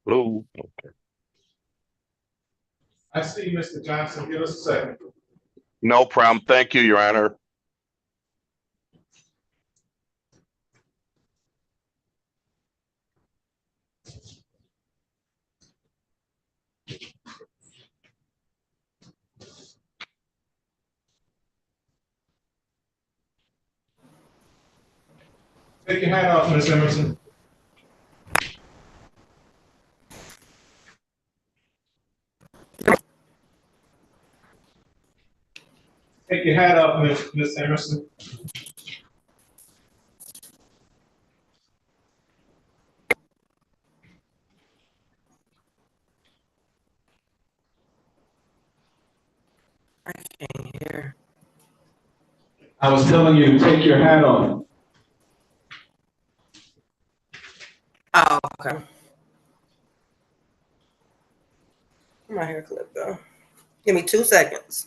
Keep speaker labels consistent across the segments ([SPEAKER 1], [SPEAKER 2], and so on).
[SPEAKER 1] Hello. Okay.
[SPEAKER 2] I see Mr. Johnson. Give us a second.
[SPEAKER 1] No problem. Thank you, Your Honor.
[SPEAKER 2] Take your hat off, Ms. Emerson. Take your hat off, Ms. Emerson.
[SPEAKER 3] I can't hear.
[SPEAKER 2] I was telling you to take your hat off.
[SPEAKER 3] Oh, okay. Where my hair clip go? Give me 2 seconds.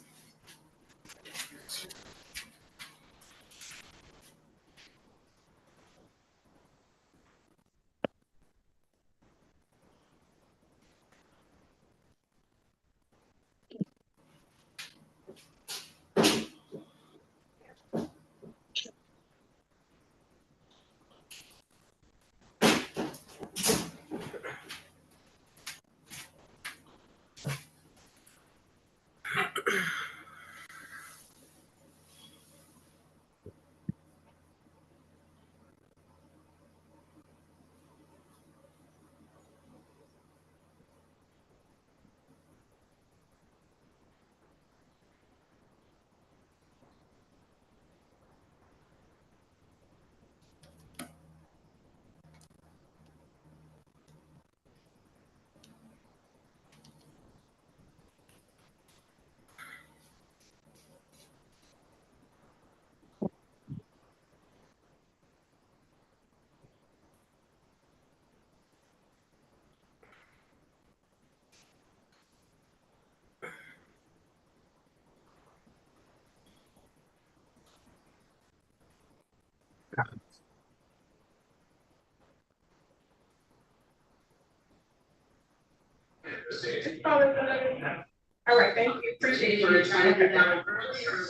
[SPEAKER 4] All right, thank you. Appreciate you trying to get down earlier.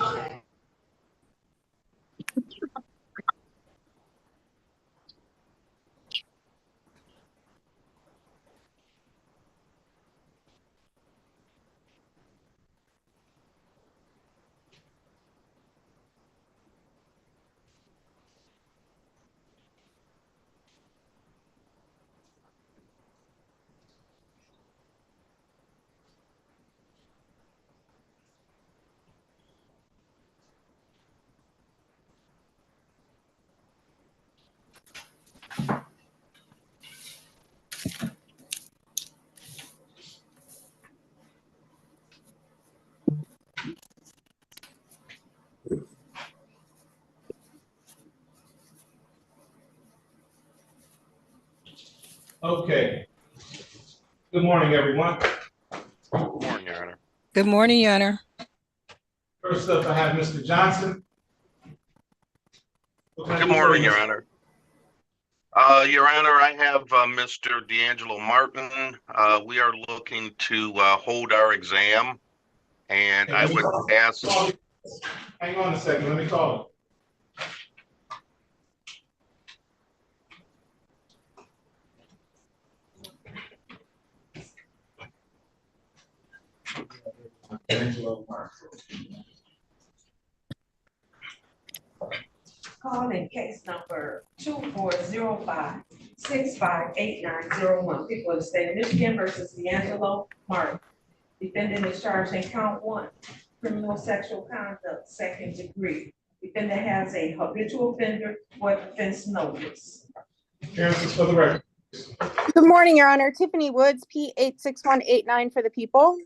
[SPEAKER 4] Okay.
[SPEAKER 2] Okay. Good morning, everyone.
[SPEAKER 1] Good morning, Your Honor.
[SPEAKER 5] Good morning, Your Honor.
[SPEAKER 2] First up, I have Mr. Johnson.
[SPEAKER 1] Good morning, Your Honor. Your Honor, I have Mr. D'Angelo Martin. We are looking to hold our exam, and I would ask.
[SPEAKER 2] Hang on a second. Let me call him.
[SPEAKER 4] Calling case number 2405-658901. People of the state of Michigan versus D'Angelo Martin. Defendant is charged in count 1, criminal sexual conduct, second degree. Defendant has a habitual offender for offense notice.
[SPEAKER 2] Appearances for the record.
[SPEAKER 5] Good morning, Your Honor. Tiffany Woods, P86189 for the people.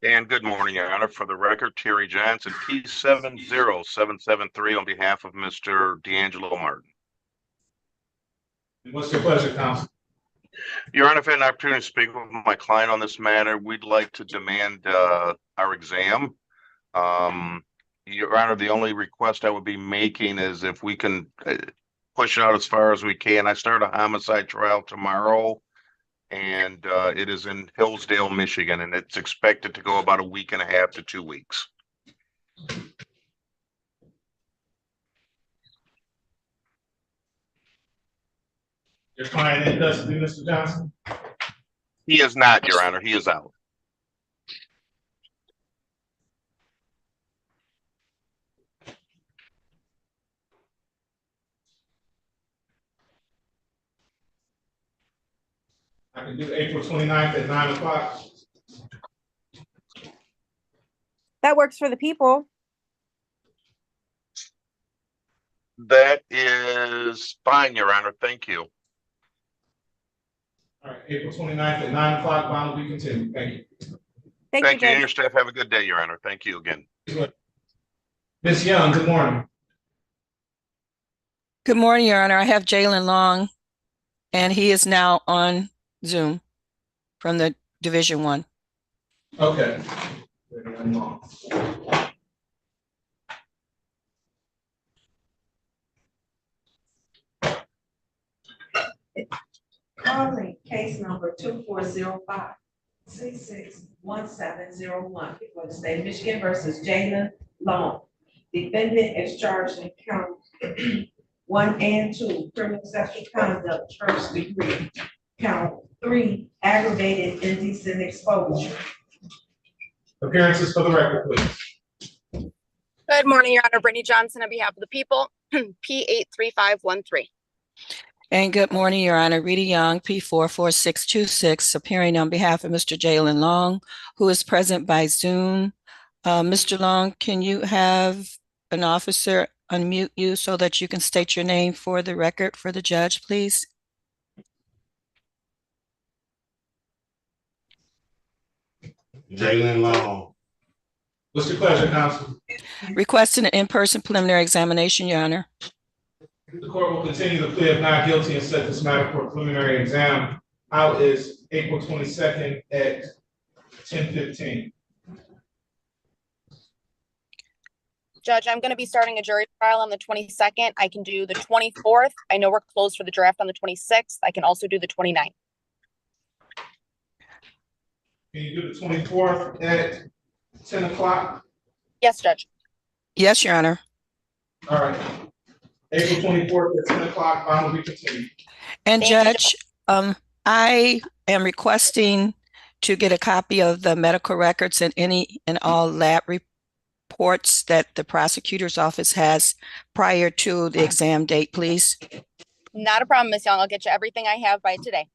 [SPEAKER 1] And good morning, Your Honor. For the record, Terry Johnson, P70773 on behalf of Mr. D'Angelo Martin.
[SPEAKER 2] And what's your pleasure, counsel?
[SPEAKER 1] Your Honor, I've had an opportunity to speak with my client on this matter. We'd like to demand our exam. Your Honor, the only request I would be making is if we can push it out as far as we can. I start a homicide trial tomorrow, and it is in Hillsdale, Michigan, and it's expected to go about a week and a half to 2 weeks.
[SPEAKER 2] Your client in custody, Mr. Johnson?
[SPEAKER 1] He is not, Your Honor. He is out.
[SPEAKER 2] I can do April 29th at 9 o'clock.
[SPEAKER 5] That works for the people.
[SPEAKER 1] That is fine, Your Honor. Thank you.
[SPEAKER 2] All right, April 29th at 9 o'clock, bond will be continued. Thank you.
[SPEAKER 5] Thank
[SPEAKER 1] Thank
[SPEAKER 5] you,
[SPEAKER 1] you and your
[SPEAKER 5] Judge.
[SPEAKER 1] staff. Have a good day, Your Honor. Thank you again.
[SPEAKER 2] Ms. Young, good morning.
[SPEAKER 6] Good morning, Your Honor. I have Jalen Long, and he is now on Zoom from the Division 1.
[SPEAKER 2] Okay.
[SPEAKER 4] Calling case number 2405-661701. People of the state of Michigan versus Jalen Long. Defendant is charged in count 1 and 2, criminal sexual conduct, first degree. Count 3, aggravated indecent exposure.
[SPEAKER 2] Appearances for the record, please.
[SPEAKER 5] Good morning, Your Honor. Brittany Johnson on behalf of the people, P83513.
[SPEAKER 6] And good morning, Your Honor. Rita Young, P44626, appearing on behalf of Mr. Jalen Long, who is present by Zoom. Mr. Long, can you have an officer unmute you so that you can state your name for the record for the judge, please?
[SPEAKER 7] Jalen Long.
[SPEAKER 2] What's your pleasure, counsel?
[SPEAKER 6] Requesting an in-person preliminary examination, Your Honor.
[SPEAKER 2] The court will continue the plea of not guilty and set this matter for a preliminary exam. Out is April 22nd at 10:15.
[SPEAKER 8] Judge, I'm going to be starting a jury trial on the 22nd. I can do the 24th. I know we're closed for the draft on the 26th. I can also do the 29th.
[SPEAKER 2] Can you do the 24th at 10 o'clock?
[SPEAKER 8] Yes, Judge.
[SPEAKER 6] Yes, Your Honor.
[SPEAKER 2] All right. April 24th at 10 o'clock, bond will be continued.
[SPEAKER 6] And
[SPEAKER 8] Thank you,
[SPEAKER 6] Judge, I am requesting to get a copy of the medical records and any and all lab reports that the prosecutor's office has prior to the exam date, please.
[SPEAKER 8] Not a problem, Ms. Young. I'll get you everything I have by today.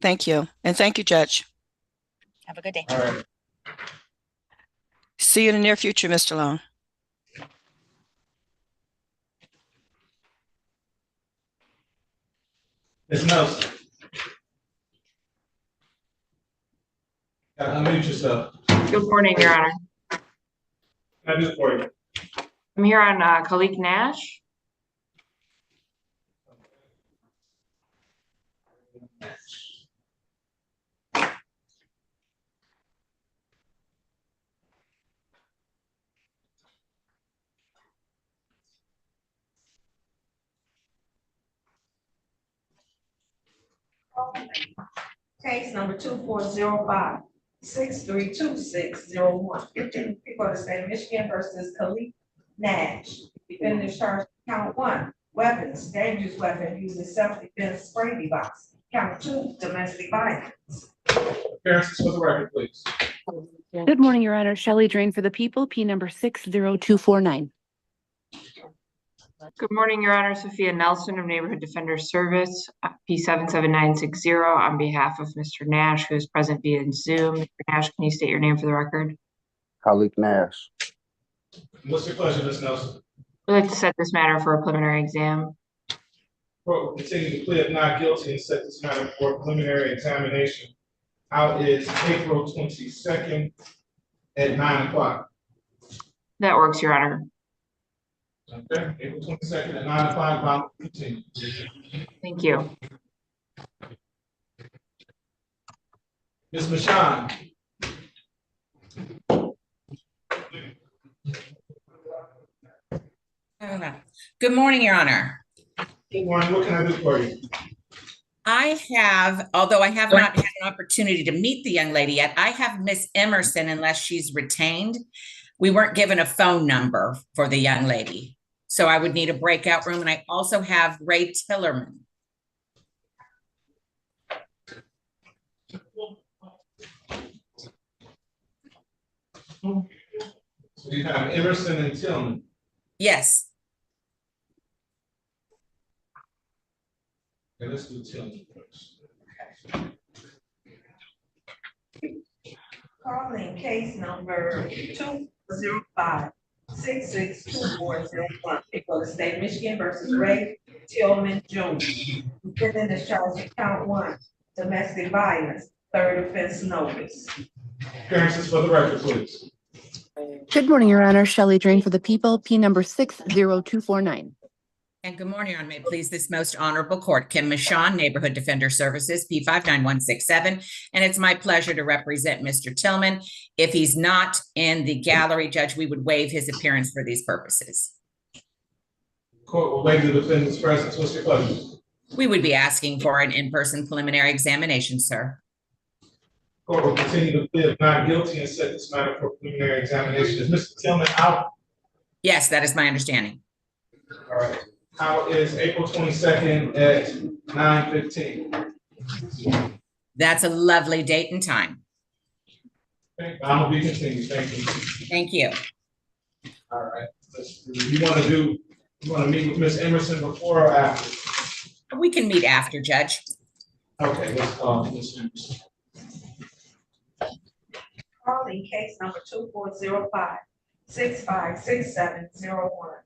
[SPEAKER 6] Thank you. And thank you, Judge.
[SPEAKER 8] Have a good day.
[SPEAKER 2] All right.
[SPEAKER 6] See you in the near future, Mr. Long.
[SPEAKER 2] Ms. Nelson. Unmute yourself.
[SPEAKER 9] Good morning, Your Honor.
[SPEAKER 2] Can I do it for you?
[SPEAKER 9] I'm here on Khalik Nash.
[SPEAKER 4] Case number 2405-632601. People of the state of Michigan versus Khalid Nash. Defendant is charged count 1, weapons, dangerous weapon using self-defense spray device. Count 2, domestic violence.
[SPEAKER 2] Appearances for the record, please.
[SPEAKER 10] Good morning, Your Honor. Shelley Drain for the people, P number 60249.
[SPEAKER 9] Good morning, Your Honor. Sophia Nelson of Neighborhood Defender Service, P77960, on behalf of Mr. Nash, who is present via Zoom. Mr. Nash, can you state your name for the record?
[SPEAKER 7] Khalid Nash.
[SPEAKER 2] What's your pleasure, Ms. Nelson?
[SPEAKER 9] We'd like to set this matter for a preliminary exam.
[SPEAKER 2] Court will continue to plead not guilty and set this matter for a preliminary examination. Out is April 22nd at 9 o'clock.
[SPEAKER 9] That works, Your Honor.
[SPEAKER 2] Okay, April 22nd at 9 o'clock, bond will continue.
[SPEAKER 9] Thank you.
[SPEAKER 2] Ms. Michon.
[SPEAKER 10] Good morning, Your Honor.
[SPEAKER 2] Good morning, what can I do for you?
[SPEAKER 10] I have, although I have not had an opportunity to meet the young lady yet, I have Miss Emerson unless she's retained. We weren't given a phone number for the young lady. So I would need a breakout room, and I also have Ray Tillerman.
[SPEAKER 2] So you have Emerson and Tillman.
[SPEAKER 10] Yes.
[SPEAKER 2] Okay, let's do Tillman first.
[SPEAKER 4] Calling case number 205-662-401. People of the state of Michigan versus Ray Tillman Jr. Defendant is charged with count 1, domestic violence, third offense notice.
[SPEAKER 2] Appearances for the record, please.
[SPEAKER 11] Good morning, Your Honor. Shelley Drain for the people, P number 60249.
[SPEAKER 10] And good morning, Your Honor. May it please this most honorable court. Kim Michon, Neighborhood Defender Services, P59167. And it's my pleasure to represent Mr. Tillman. If he's not in the gallery, Judge, we would waive his appearance for these purposes.
[SPEAKER 2] Court will waive the defendant's presence. What's your pleasure?
[SPEAKER 10] We would be asking for an in-person preliminary examination, sir.
[SPEAKER 2] Court will continue to plead not guilty and set this matter for preliminary examination. Is Mr. Tillman out?
[SPEAKER 10] Yes, that is my understanding.
[SPEAKER 2] All right. How is April 22nd at 9:15?
[SPEAKER 10] That's a lovely date and time.
[SPEAKER 2] Okay, I will be continued. Thank you.
[SPEAKER 10] Thank you.
[SPEAKER 2] All right. You want to meet with Ms. Emerson before or after?
[SPEAKER 10] We can meet after, Judge.
[SPEAKER 2] Okay, let's call Ms. Emerson.
[SPEAKER 4] Calling case number 2405-656701.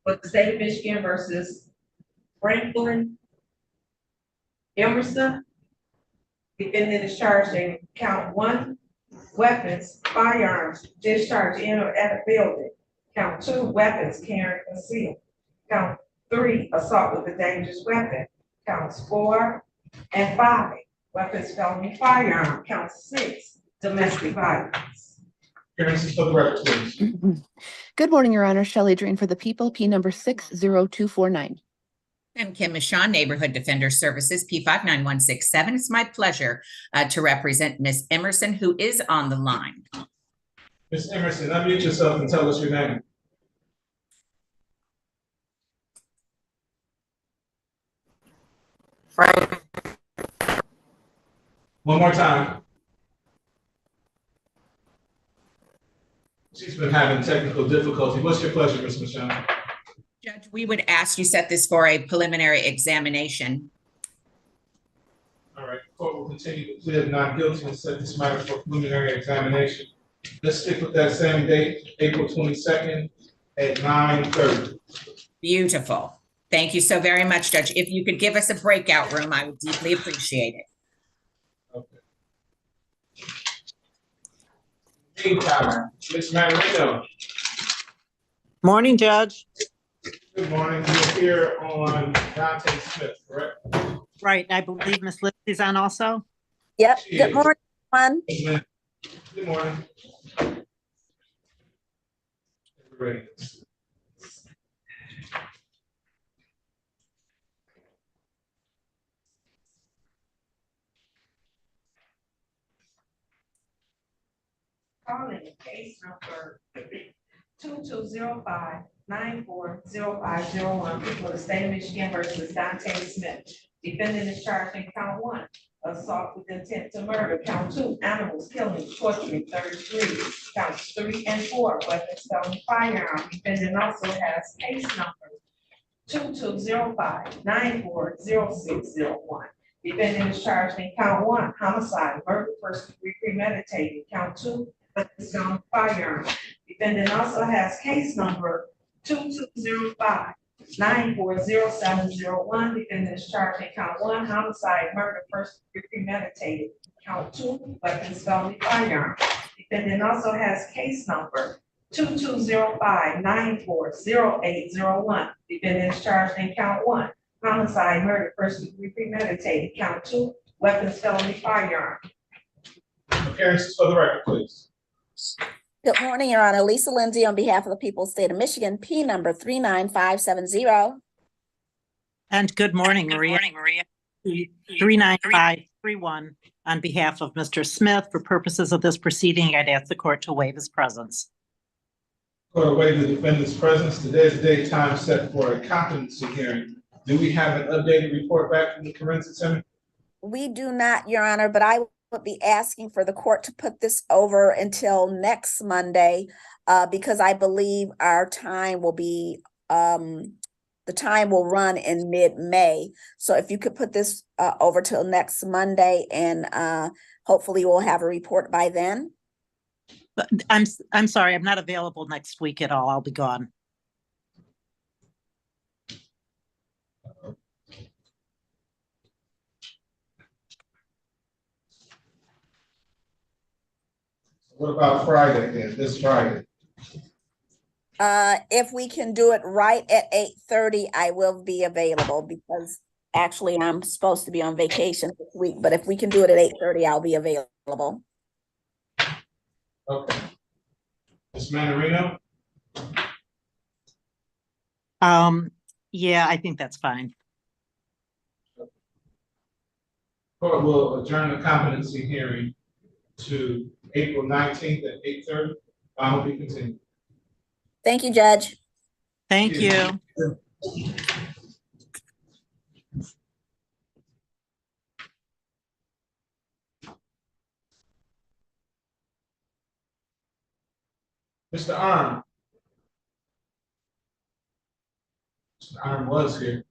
[SPEAKER 4] With the state of Michigan versus Franklin Emerson. Defendant is charged in count 1, weapons, firearms, discharge in or at a building. Count 2, weapons carried concealed. Count 3, assault with a dangerous weapon. Counts 4 and 5, weapons, felony, firearm. Count 6, domestic violence.
[SPEAKER 2] Appearances for the record, please.
[SPEAKER 11] Good morning, Your Honor. Shelley Drain for the people, P number 60249.
[SPEAKER 10] I'm Kim Michon, Neighborhood Defender Services, P59167. It's my pleasure to represent Ms. Emerson, who is on the line.
[SPEAKER 2] Ms. Emerson, unmute yourself and tell us your name.
[SPEAKER 3] Frank.
[SPEAKER 2] One more time. She's been having technical difficulty. What's your pleasure, Ms. Michon?
[SPEAKER 10] Judge, we would ask you set this for a preliminary examination.
[SPEAKER 2] All right, court will continue to plead not guilty and set this matter for preliminary examination. Let's stick with that same date, April 22nd at 9:30.
[SPEAKER 10] Beautiful. Thank you so very much, Judge. If you could give us a breakout room, I would deeply appreciate it.
[SPEAKER 2] Okay. Meantime, Ms. Marino.
[SPEAKER 12] Morning, Judge.
[SPEAKER 2] Good morning. You're here on Dante Smith, correct?
[SPEAKER 12] Right, I believe Ms. Lipsey's on also.
[SPEAKER 3] Yep, good morning, everyone.
[SPEAKER 2] Good morning. Great.
[SPEAKER 4] Calling case number 2205-940501. People of the state of Michigan versus Dante Smith. Defendant is charged in count 1, assault with intent to murder, count 2, animals, killing, torturing, 33, counts 3 and 4, weapons, felony, firearm. Defendant also has case number 2205-940601. Defendant is charged in count 1, homicide, murder, first degree premeditated, count 2, weapons, felony, firearm. Defendant also has case number 2205-940701. Defendant is charged in count 1, homicide, murder, first degree premeditated, count 2, weapons, felony, firearm. Defendant also has case number 2205-940801. Defendant is charged in count 1, homicide, murder, first degree premeditated, count 2, weapons, felony, firearm.
[SPEAKER 2] Appearances for the record, please.
[SPEAKER 13] Good morning, Your Honor. Lisa Lindsay on behalf of the people of the state of Michigan, P number 39570.
[SPEAKER 12] And good morning, Maria. 39531 on behalf of Mr. Smith. For purposes of this proceeding, I'd ask the court to waive his presence.
[SPEAKER 2] Court will waive the defendant's presence. Today's the date time set for a competency hearing. Do we have an updated report back from the forensic center?
[SPEAKER 13] We do not, Your Honor, but I would be asking for the court to put this over until next Monday, because I believe our time will be, the time will run in mid-May. So if you could put this over till next Monday, and hopefully we'll have a report by then.
[SPEAKER 12] But I'm sorry, I'm not available next week at all. I'll be gone.
[SPEAKER 2] What about Friday then, this Friday?
[SPEAKER 13] If we can do it right at 8:30, I will be available, because actually I'm supposed to be on vacation this week, but if we can do it at 8:30, I'll be available.
[SPEAKER 2] Okay. Ms. Manarino?
[SPEAKER 12] Yeah, I think that's fine.
[SPEAKER 2] Court will adjourn the competency hearing to April 19th at 8:30. I will be continued.
[SPEAKER 13] Thank you, Judge.
[SPEAKER 12] Thank you.
[SPEAKER 2] Mr. Arm. Mr. Arm was here.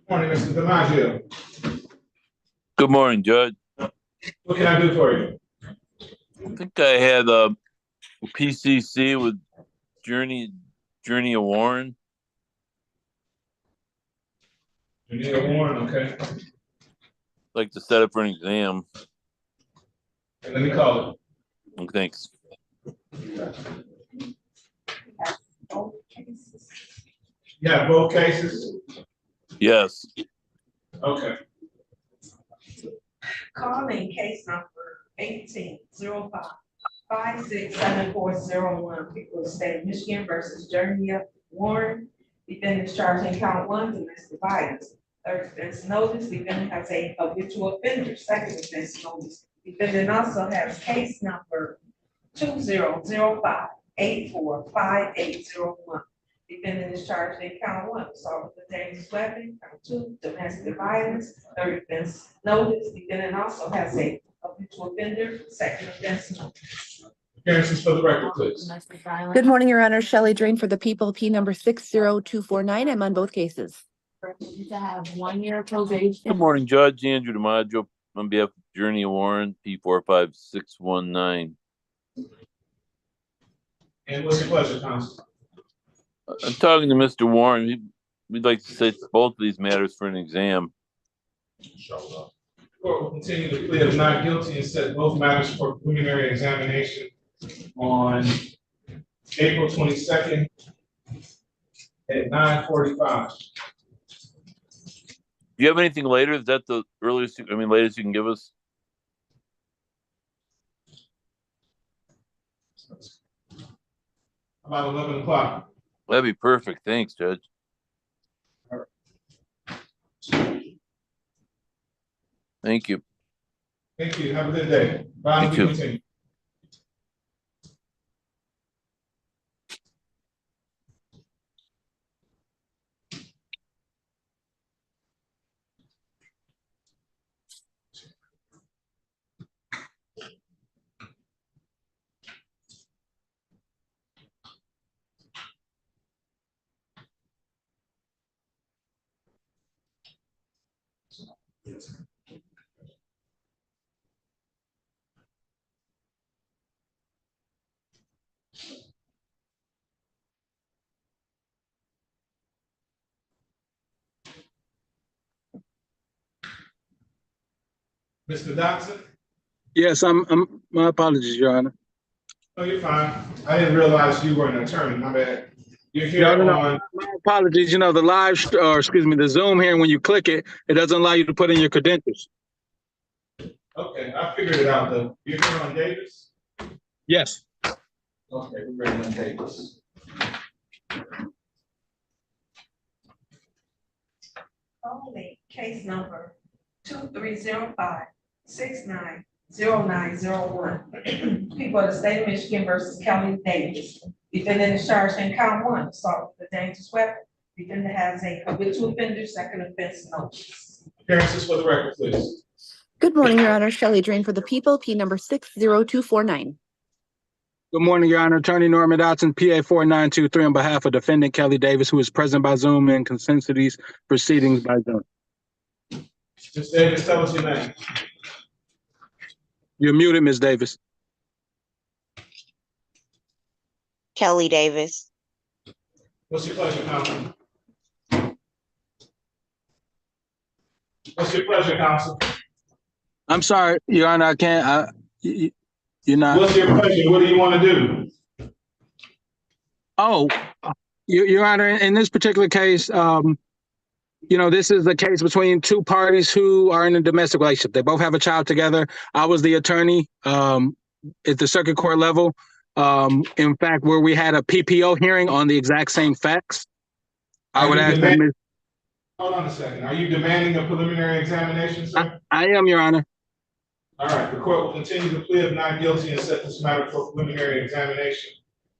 [SPEAKER 2] Morning, Mr. DiMaggio.
[SPEAKER 14] Good morning, Judge.
[SPEAKER 2] What can I do for you?
[SPEAKER 14] I think I had a PCC with Journey Warren.
[SPEAKER 2] Janita Warren, okay.
[SPEAKER 14] I'd like to set up for an exam.
[SPEAKER 2] Okay, let me call it.
[SPEAKER 14] Oh, thanks.
[SPEAKER 2] You have both cases?
[SPEAKER 14] Yes.
[SPEAKER 2] Okay.
[SPEAKER 4] Calling case number 1805-567401, people of the state of Michigan versus Jernia Warren. Defendant is charged in count 1, domestic violence. Third offense notice, defendant has a habitual offender. Second offense notice, defendant also has case number 2005-845801. Defendant is charged in count 1, assault with a dangerous weapon. Count 2, domestic violence. Third offense notice, defendant also has a habitual offender. Second offense notice.
[SPEAKER 2] Appearances for the record, please.
[SPEAKER 11] Good morning, Your Honor. Shelley Drain for the people, P number 60249. I'm on both cases.
[SPEAKER 6] To have 1 year probation.
[SPEAKER 14] Good morning, Judge Andrew DiMaggio on behalf of Journey Warren, P45619.
[SPEAKER 2] And what's your pleasure, counsel?
[SPEAKER 14] I'm talking to Mr. Warren. We'd like to set both of these matters for an exam.
[SPEAKER 2] Court will continue the plea of not guilty and set both matters for preliminary examination on April 22nd at 9:45.
[SPEAKER 14] Do you have anything later? Is that the earliest, latest you can give us?
[SPEAKER 2] About 11 o'clock.
[SPEAKER 14] That'd be perfect. Thanks, Judge. Thank you.
[SPEAKER 2] Thank you. Have a good day. Bye.
[SPEAKER 14] You too.
[SPEAKER 2] Continue. Mr. Dotson?
[SPEAKER 15] Yes, my apologies, Your Honor.
[SPEAKER 2] Oh, you're fine. I didn't realize you were an attorney. My bad. You're here on.
[SPEAKER 15] My apologies. You know, the Zoom here, when you click it, it doesn't allow you to put in your credentials.
[SPEAKER 2] Okay, I figured it out though. You're here on Davis?
[SPEAKER 15] Yes.
[SPEAKER 2] Okay, we're ready on Davis.
[SPEAKER 4] Only case number 2305-690901. People of the state of Michigan versus Kelly Davis. Defendant is charged in count 1, assault with a dangerous weapon. Defendant has a habitual offender, second offense notice.
[SPEAKER 2] Appearances for the record, please.
[SPEAKER 11] Good morning, Your Honor. Shelley Drain for the people, P number 60249.
[SPEAKER 15] Good morning, Your Honor. Attorney Norman Dotson, PA 4923, on behalf of defendant Kelly Davis, who is present by Zoom and consents to these proceedings by Zoom.
[SPEAKER 2] Ms. Davis, tell us your name.
[SPEAKER 15] You're muted, Ms. Davis.
[SPEAKER 16] Kelly Davis.
[SPEAKER 2] What's your pleasure, counsel? What's your pleasure, counsel?
[SPEAKER 15] I'm sorry, Your Honor, I can't. You're not.
[SPEAKER 2] What's your pleasure? What do you want to do?
[SPEAKER 15] Oh, Your Honor, in this particular case, this is a case between two parties who are in a domestic relationship. They both have a child together. I was the attorney at the circuit court level. In fact, where we had a PPO hearing on the exact same facts. I would ask that.
[SPEAKER 2] Hold on a second. Are you demanding a preliminary examination, sir?
[SPEAKER 15] I am, Your Honor.
[SPEAKER 2] All right. The court will continue the plea of not guilty and set this matter for preliminary examination.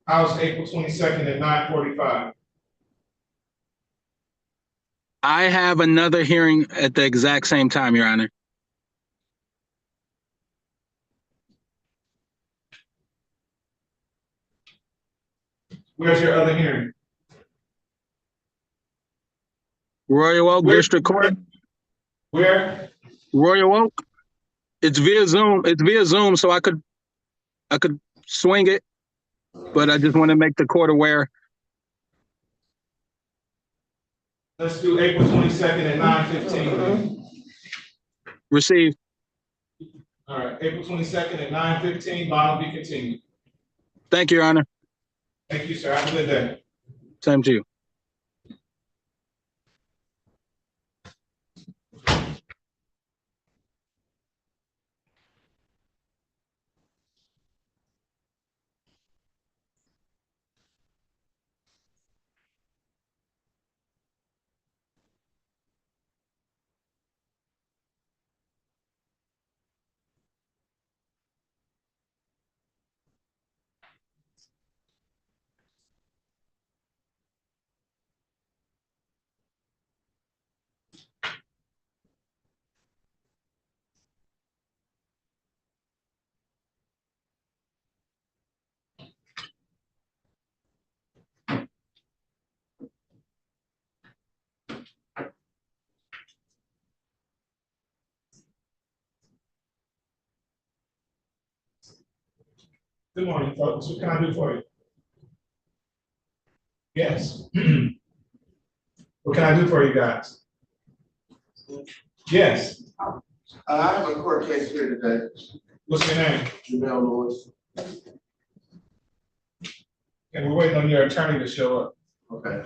[SPEAKER 2] House, April 22nd at 9:45.
[SPEAKER 15] I have another hearing at the exact same time, Your Honor.
[SPEAKER 2] Where's your other hearing?
[SPEAKER 15] Royal Oak District Court.
[SPEAKER 2] Where?
[SPEAKER 15] Royal Oak. It's via Zoom. It's via Zoom, so I could swing it, but I just want to make the court aware.
[SPEAKER 2] Let's do April 22nd at 9:15.
[SPEAKER 15] Received.
[SPEAKER 2] All right, April 22nd at 9:15, bond will be continued.
[SPEAKER 15] Thank you, Your Honor.
[SPEAKER 2] Thank you, sir. Have a good day.
[SPEAKER 15] Same to you.
[SPEAKER 2] Good morning, folks. What can I do for you? Yes. What can I do for you guys? Yes.
[SPEAKER 17] I have a court case here today.
[SPEAKER 2] What's your name?
[SPEAKER 17] Jamel Lewis.
[SPEAKER 2] And we're waiting on your attorney to show up.
[SPEAKER 17] Okay.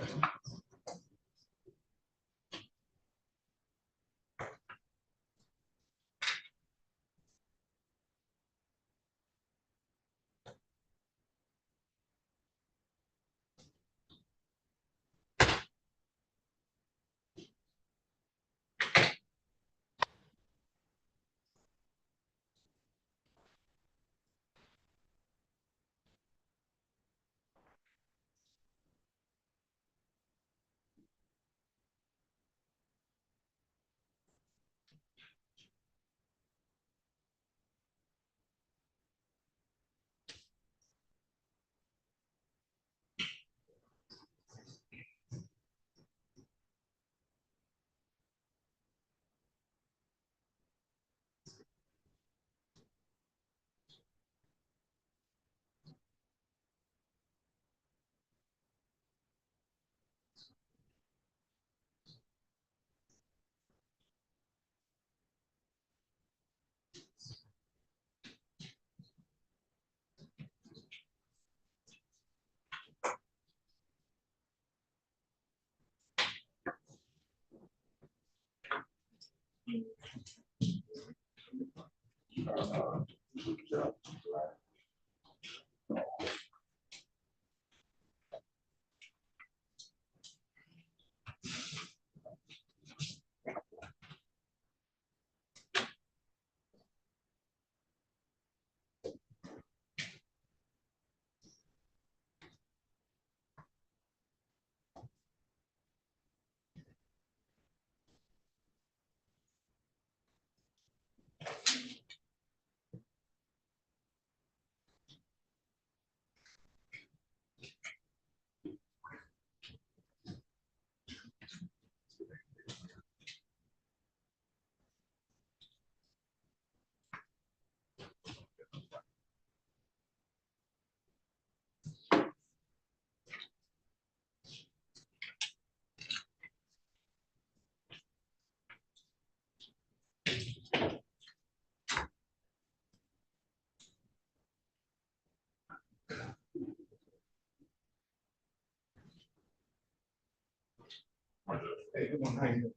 [SPEAKER 2] Hey, good morning. How you doing?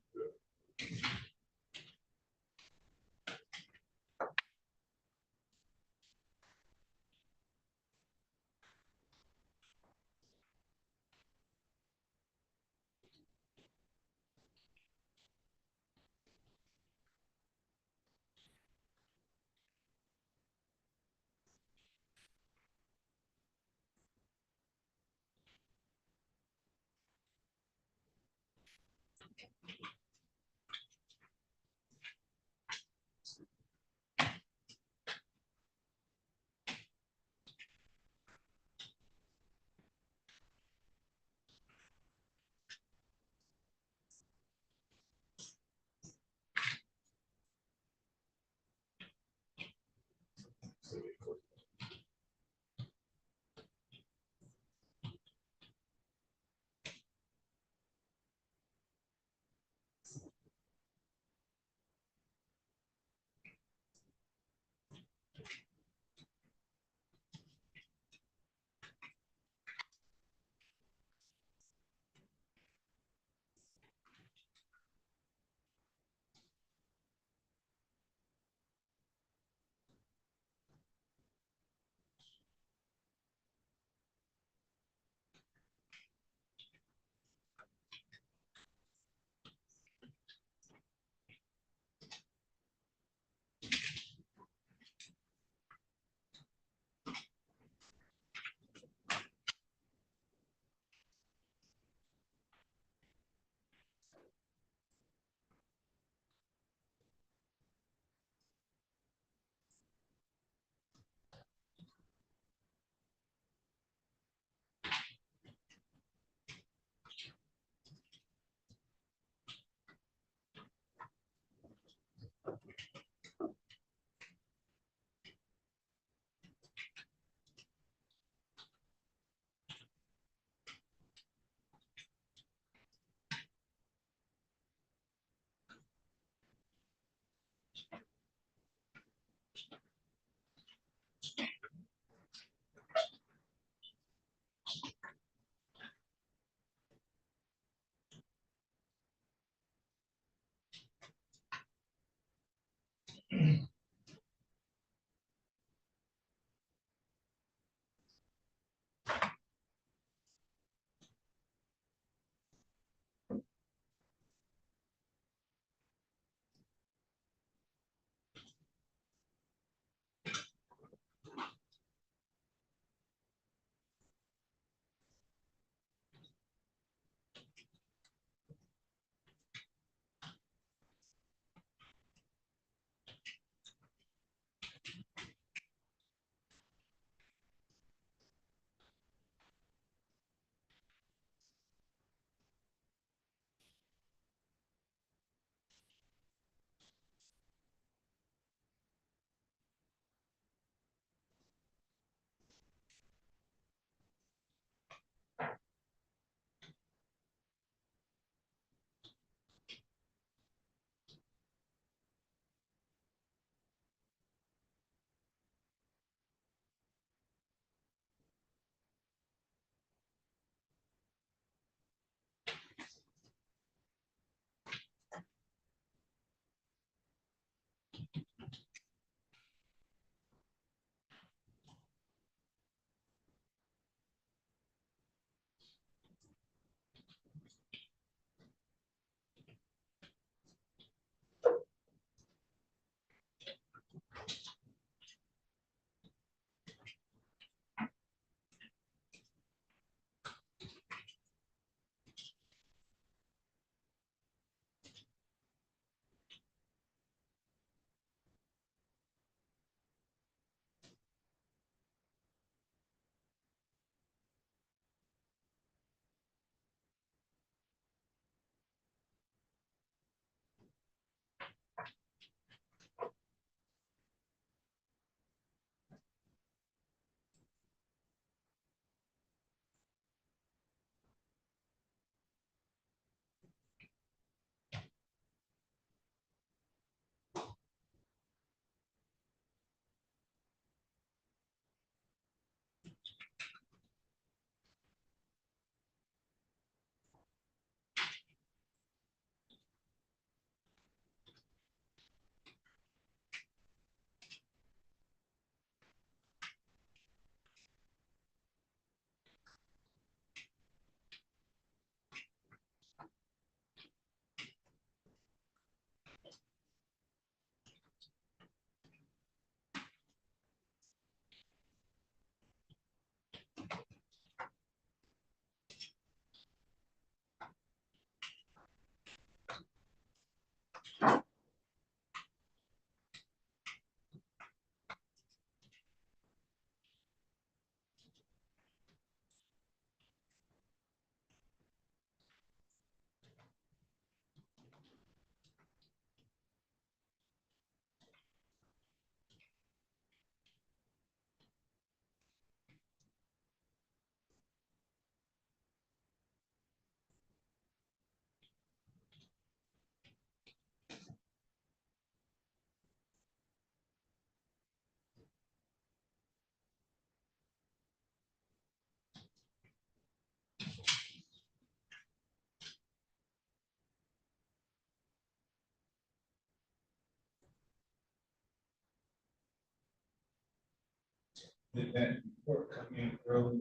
[SPEAKER 2] Did that report come in early?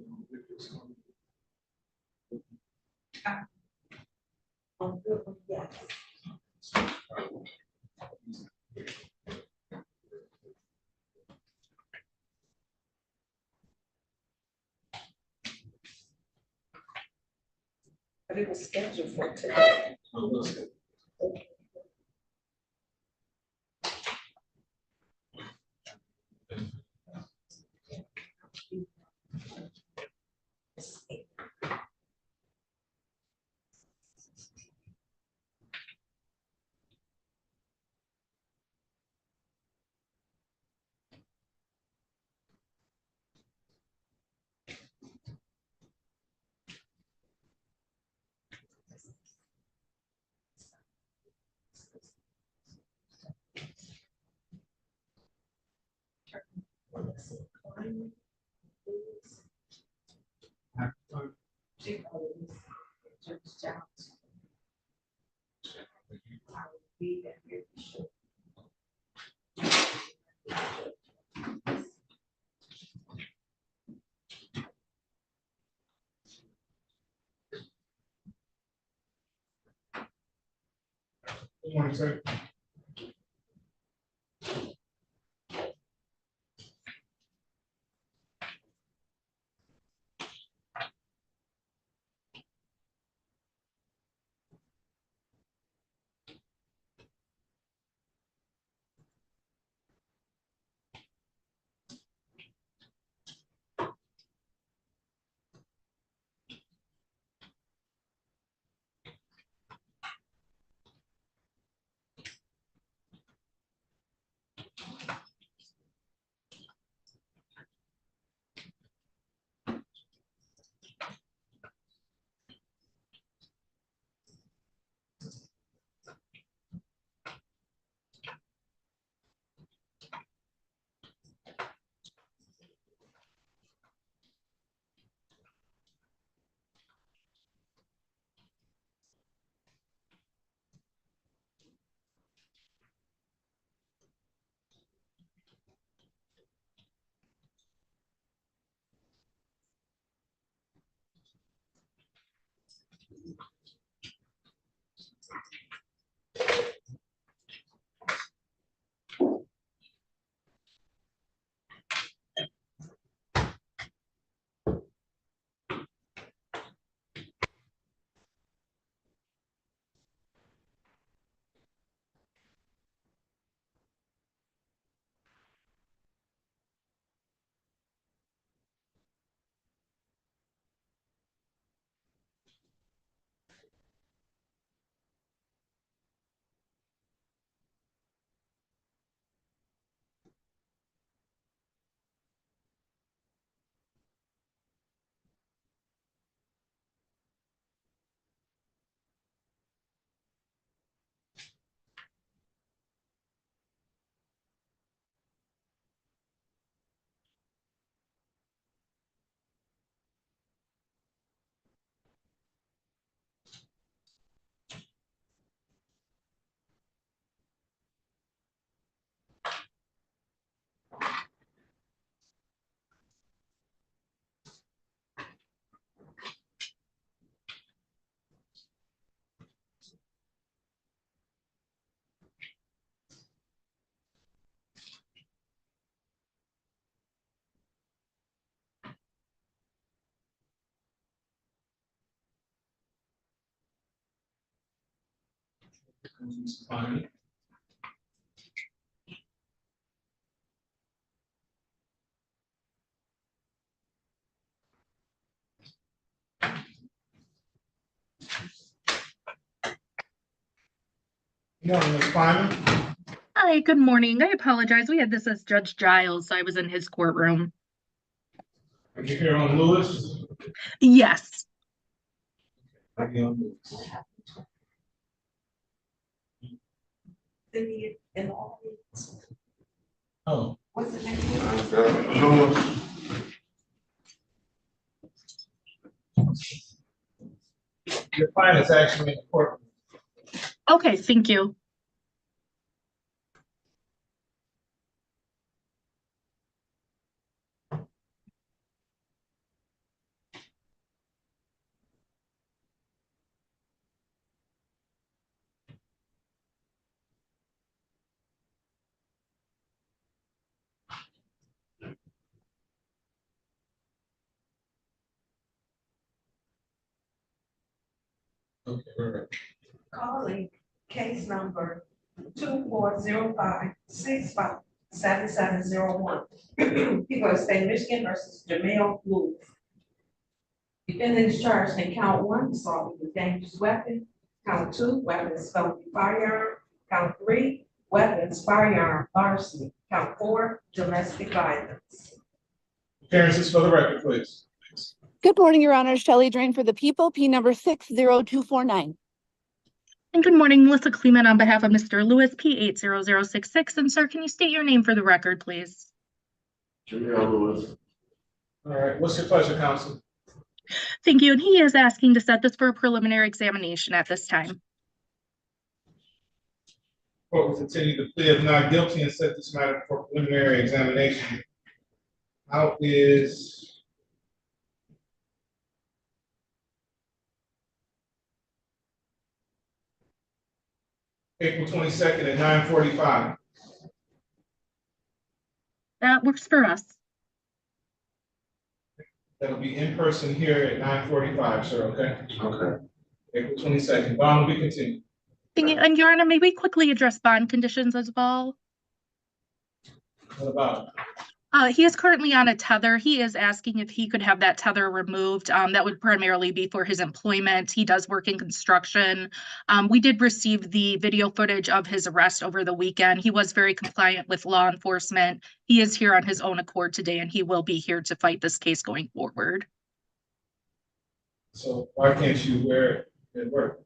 [SPEAKER 4] Yes. But it was scheduled for today.
[SPEAKER 2] Good morning, sir. Fine. Good morning, Ms. Flyman.
[SPEAKER 18] Hi, good morning. I apologize. We had this as Judge Giles, so I was in his courtroom.
[SPEAKER 2] Are you here on Lewis?
[SPEAKER 18] Yes.
[SPEAKER 2] Are you on Lewis? Oh.
[SPEAKER 4] What's the name?
[SPEAKER 17] Lewis.
[SPEAKER 2] Your client is actually in the courtroom.
[SPEAKER 18] Okay, thank you.
[SPEAKER 2] Okay, we're ready.
[SPEAKER 4] Calling case number 2405657701. People of the state of Michigan versus Jamel Lewis. Defendant is charged in count 1, assault with a dangerous weapon. Count 2, weapons felony firearm. Count 3, weapons firearm larceny. Count 4, domestic violence.
[SPEAKER 2] Appearances for the record, please.
[SPEAKER 11] Good morning, Your Honor. Shelley Drain for the people, P number 60249.
[SPEAKER 18] And good morning, Melissa Kleeman on behalf of Mr. Lewis, P 80066. And sir, can you state your name for the record, please?
[SPEAKER 17] Jamel Lewis.
[SPEAKER 2] All right, what's your pleasure, counsel?
[SPEAKER 18] Thank you. And he is asking to set this for a preliminary examination at this time.
[SPEAKER 2] Court will continue the plea of not guilty and set this matter for preliminary examination. Out is April 22nd at 9:45.
[SPEAKER 18] That works for us.
[SPEAKER 2] That'll be in person here at 9:45, sir, okay?
[SPEAKER 17] Okay.
[SPEAKER 2] April 22nd. Bond will be continued.
[SPEAKER 18] Thank you. And Your Honor, may we quickly address bond conditions as well?
[SPEAKER 2] What about it?
[SPEAKER 18] He is currently on a tether. He is asking if he could have that tether removed. That would primarily be for his employment. He does work in construction. We did receive the video footage of his arrest over the weekend. He was very compliant with law enforcement. He is here on his own accord today, and he will be here to fight this case going forward.
[SPEAKER 2] So why can't you wear it at work?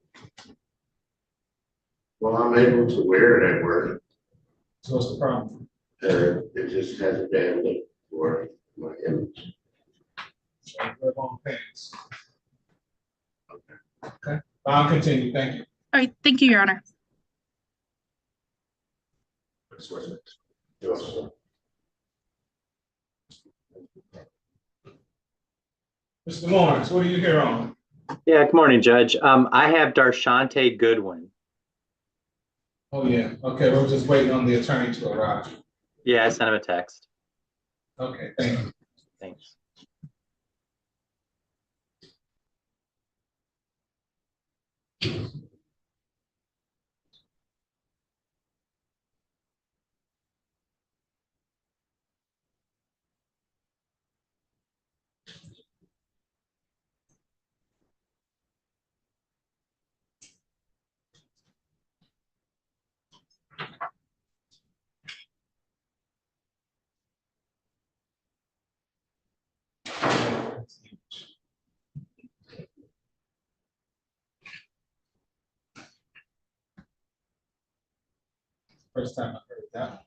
[SPEAKER 17] Well, I'm able to wear it at work.
[SPEAKER 2] So what's the problem?
[SPEAKER 17] It just has a bad look for my image.
[SPEAKER 2] So wear long pants. Okay. Bond continue. Thank you.
[SPEAKER 18] All right. Thank you, Your Honor.
[SPEAKER 2] Mr. Lawrence, what are you here on?
[SPEAKER 19] Yeah, good morning, Judge. I have Darshante Goodwin.
[SPEAKER 2] Oh, yeah. Okay, we're just waiting on the attorney to arrive.
[SPEAKER 19] Yeah, I sent him a text.
[SPEAKER 2] Okay, thank you.
[SPEAKER 19] Thanks.
[SPEAKER 2] First time I heard that.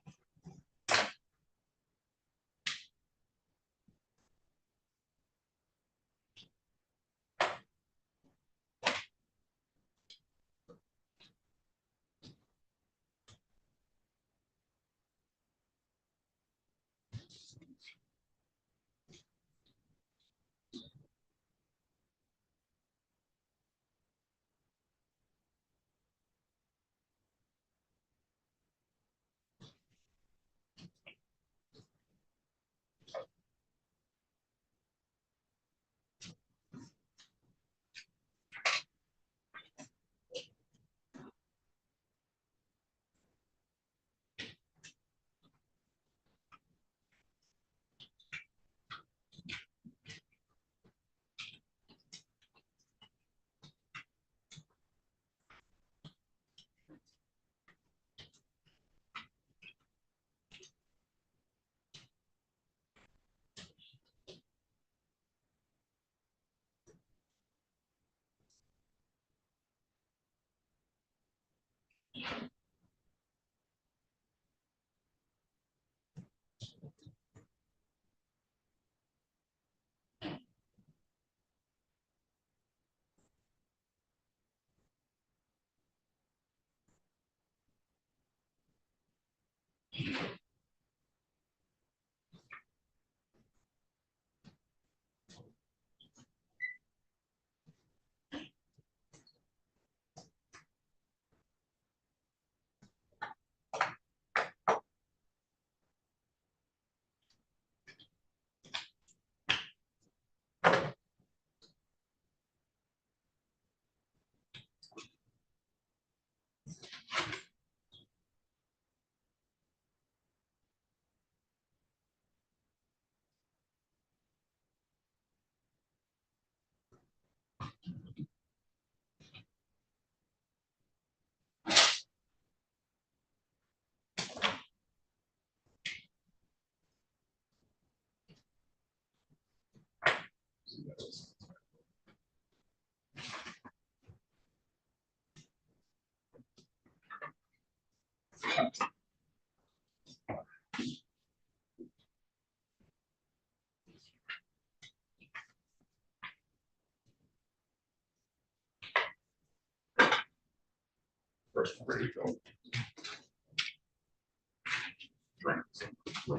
[SPEAKER 20] First, ready to go.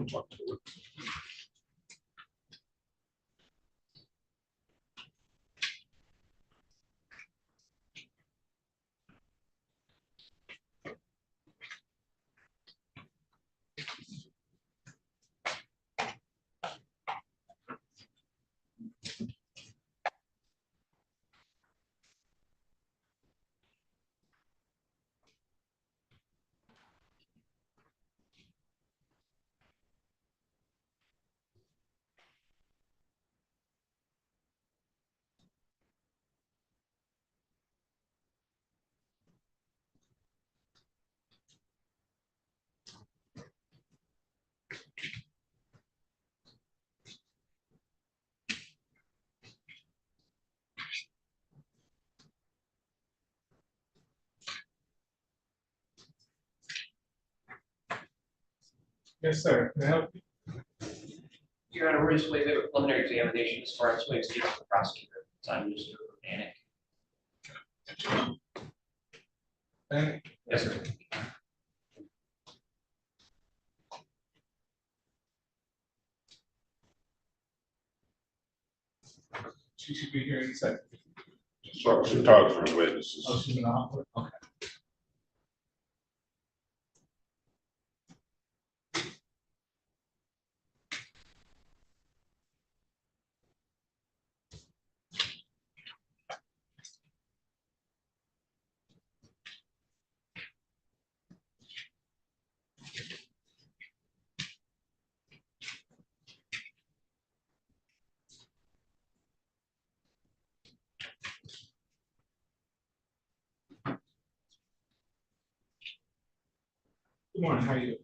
[SPEAKER 20] Talk to it.
[SPEAKER 2] Yes, sir. Can I help you?
[SPEAKER 21] Your Honor, we're just waiting for preliminary examination as far as waiting to the prosecutor. It's on Mr. Orbanic. Yes, sir.
[SPEAKER 2] She should be here in a second.
[SPEAKER 20] So she talks for the witnesses.
[SPEAKER 2] Oh, she's an offer? Okay. Good morning, how are you?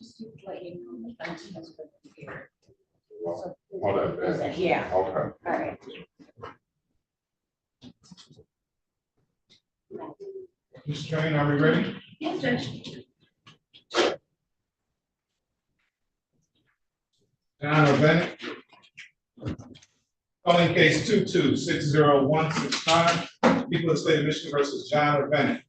[SPEAKER 4] Just to let you know, the fence has been prepared.
[SPEAKER 20] All that.
[SPEAKER 4] Yeah.
[SPEAKER 20] Okay.
[SPEAKER 4] All right.
[SPEAKER 2] Mr. Train, are we ready?
[SPEAKER 4] Yes, Judge.
[SPEAKER 2] John Urbanic. Calling case 22-60165, people of the state of Michigan versus John Urbanic.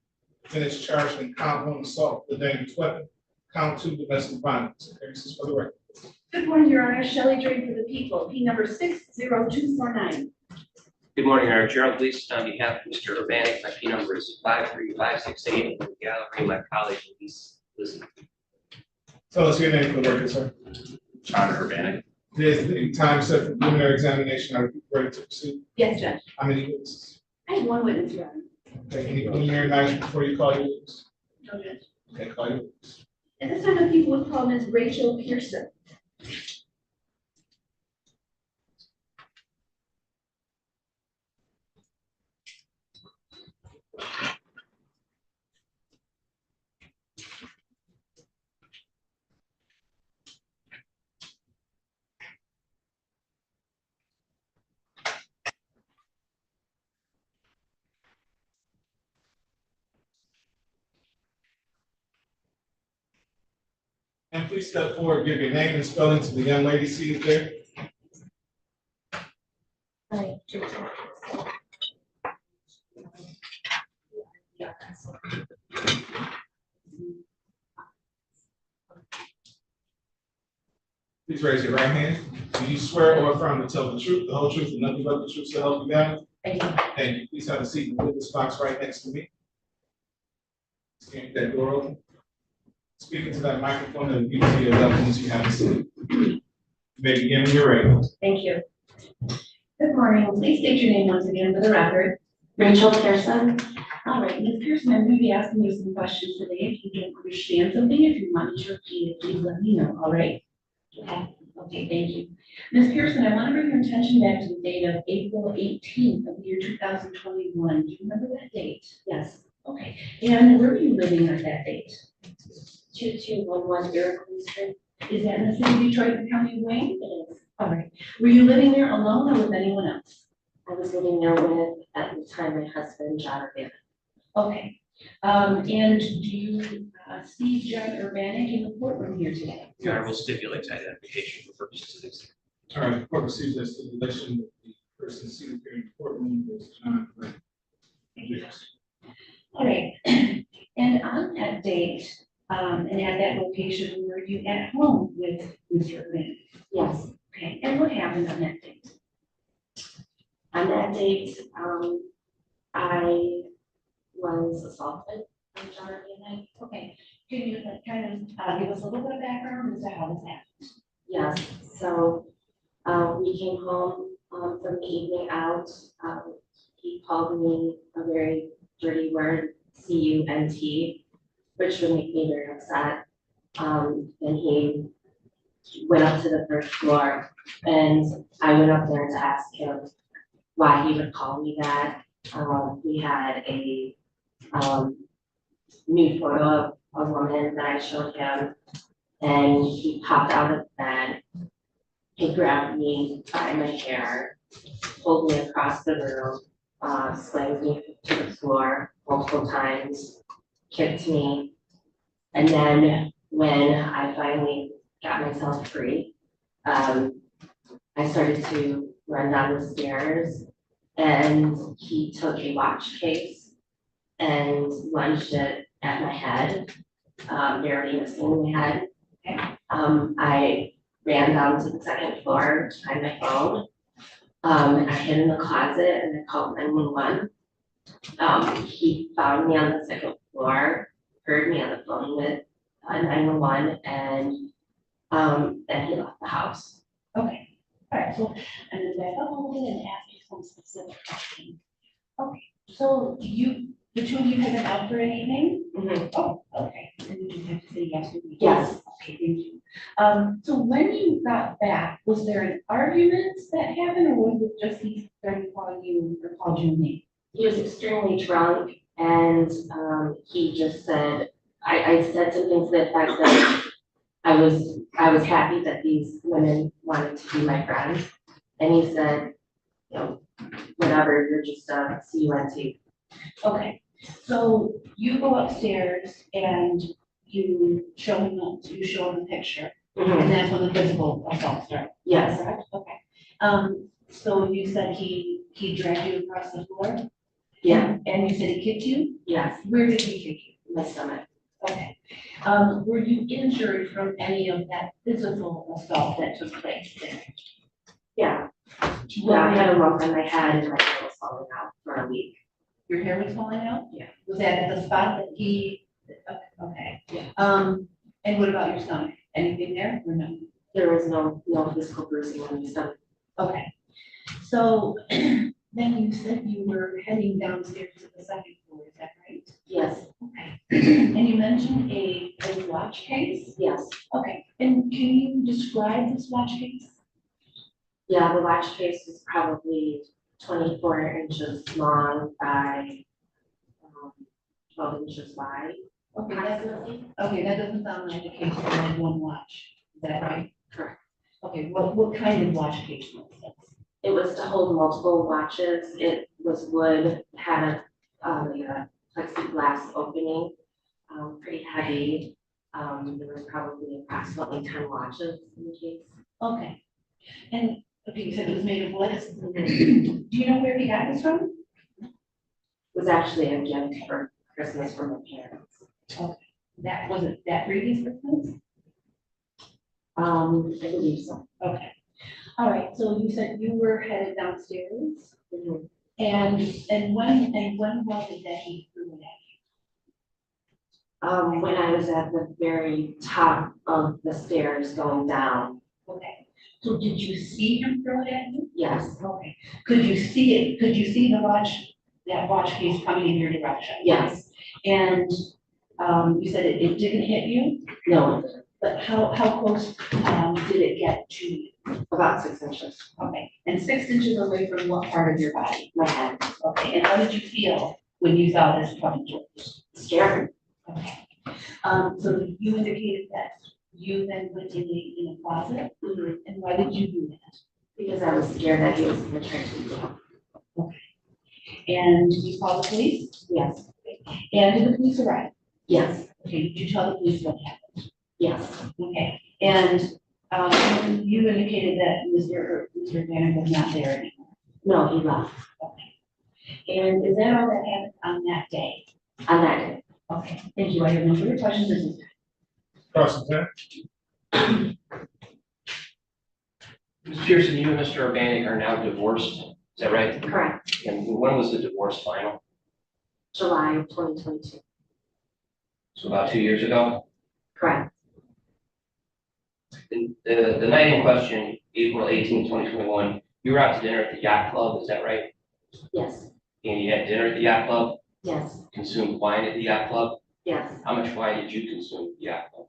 [SPEAKER 2] Finished charged in count 1 assault with a dangerous weapon, count 2 domestic violence. Appearances for the record.
[SPEAKER 4] Good morning, Your Honor. Shelley Drain for the people. P number 60249.
[SPEAKER 21] Good morning, Your Honor. Gerald Gleason on behalf of Mr. Urbanic. My P number is 53568. In the gallery, my colleague is listening.
[SPEAKER 2] Tell us your name for the record, sir.
[SPEAKER 21] John Urbanic.
[SPEAKER 2] There's the time set for preliminary examination. Are you ready to proceed?
[SPEAKER 4] Yes, Judge.
[SPEAKER 2] How many witnesses?
[SPEAKER 4] I have one witness, Your Honor.
[SPEAKER 2] Okay, any preliminary matters before you call your witness?
[SPEAKER 4] No, Judge.
[SPEAKER 2] Okay, call your witness.
[SPEAKER 4] At this time, the people will call Ms. Rachel Pearson.
[SPEAKER 2] And please step forward, give your name and spelling to the young lady seated there.
[SPEAKER 4] Hi.
[SPEAKER 2] Please raise your right hand. Do you swear or affirm to tell the truth, the whole truth, and nothing but the truth to help you God?
[SPEAKER 4] Thank you.
[SPEAKER 2] Thank you. Please have a seat in the witness box right next to me. Stand that door open. Speak into that microphone and mute to your loved ones you haven't seen. You may begin when you're ready.
[SPEAKER 4] Thank you. Good morning. Please state your name once again for the record. Rachel Pearson.
[SPEAKER 1] All right, Ms. Pearson, I'm going to be asking you some questions today. If you don't understand something, if you want me to repeat it, please let me know, all right? Okay, thank you. Ms. Pearson, I want to bring your attention back to the date of April 18th of the year 2021. Do you remember that date? Yes. Okay, and where were you living at that date? 2211 Iroquois Street. Is that in the city of Detroit, the county of Wayne? It is. All right. Were you living there alone or with anyone else? I was living there with, at the time, my husband, John Urbanic. Okay. And do you see John Urbanic in the courtroom here today?
[SPEAKER 21] Your Honor will stipulate to identification for purposes of this.
[SPEAKER 2] All right, the court receives that stipulation that the person seated here in the courtroom is John Gray.
[SPEAKER 1] All right. And on that date, and at that location, were you at home with Mr. Urbanic? Yes. Okay. And what happened on that date? On that date, I was assaulted by John Urbanic. Okay. Can you kind of give us a little bit of background as to how this happened? Yes. So we came home from the evening out. He called me a very dirty word, C-U-N-T, which would make me very upset. And he went up to the first floor, and I went up there to ask him why he would call me that. We had a nude photo of a woman that I showed him, and he popped out of bed. He grabbed me by my hair, pulled me across the room, slammed me to the floor multiple times, kicked me, and then when I finally got myself free, I started to run down the stairs, and he took a watch case and lunged it at my head, barely missing my head. I ran down to the second floor to find my phone. I hid in the closet and I called 911. He found me on the second floor, heard me on the phone with 911, and then he left the house. Okay. All right. So I'm going to back up a little bit and ask you some specific questions. Okay. So the two of you have been out for an evening? Mm-hmm. Oh, okay. And you just have to say yes or no. Yes. Okay, thank you. So when you got back, was there an argument that happened, or was it just he started calling you or called you a name? He was extremely drunk, and he just said, I said something to the effect that I was happy that these women wanted to be my friends, and he said, you know, whatever, you're just a CUNT. Okay, so you go upstairs and you show him the picture, and that's when the physical assault started. Yes. Correct? Okay. So you said he dragged you across the floor? Yeah. And you said he kicked you? Yes. Where did he kick you? My stomach. Okay. Were you injured from any of that physical assault that took place there? Yeah. Yeah, I had a lump on my head and my hair was falling out for a week. Your hair was falling out? Yeah. Was that at the spot that he? Okay. Yeah. And what about your stomach? Anything there or no? There was no physical bruising on my stomach. Okay. So then you said you were heading downstairs to the second floor, is that right? Yes. Okay. And you mentioned a watch case? Yes. Okay. And can you describe this watch case? Yeah, the watch case is probably 24 inches long by 12 inches wide. Okay, that doesn't sound like a case of only one watch. Is that right? Correct. Okay, what kind of watch case was this? It was to hold multiple watches. It was wood, had a plexiglass opening, pretty heavy. There was probably approximately 10 watches in the case. Okay. And okay, you said it was made of wood. Do you know where he got this from? It was actually a gift for Christmas from my parents. Okay. That wasn't that previous Christmas? I believe so. Okay. All right. So you said you were headed downstairs. Mm-hmm. And when was it that he threw it at you? When I was at the very top of the stairs going down. Okay. So did you see him throw it at you? Yes. Okay. Could you see it? Could you see the watch
[SPEAKER 5] that watch case coming in your direction.
[SPEAKER 1] Yes,
[SPEAKER 5] And, you said it didn't hit you,
[SPEAKER 1] no, it didn't.
[SPEAKER 5] but how close, did it get to you?
[SPEAKER 1] About 6 inches.
[SPEAKER 5] Okay, and 6 inches away from what part of your body?
[SPEAKER 1] My head.
[SPEAKER 5] Okay, and how did you feel when you saw this coming towards you?
[SPEAKER 1] Scared.
[SPEAKER 5] Okay. So you indicated that you then went in a closet,
[SPEAKER 1] Mm-hmm.
[SPEAKER 5] and why did you do that?
[SPEAKER 1] Because I was scared that he was gonna try to do it.
[SPEAKER 5] And you called the police?
[SPEAKER 1] Yes,
[SPEAKER 5] And did the police arrive?
[SPEAKER 1] yes,
[SPEAKER 5] Okay, did you tell the police what happened?
[SPEAKER 1] yes,
[SPEAKER 5] Okay, and, you indicated that Mr. Banner was not there anymore.
[SPEAKER 1] no, he left
[SPEAKER 5] Okay. And is that all that happened on that day?
[SPEAKER 1] on that day.
[SPEAKER 5] Okay, thank you. I have no further questions at this time.
[SPEAKER 2] Cross examine.
[SPEAKER 21] Ms. Pearson, you and Mr. Urbanic are now divorced, is that right?
[SPEAKER 1] Correct,
[SPEAKER 21] And when was the divorce final?
[SPEAKER 1] July of 2022.
[SPEAKER 21] So about 2 years ago?
[SPEAKER 1] Correct,
[SPEAKER 21] And the night in question, April 18, 2021, you were out to dinner at the yacht club, is that right?
[SPEAKER 1] yes,
[SPEAKER 21] And you had dinner at the yacht club,
[SPEAKER 1] yes,
[SPEAKER 21] consumed wine at the yacht club?
[SPEAKER 1] yes.
[SPEAKER 21] How much wine did you consume at the yacht club?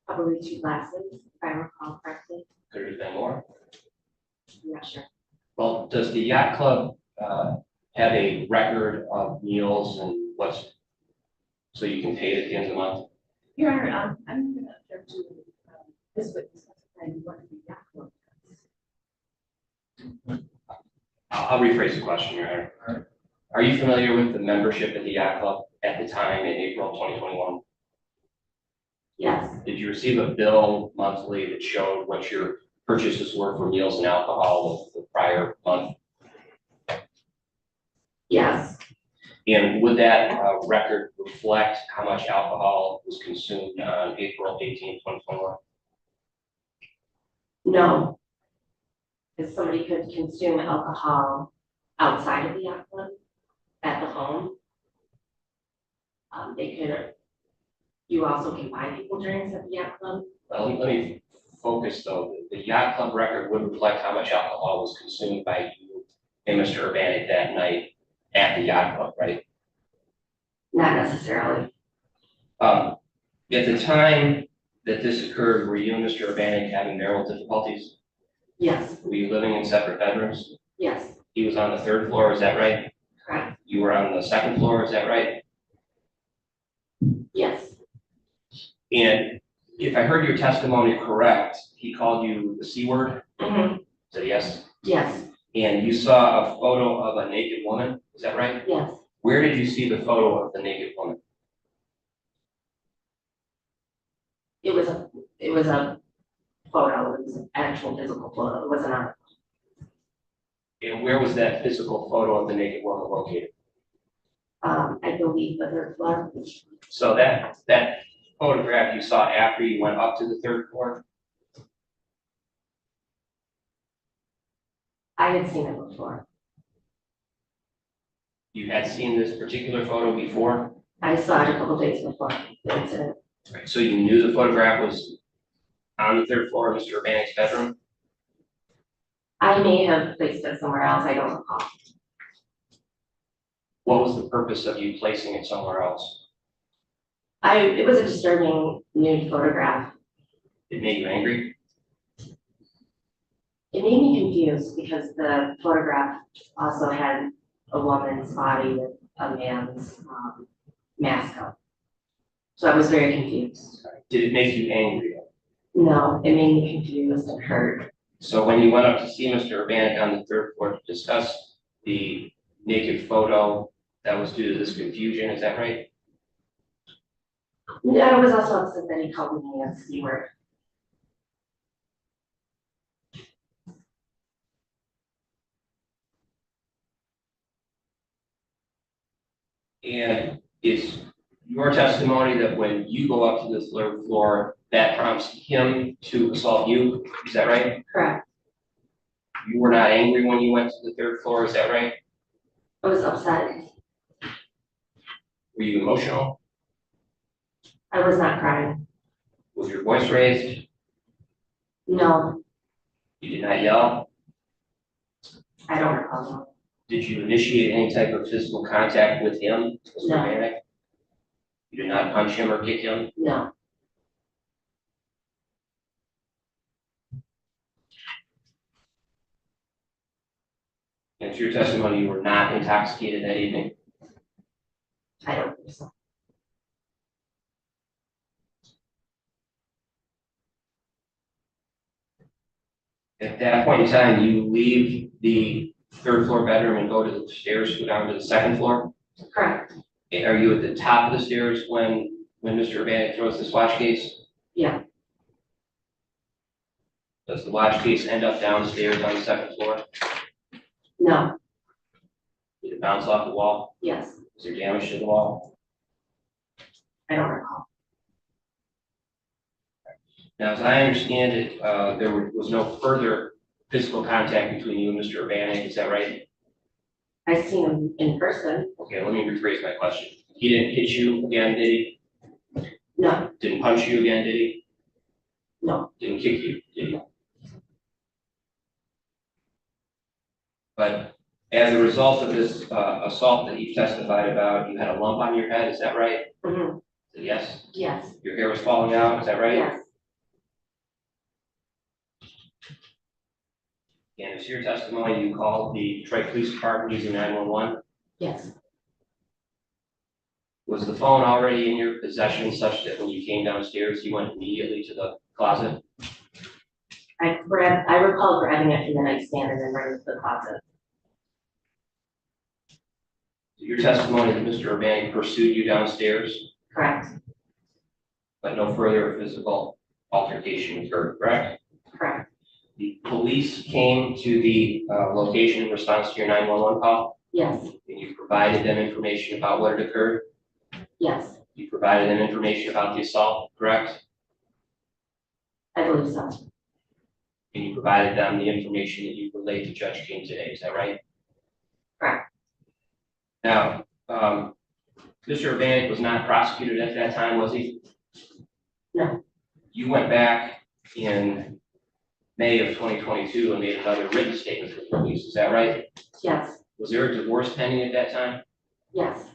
[SPEAKER 1] Probably 2 glasses, if I recall correctly.
[SPEAKER 21] Could it have been more?
[SPEAKER 1] I'm not sure.
[SPEAKER 21] Well, does the yacht club have a record of meals and what's, so you can pay it at the end of the month?
[SPEAKER 5] Your Honor, I'm gonna object to, this witness testifying what the yacht club does.
[SPEAKER 21] I'll rephrase the question, Your Honor. Are you familiar with the membership at the yacht club at the time in April 2021?
[SPEAKER 1] Yes,
[SPEAKER 21] Did you receive a bill monthly that showed what your purchases were for meals and alcohol the prior month?
[SPEAKER 1] yes,
[SPEAKER 21] And would that record reflect how much alcohol was consumed on April 18, 2021?
[SPEAKER 1] no. If somebody could consume alcohol outside of the yacht club, at the home. They could, you also can buy people drinks at the yacht club.
[SPEAKER 21] Well, let me focus though. The yacht club record would reflect how much alcohol was consumed by you and Mr. Urbanic that night at the yacht club, right?
[SPEAKER 1] Not necessarily.
[SPEAKER 21] At the time that this occurred, were you and Mr. Urbanic having marital difficulties?
[SPEAKER 1] Yes,
[SPEAKER 21] Were you living in separate bedrooms?
[SPEAKER 1] yes,
[SPEAKER 21] He was on the 3rd floor, is that right?
[SPEAKER 1] correct,
[SPEAKER 21] You were on the 2nd floor, is that right?
[SPEAKER 1] yes,
[SPEAKER 21] And if I heard your testimony correct, he called you the C word?
[SPEAKER 1] Mhm.
[SPEAKER 21] Said yes?
[SPEAKER 1] yes,
[SPEAKER 21] And you saw a photo of a naked woman, is that right?
[SPEAKER 1] yes.
[SPEAKER 21] Where did you see the photo of the naked woman?
[SPEAKER 1] It was a photo, it was an actual physical photo, it wasn't a,
[SPEAKER 21] And where was that physical photo of the naked woman located?
[SPEAKER 1] I believe the 3rd floor.
[SPEAKER 21] So that photograph you saw after you went up to the 3rd floor?
[SPEAKER 1] I had seen it before.
[SPEAKER 21] You had seen this particular photo before?
[SPEAKER 1] I saw it a couple days before the incident.
[SPEAKER 21] Right, so you knew the photograph was on the 3rd floor of Mr. Urbanic's bedroom?
[SPEAKER 1] I may have placed it somewhere else, I don't recall.
[SPEAKER 21] What was the purpose of you placing it somewhere else?
[SPEAKER 1] It was a disturbing nude photograph.
[SPEAKER 21] It made you angry?
[SPEAKER 1] It made me confused because the photograph also had a woman's body with a man's mask on. So I was very confused.
[SPEAKER 21] Did it make you angry?
[SPEAKER 1] No, it made me confused and hurt.
[SPEAKER 21] So when you went up to see Mr. Urbanic on the 3rd floor to discuss the naked photo, that was due to this confusion, is that right?
[SPEAKER 1] Yeah, I was also upset that he called me a C word.
[SPEAKER 21] And it's your testimony that when you go up to the 3rd floor, that prompts him to assault you, is that right?
[SPEAKER 1] Correct.
[SPEAKER 21] You were not angry when you went to the 3rd floor, is that right?
[SPEAKER 1] I was upset.
[SPEAKER 21] Were you emotional?
[SPEAKER 1] I was not crying.
[SPEAKER 21] Was your voice raised?
[SPEAKER 1] No,
[SPEAKER 21] You did not yell?
[SPEAKER 1] I don't recall.
[SPEAKER 21] Did you initiate any type of physical contact with him, Mr.
[SPEAKER 1] No.
[SPEAKER 21] Urbanic? You did not punch him or kick him?
[SPEAKER 1] No,
[SPEAKER 21] And to your testimony, you were not intoxicated that evening?
[SPEAKER 1] I don't think so.
[SPEAKER 21] At that point in time, you leave the third floor bedroom and go to the stairs, go down to the second floor?
[SPEAKER 1] Correct.
[SPEAKER 21] Are you at the top of the stairs when Mr. Urbanic throws this watch case?
[SPEAKER 1] Yeah,
[SPEAKER 21] Does the watch case end up downstairs on the second floor?
[SPEAKER 1] no,
[SPEAKER 21] Did it bounce off the wall?
[SPEAKER 1] yes,
[SPEAKER 21] Was there damage to the wall?
[SPEAKER 1] I don't recall.
[SPEAKER 21] Now, as I understand it, was no further physical contact between you and Mr. Urbanic, is that right?
[SPEAKER 1] I seen him in person.
[SPEAKER 21] Okay, let me rephrase my question. He didn't hit you again, did he?
[SPEAKER 1] No,
[SPEAKER 21] Didn't punch you again, did he?
[SPEAKER 1] no,
[SPEAKER 21] Didn't kick you, did he? But as a result of this assault that you testified about, you had a lump on your head, is that right?
[SPEAKER 1] mm-hmm.
[SPEAKER 21] Yes?
[SPEAKER 1] Yes,
[SPEAKER 21] Your hair was falling out, is that right?
[SPEAKER 1] yes,
[SPEAKER 21] And it's your testimony, you called the Detroit Police Department using 911?
[SPEAKER 1] yes.
[SPEAKER 21] Was the phone already in your possession such that when you came downstairs, you went immediately to the closet?
[SPEAKER 1] I recall grabbing it from the nightstand and then running to the closet.
[SPEAKER 21] Your testimony that Mr. Urbanic pursued you downstairs,
[SPEAKER 1] Correct,
[SPEAKER 21] but no further physical altercation occurred, correct?
[SPEAKER 1] correct,
[SPEAKER 21] The police came to the location in response to your 911 call,
[SPEAKER 1] yes,
[SPEAKER 21] and you provided them information about what had occurred.
[SPEAKER 1] yes,
[SPEAKER 21] You provided them information about the assault, correct?
[SPEAKER 1] I believe so.
[SPEAKER 21] And you provided them the information that you relayed to Judge King today, is that right?
[SPEAKER 1] Correct.
[SPEAKER 21] Now, Mr. Urbanic was not prosecuted at that time, was he?
[SPEAKER 1] No.
[SPEAKER 21] You went back in May of 2022 and made another written statement to the police, is that right?
[SPEAKER 1] Yes,
[SPEAKER 21] Was there a divorce pending at that time?
[SPEAKER 1] yes,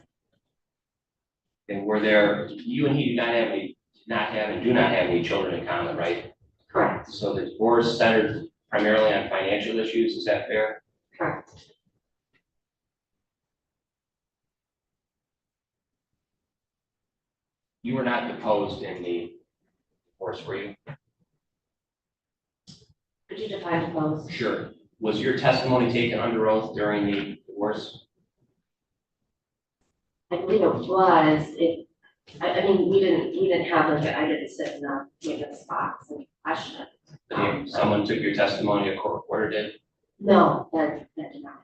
[SPEAKER 21] And were there, you and he do not have any children in common, right?
[SPEAKER 1] correct,
[SPEAKER 21] So the divorce centered primarily on financial issues, is that fair?
[SPEAKER 1] correct.
[SPEAKER 21] You were not deposed in the divorce, were you?
[SPEAKER 1] Could you define depose?
[SPEAKER 21] Sure. Was your testimony taken under oath during the divorce?
[SPEAKER 1] I believe it was. I mean, we didn't have like, I didn't sit in the witness box and question it.
[SPEAKER 21] Someone took your testimony, a court reporter did?
[SPEAKER 1] No, that did not.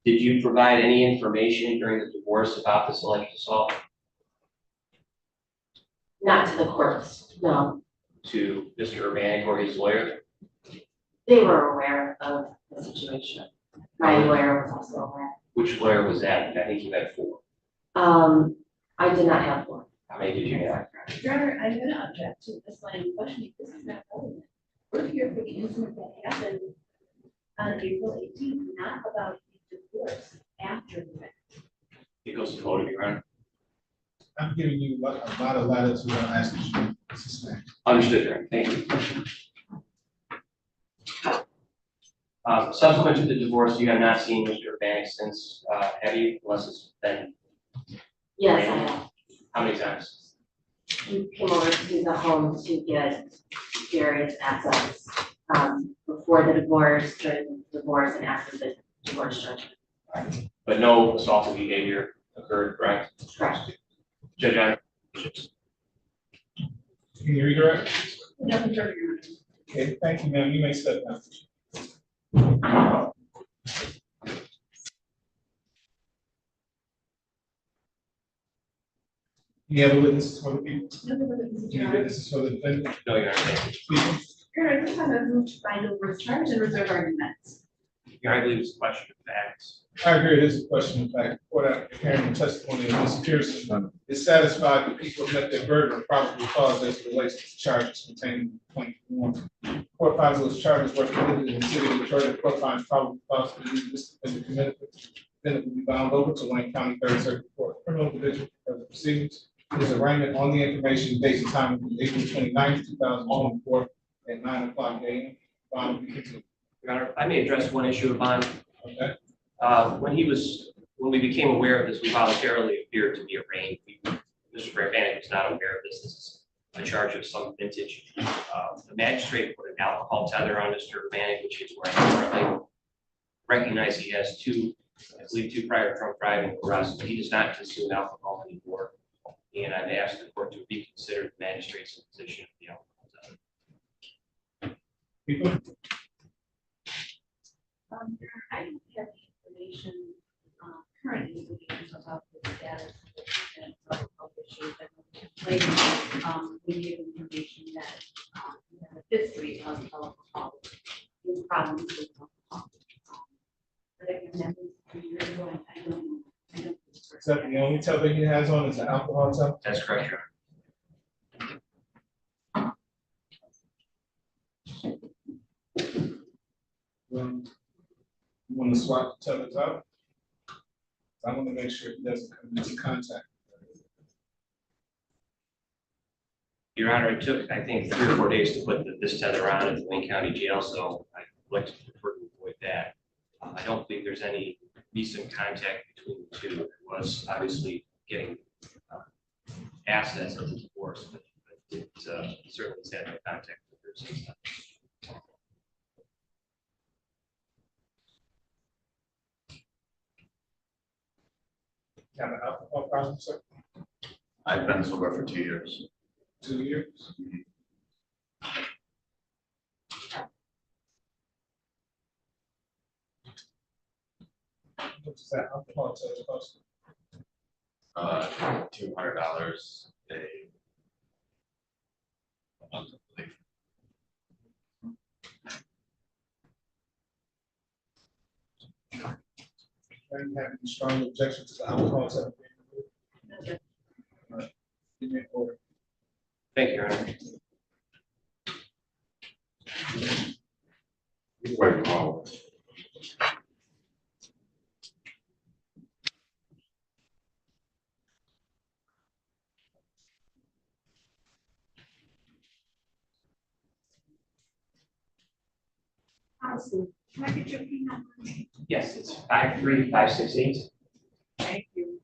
[SPEAKER 21] Did you provide any information during the divorce about this alleged assault
[SPEAKER 1] Not to the courts, no.
[SPEAKER 21] to Mr. Urbanic or his lawyer?
[SPEAKER 1] They were aware of the situation. My lawyer was also aware.
[SPEAKER 21] Which lawyer was that? I think you had 4.
[SPEAKER 1] I did not have one.
[SPEAKER 21] How many did you have?
[SPEAKER 5] Your Honor, I'm gonna object to this line of questioning. This is not relevant. We're here for the incident that happened on April 18th, not about the divorce after the fact.
[SPEAKER 21] It goes to motive, Your Honor.
[SPEAKER 2] I'm giving you a lot of latitude on asking you to suspend.
[SPEAKER 21] Understood, Your Honor. Thank you. Subsequent to the divorce, you have not seen Mr. Urbanic since, have you? Unless it's been.
[SPEAKER 1] Yes, I have.
[SPEAKER 21] How many times?
[SPEAKER 1] He came over to the home to get various assets, before the divorce, during the divorce, and after the divorce judgment.
[SPEAKER 21] But no assaultive behavior occurred, correct?
[SPEAKER 1] Correct.
[SPEAKER 21] Judge Honor.
[SPEAKER 2] Can you redirect?
[SPEAKER 5] Nothing further, Your Honor.
[SPEAKER 2] Okay, thank you, ma'am. You may step down. Any other witnesses for the people?
[SPEAKER 5] No further witnesses,
[SPEAKER 2] Any
[SPEAKER 5] Your Honor.
[SPEAKER 2] witnesses for the defendant?
[SPEAKER 21] No, Your Honor. Thank you.
[SPEAKER 2] Please.
[SPEAKER 5] Your Honor, this time I've moved to find over charge and reserve arguments.
[SPEAKER 21] Your Honor, I believe it's a question of facts.
[SPEAKER 2] I agree, it is a question of fact. Court after hearing the testimony of Ms. Pearson is satisfied that people have met their burden of probable cause as it relates to the charges contained in point one. Court finds those charges were committed in the city of Detroit. The court finds probable cause to believe this defendant committed. Defendant will be bound over to Wayne County Third Circuit Court Criminal Division for the proceedings. His arraignment on the information, date and time will be April 29th, 2024 at 9:00 a.m. Bond will be continued.
[SPEAKER 21] Your Honor, I may address one issue of bond.
[SPEAKER 2] Okay.
[SPEAKER 21] When we became aware of this, we voluntarily appeared to be arraigned. Mr. Urbanic was not aware of this. This is a charge of some vintage. The magistrate put an alcohol tether on Mr. Urbanic, which is where I currently recognize he has two prior drunk driving arrests. He does not consume alcohol anymore. And I've asked the court to reconsider the magistrate's position of the alcohol tether.
[SPEAKER 2] People?
[SPEAKER 5] I don't have information, current information about the status of the alcohol issue, but later, we gave information that, we have a history of alcohol, with problems with alcohol. But I can remember 3 years ago, I don't know.
[SPEAKER 2] Is that the only tether he has on is an alcohol tether?
[SPEAKER 21] That's correct, Your Honor.
[SPEAKER 2] You want to swap the tethers out? I want to make sure he doesn't come into contact.
[SPEAKER 21] Your Honor, it took, I think, 3 or 4 days to put this tether on at the Wayne County Jail, so I'd like to prefer to avoid that. I don't think there's any recent contact between the two. It was obviously getting assets of the divorce, but it certainly has had no contact with her since then.
[SPEAKER 2] You have an alcohol problem, sir?
[SPEAKER 20] I've been sober for 2 years.
[SPEAKER 2] 2 years? What's that alcohol tether cost?
[SPEAKER 20] $200 a month, I believe.
[SPEAKER 2] Are you having strong objection to the alcohol tether? All right. Give me an order.
[SPEAKER 21] Thank you, Your Honor.
[SPEAKER 20] Wait, call.
[SPEAKER 5] Counsel, can I get your P number?
[SPEAKER 21] Yes, it's 53568.
[SPEAKER 5] Thank you.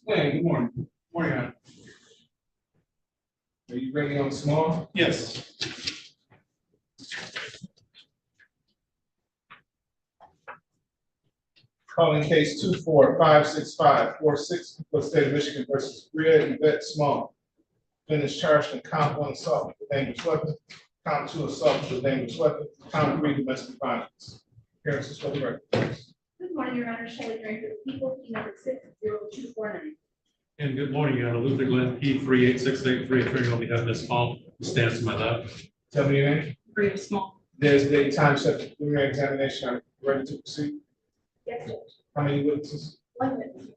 [SPEAKER 2] Hey, good morning. Morning, Honor. Are you ready on small?
[SPEAKER 20] Yes.
[SPEAKER 2] Calling case 2456546 for the state of Michigan versus Bria Yvette Small. Defendant is charged in count 1 assault with a dangerous weapon, count 2 assault with a dangerous weapon, count 3 domestic violence. Appearances for the record.
[SPEAKER 5] Good morning, Your Honor. Shelley Drain for the people, P number 60249.
[SPEAKER 8] And good morning, Your Honor. Luther Glenn, P 38683, attorney on behalf of Ms. Small, who stands to my left.
[SPEAKER 2] Tell me your name.
[SPEAKER 5] Bria Small.
[SPEAKER 2] There's the time set for preliminary examination. Are you ready to proceed?
[SPEAKER 5] Yes, Judge.
[SPEAKER 2] How many witnesses?
[SPEAKER 5] 1 witness.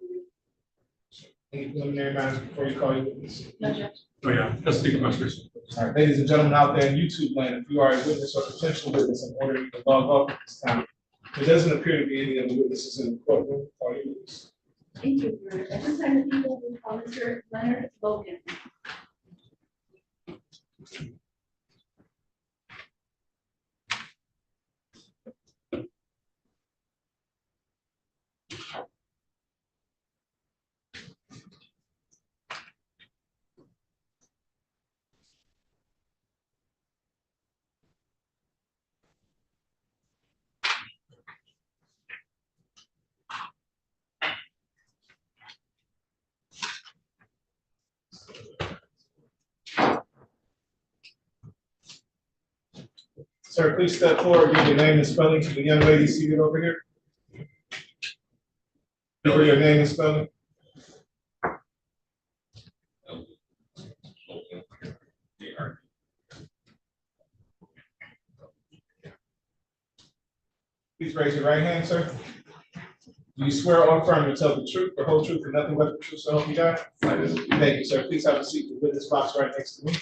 [SPEAKER 2] Any preliminary matters before you call your witness?
[SPEAKER 5] No, Judge.
[SPEAKER 8] Oh, yeah, let's speak about this.
[SPEAKER 2] All right, ladies and gentlemen out there in YouTube land, if you are a witness or potential witness, in order to log off at this time. There doesn't appear to be any other witnesses in the courtroom. Call your witness.
[SPEAKER 5] Thank you, Your Honor. At this time, the people will call Mr. Leonard Logan.
[SPEAKER 2] Sir, please step forward, give your name and spelling to the young lady seated over here. Give her your name and spelling. Please raise your right hand, sir. Do you swear or affirm to tell the truth, the whole truth, and nothing but the truth, so help you God? I do. Thank you, sir. Please have a seat. The witness box right next to me.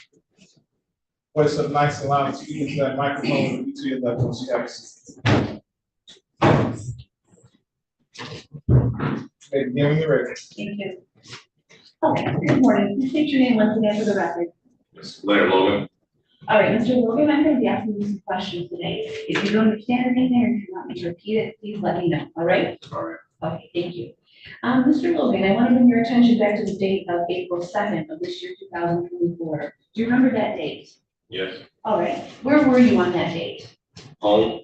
[SPEAKER 2] Voice of nice and loud, speak into that microphone and be to your left once you have a seat. Okay, begin when you're ready.
[SPEAKER 5] Thank you. Okay, good morning. Please state your name once again for the record.
[SPEAKER 20] Larry Logan.
[SPEAKER 5] All right, Mr. Logan, I'm going to be asking you some questions today. If you don't understand anything or if you want me to repeat it, please let me know, all right?
[SPEAKER 20] All right.
[SPEAKER 5] Okay, thank you. Mr. Logan, I want to bring your attention back to the date of April 2nd of this year, 2024. Do you remember that date?
[SPEAKER 20] Yes.
[SPEAKER 5] All right, where were you on that date?
[SPEAKER 20] Home,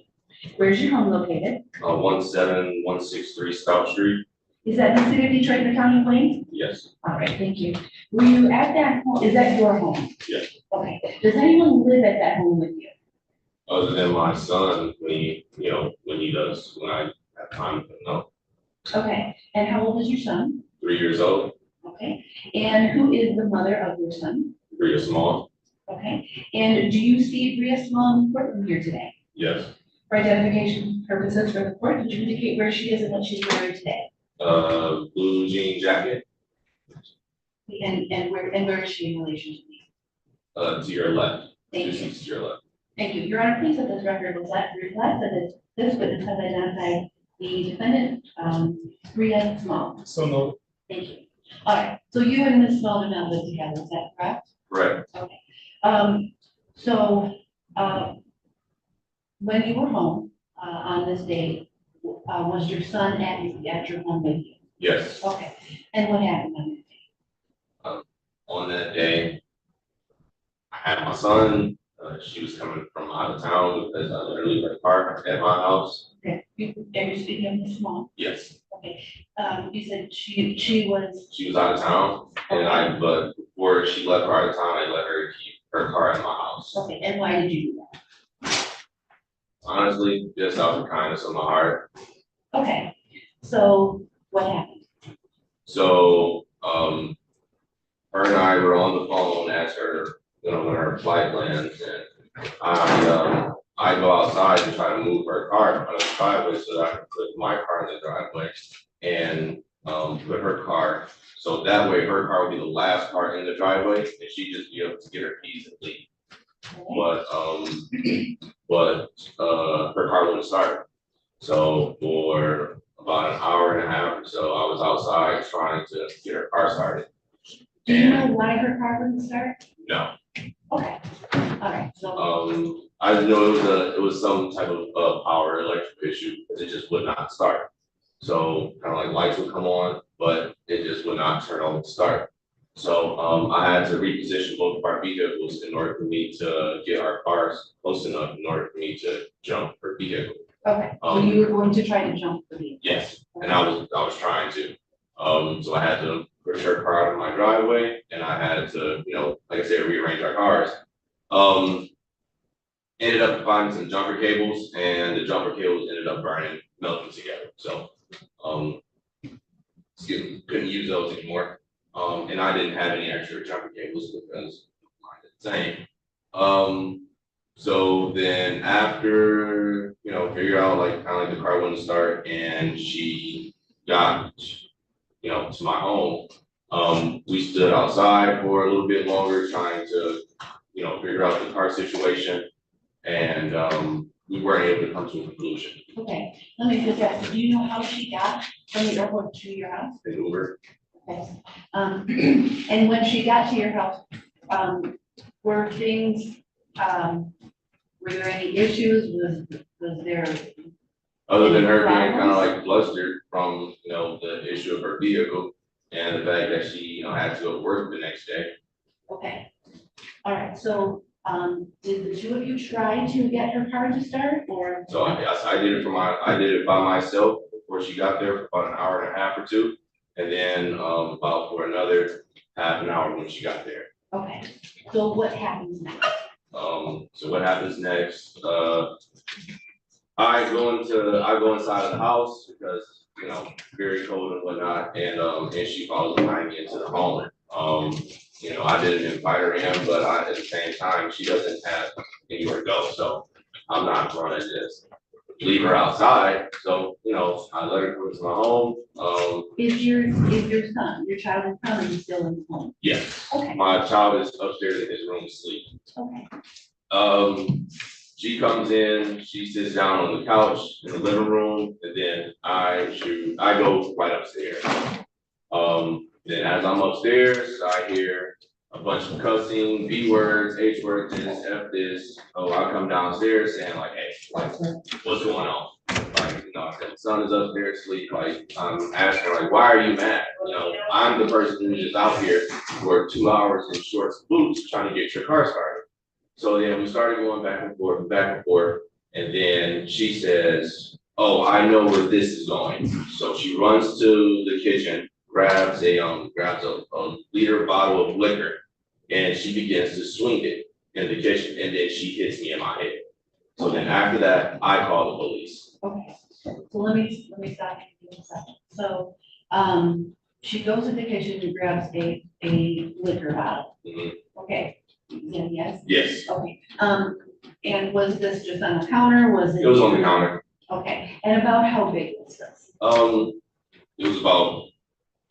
[SPEAKER 5] Where's your home located?
[SPEAKER 20] 17163 Stout Street.
[SPEAKER 5] Is that in the city of Detroit, the county of Wayne?
[SPEAKER 20] Yes.
[SPEAKER 5] All right, thank you. Were you at that home? Is that your home?
[SPEAKER 20] Yes.
[SPEAKER 5] Okay. Does anyone live at that home with you?
[SPEAKER 20] Other than my son, when he does, when I have time, no.
[SPEAKER 5] Okay. And how old is your son?
[SPEAKER 20] 3 years old,
[SPEAKER 5] Okay. And who is the mother of your son?
[SPEAKER 20] Bria Small.
[SPEAKER 5] Okay. And do you see Bria Small in the courtroom here today?
[SPEAKER 20] Yes.
[SPEAKER 5] For identification purposes for the court, did you indicate where she is and what she's wearing today?
[SPEAKER 20] Blue jean jacket,
[SPEAKER 5] And where is she in relation to me?
[SPEAKER 20] to your left.
[SPEAKER 5] Thank
[SPEAKER 20] 2
[SPEAKER 5] you.
[SPEAKER 20] seats to your left.
[SPEAKER 5] Thank you. Your Honor, please let this record reflect that this witness has identified the defendant, Bria Small.
[SPEAKER 2] So noted.
[SPEAKER 5] Thank you. All right, so you and Ms. Small do not live together, is that correct?
[SPEAKER 20] Right.
[SPEAKER 5] Okay. When you were home, on this day, was your son at your home with you?
[SPEAKER 20] Yes.
[SPEAKER 5] Okay, and what happened on that day?
[SPEAKER 20] On that day, I had my son. She was coming from out of town because I let her leave her car at my house.
[SPEAKER 5] Okay, and you're speaking of Ms. Small?
[SPEAKER 20] Yes.
[SPEAKER 5] Okay, you said she was.
[SPEAKER 20] She was out of town, but before she left out of town, I let her keep her car at my house.
[SPEAKER 5] Okay, and why did you do that?
[SPEAKER 20] Honestly, just out of the kindness of my heart.
[SPEAKER 5] Okay, so what happened?
[SPEAKER 20] So, her and I were on the phone, asked her, what her flight plans, and I go outside and try to move her car out of the driveway so that I can put my car in the driveway and put her car. So that way her car would be the last car in the driveway and she'd just be able to get her keys and leave. But her car wouldn't start. So for about an hour and a half or so, I was outside trying to get her car started.
[SPEAKER 5] Do you know why her car wouldn't start?
[SPEAKER 20] No.
[SPEAKER 5] Okay, all right, so.
[SPEAKER 20] I just know it was some type of power electric issue because it just would not start. So kind of like lights would come on, but it just would not turn on and start. So I had to reposition both of our vehicles in order for me to get our cars close enough in order for me to jump her vehicle.
[SPEAKER 5] Okay, so you were going to try to jump the vehicle?
[SPEAKER 20] Yes, and I was trying to. So I had to push her car out of my driveway, and I had to, like I said, rearrange our cars. Ended up finding some jumper cables, and the jumper cables ended up melting together. So, couldn't use those anymore. And I didn't have any extra jumper cables because mine did the same. So then after, figure out kind of like the car wouldn't start, and she got, to my home. We stood outside for a little bit longer trying to, figure out the car situation. And we weren't able to come to a conclusion.
[SPEAKER 5] Okay, let me just ask, do you know how she got from the airport to your house?
[SPEAKER 20] An Uber.
[SPEAKER 5] Okay. And when she got to your house, were things, were there any issues? Was there?
[SPEAKER 20] Other than her being kind of like flustered from, the issue of her vehicle and the fact that she, had to go to work the next day.
[SPEAKER 5] Okay. All right, so did the two of you try to get her car to start, or?
[SPEAKER 20] So I did it by myself before she got there for about an hour and a half or two, and then about for another half an hour when she got there.
[SPEAKER 5] Okay, so what happens next?
[SPEAKER 20] So what happens next? I go inside of the house because very cold and whatnot, and she follows behind me into the home. I didn't invite her in, but at the same time, she doesn't have anywhere to go, so I'm not going to just, leave her outside. So, I let her go to my home.
[SPEAKER 5] Is your son, your child is currently still in the home?
[SPEAKER 20] Yes,
[SPEAKER 5] Okay.
[SPEAKER 20] my child is upstairs in his room asleep.
[SPEAKER 5] Okay.
[SPEAKER 20] She comes in, she sits down on the couch in the living room, and then I go right upstairs. Then as I'm upstairs, I hear a bunch of cussing, B words, H words, this, F this. Oh, I come downstairs saying like, hey, like, what's going on? Like, I said, the son is upstairs asleep. Like, I'm asking, like, why are you mad? I'm the person who's just out here for 2 hours in shorts and boots trying to get your car started. So then we started going back and forth, and then she says, oh, I know where this is going. So she runs to the kitchen, grabs a liter bottle of liquor, and she begins to swing it in the kitchen, and then she hits me in my head. So then after that, I call the police.
[SPEAKER 5] Okay, so let me stop you for a second. So, she goes in the kitchen and grabs a liquor bottle. Okay, yes?
[SPEAKER 20] Yes.
[SPEAKER 5] Okay, and was this just on the counter, was it?
[SPEAKER 20] It was on the counter.
[SPEAKER 5] Okay, and about how big was this?
[SPEAKER 20] It was about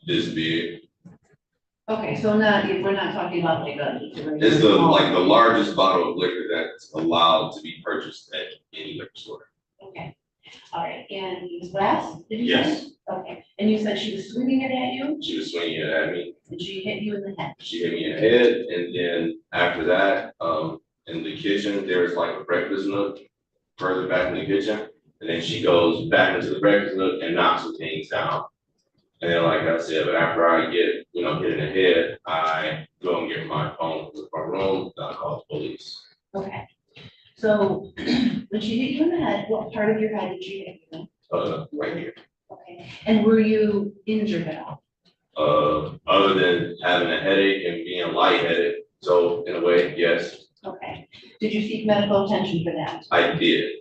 [SPEAKER 20] this big.
[SPEAKER 5] Okay, so we're not talking about like a.
[SPEAKER 20] It's the largest bottle of liquor that's allowed to be purchased at any liquor store.
[SPEAKER 5] Okay, all right, and it was glass, did you say?
[SPEAKER 20] Yes.
[SPEAKER 5] Okay, and you said she was swinging it at you?
[SPEAKER 20] She was swinging it at me.
[SPEAKER 5] And she hit you in the head?
[SPEAKER 20] She hit me in the head, and then after that, in the kitchen, there's like a breakfast nook further back in the kitchen, and then she goes back into the breakfast nook and knocks some things down. And then, like I said, but after I get, hit in the head, I go and get my phone from the front room, and I call the police.
[SPEAKER 5] Okay, so when she hit you in the head, what part of your head did she hit you in?
[SPEAKER 20] Right here.
[SPEAKER 5] Okay, and were you injured at all?
[SPEAKER 20] Other than having a headache and being lightheaded, so in a way, yes.
[SPEAKER 5] Okay, did you seek medical attention for that?
[SPEAKER 20] I did.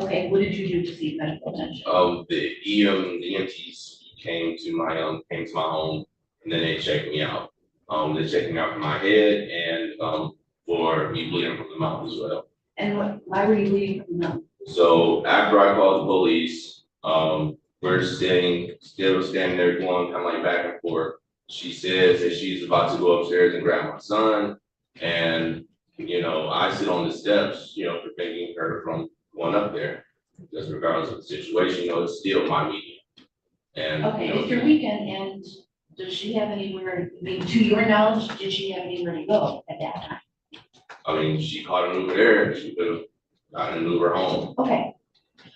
[SPEAKER 5] Okay, what did you do to seek medical attention?
[SPEAKER 20] The EMTs came to my home, and then they checked me out. They checked me out for my head and for me bleeding from the mouth as well.
[SPEAKER 5] And why were you bleeding from the mouth?
[SPEAKER 20] So after I called the police, we're still standing there going kind of like back and forth. She says that she's about to go upstairs and grab my son, and I sit on the steps, preventing her from going up there. Just regardless of the situation, it's still my meeting. And
[SPEAKER 5] okay, it's your weekend, and does she have anywhere? I mean, to your knowledge, did she have anywhere to go at that time?
[SPEAKER 20] I mean, she caught an Uber there. She could have gotten an Uber home.
[SPEAKER 5] Okay.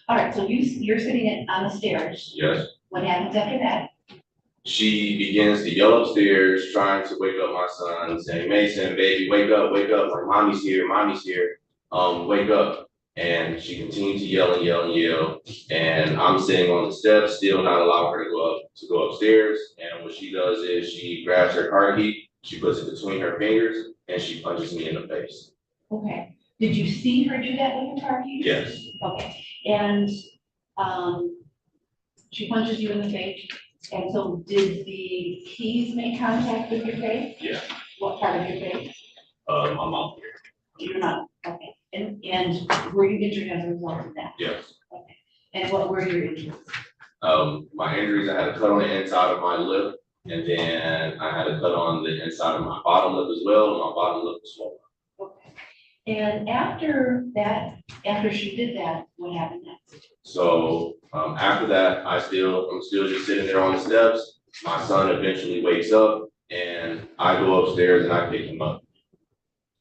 [SPEAKER 5] All right, so you're sitting on the stairs.
[SPEAKER 20] Yes.
[SPEAKER 5] What happens after that?
[SPEAKER 20] She begins to yell upstairs, trying to wake up my son, saying, Mason, baby, wake up, like mommy's here, wake up. And she continued to yell and yell and yell. And I'm sitting on the steps, still not allowing her to go upstairs. And what she does is she grabs her car key, she puts it between her fingers, and she punches me in the face.
[SPEAKER 5] Okay. Did you see her do that with her car keys?
[SPEAKER 20] Yes.
[SPEAKER 5] Okay. And she punches you in the face. And so did the keys make contact with your face?
[SPEAKER 20] Yeah.
[SPEAKER 5] What part of your face?
[SPEAKER 20] My mouth here.
[SPEAKER 5] Your mouth. Okay. And were you injured as a result of that?
[SPEAKER 20] Yes.
[SPEAKER 5] Okay. And what were your injuries?
[SPEAKER 20] My injuries, I had a cut on the inside of my lip, and then I had a cut on the inside of my bottom lip as well. My bottom lip was swollen.
[SPEAKER 5] Okay. And after she did that, what happened next?
[SPEAKER 20] So after that, I'm still just sitting there on the steps. My son eventually wakes up, and I go upstairs and I pick him up.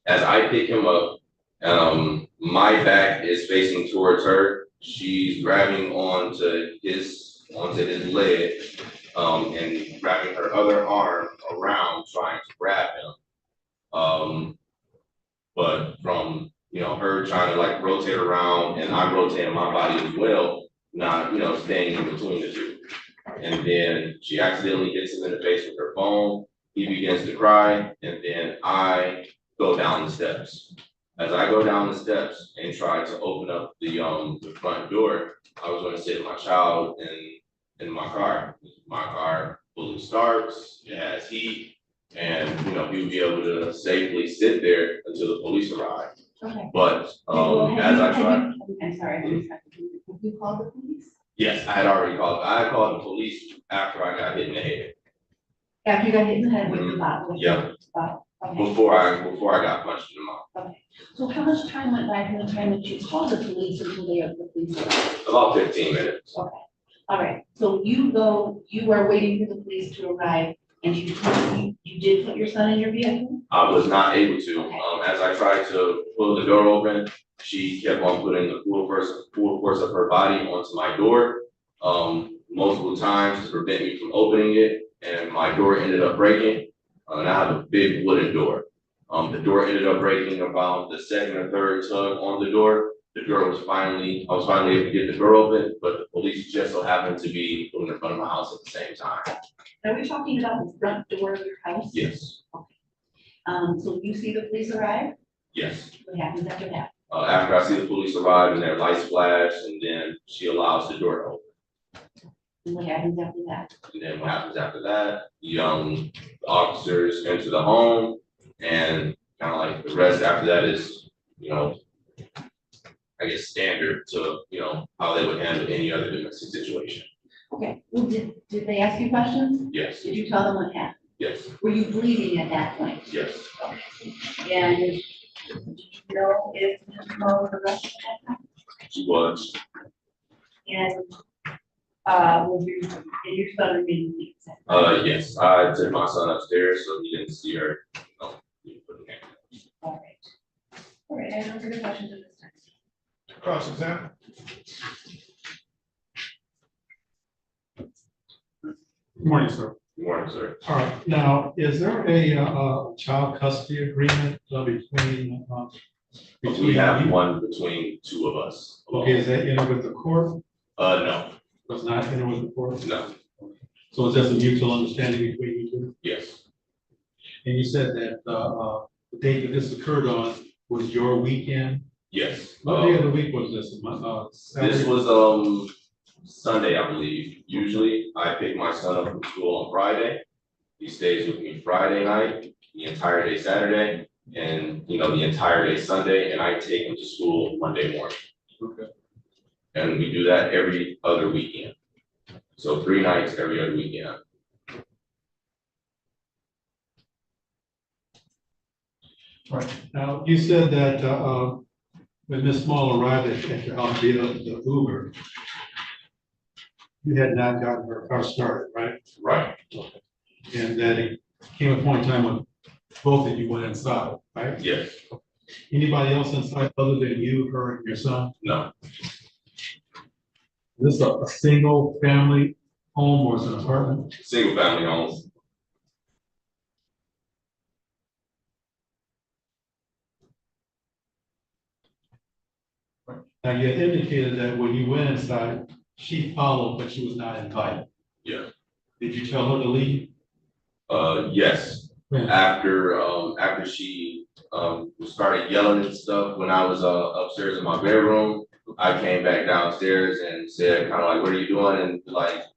[SPEAKER 20] As I pick him up, my back is facing towards her. She's grabbing onto his leg, and grabbing her other arm around, trying to grab him. But from her trying to like rotate around, and I'm rotating my body as well, not staying in between the two. And then she accidentally hits him in the face with her phone. He begins to cry, and then I go down the steps. As I go down the steps and try to open up the front door, I was going to sit my child in my car. My car fully starts, it has heat, and he would be able to safely sit there until the police arrive.
[SPEAKER 5] Okay.
[SPEAKER 20] But,
[SPEAKER 5] Well, have
[SPEAKER 20] as
[SPEAKER 5] you-
[SPEAKER 20] I
[SPEAKER 5] have
[SPEAKER 20] tried,
[SPEAKER 5] you- I'm sorry, have you called the police?
[SPEAKER 20] yes, I had already called, I called the police after I got hit in the head.
[SPEAKER 5] After you got hit in the head with the bottle?
[SPEAKER 20] Yeah.
[SPEAKER 5] Okay.
[SPEAKER 20] Before I got punched in the mouth.
[SPEAKER 5] Okay, so how much time went by from the time that you called the police until the police arrived?
[SPEAKER 20] About 15 minutes.
[SPEAKER 5] Okay, all right, so you were waiting for the police to arrive, and you did put your son in your vehicle?
[SPEAKER 20] I was not able to, as I tried to pull the door open, she kept on putting the full force of her body onto my door, multiple times to prevent me from opening it, and my door ended up breaking. And I have a big wooden door. The door ended up breaking about the second or third tug on the door. The door was I was finally able to get the door open, but the police just so happened to be in front of my house at the same time.
[SPEAKER 5] Are we talking about the front door of your house?
[SPEAKER 20] Yes,
[SPEAKER 5] So you see the police arrive?
[SPEAKER 20] yes.
[SPEAKER 5] What happens after that?
[SPEAKER 20] After I see the police arrive and their lights flash, and then she allows the door to open.
[SPEAKER 5] And what happens after that?
[SPEAKER 20] And then what happens after that, the officers enter the home, and kind of like the rest after that is, I guess standard to, how they would handle any other domestic situation.
[SPEAKER 5] Okay, well, did they ask you questions?
[SPEAKER 20] Yes,
[SPEAKER 5] Did you tell them what happened?
[SPEAKER 20] yes,
[SPEAKER 5] Were you bleeding at that point?
[SPEAKER 20] yes.
[SPEAKER 5] And did you know if Ms. Moore was arrested at that time?
[SPEAKER 20] She was.
[SPEAKER 5] And, did your son remain in
[SPEAKER 20] Yes, I took my son upstairs, so he didn't see her, All
[SPEAKER 5] right. All right, I have no further questions at this time.
[SPEAKER 2] Cross examine.
[SPEAKER 8] Good morning, sir.
[SPEAKER 20] Good morning, sir.
[SPEAKER 8] All right, now, is there a child custody agreement between?
[SPEAKER 20] We have one between two of us.
[SPEAKER 8] Okay, is that in with the court?
[SPEAKER 20] No.
[SPEAKER 8] It's not in with the court?
[SPEAKER 20] No.
[SPEAKER 8] So it's just a mutual understanding between you two?
[SPEAKER 20] Yes.
[SPEAKER 8] And you said that the date that this occurred on was your weekend?
[SPEAKER 20] Yes.
[SPEAKER 8] What day of the week was this? Saturday?
[SPEAKER 20] This was Sunday, I believe. Usually I pick my son up from school on Friday. He stays with me Friday night, the entire day Saturday, and the entire day Sunday, and I take him to school Monday morning.
[SPEAKER 8] Okay.
[SPEAKER 20] And we do that every other weekend. So 3 nights every other weekend.
[SPEAKER 8] Right. Now, you said that when Ms. Small arrived at your house via the Uber, you had not gotten her car started, right?
[SPEAKER 20] Right.
[SPEAKER 8] And that it came a point in time when both of you went inside, right?
[SPEAKER 20] Yes.
[SPEAKER 8] Anybody else inside other than you, her, and your son?
[SPEAKER 20] No.
[SPEAKER 8] Is this a single family home or is it an apartment?
[SPEAKER 20] Single family homes.
[SPEAKER 8] Now, you had indicated that when you went inside, she followed, but she was not invited.
[SPEAKER 20] Yeah.
[SPEAKER 8] Did you tell her to leave?
[SPEAKER 20] Yes.
[SPEAKER 8] When?
[SPEAKER 20] After she started yelling and stuff when I was upstairs in my bedroom, I came back downstairs and said kind of like, "What are you doing?"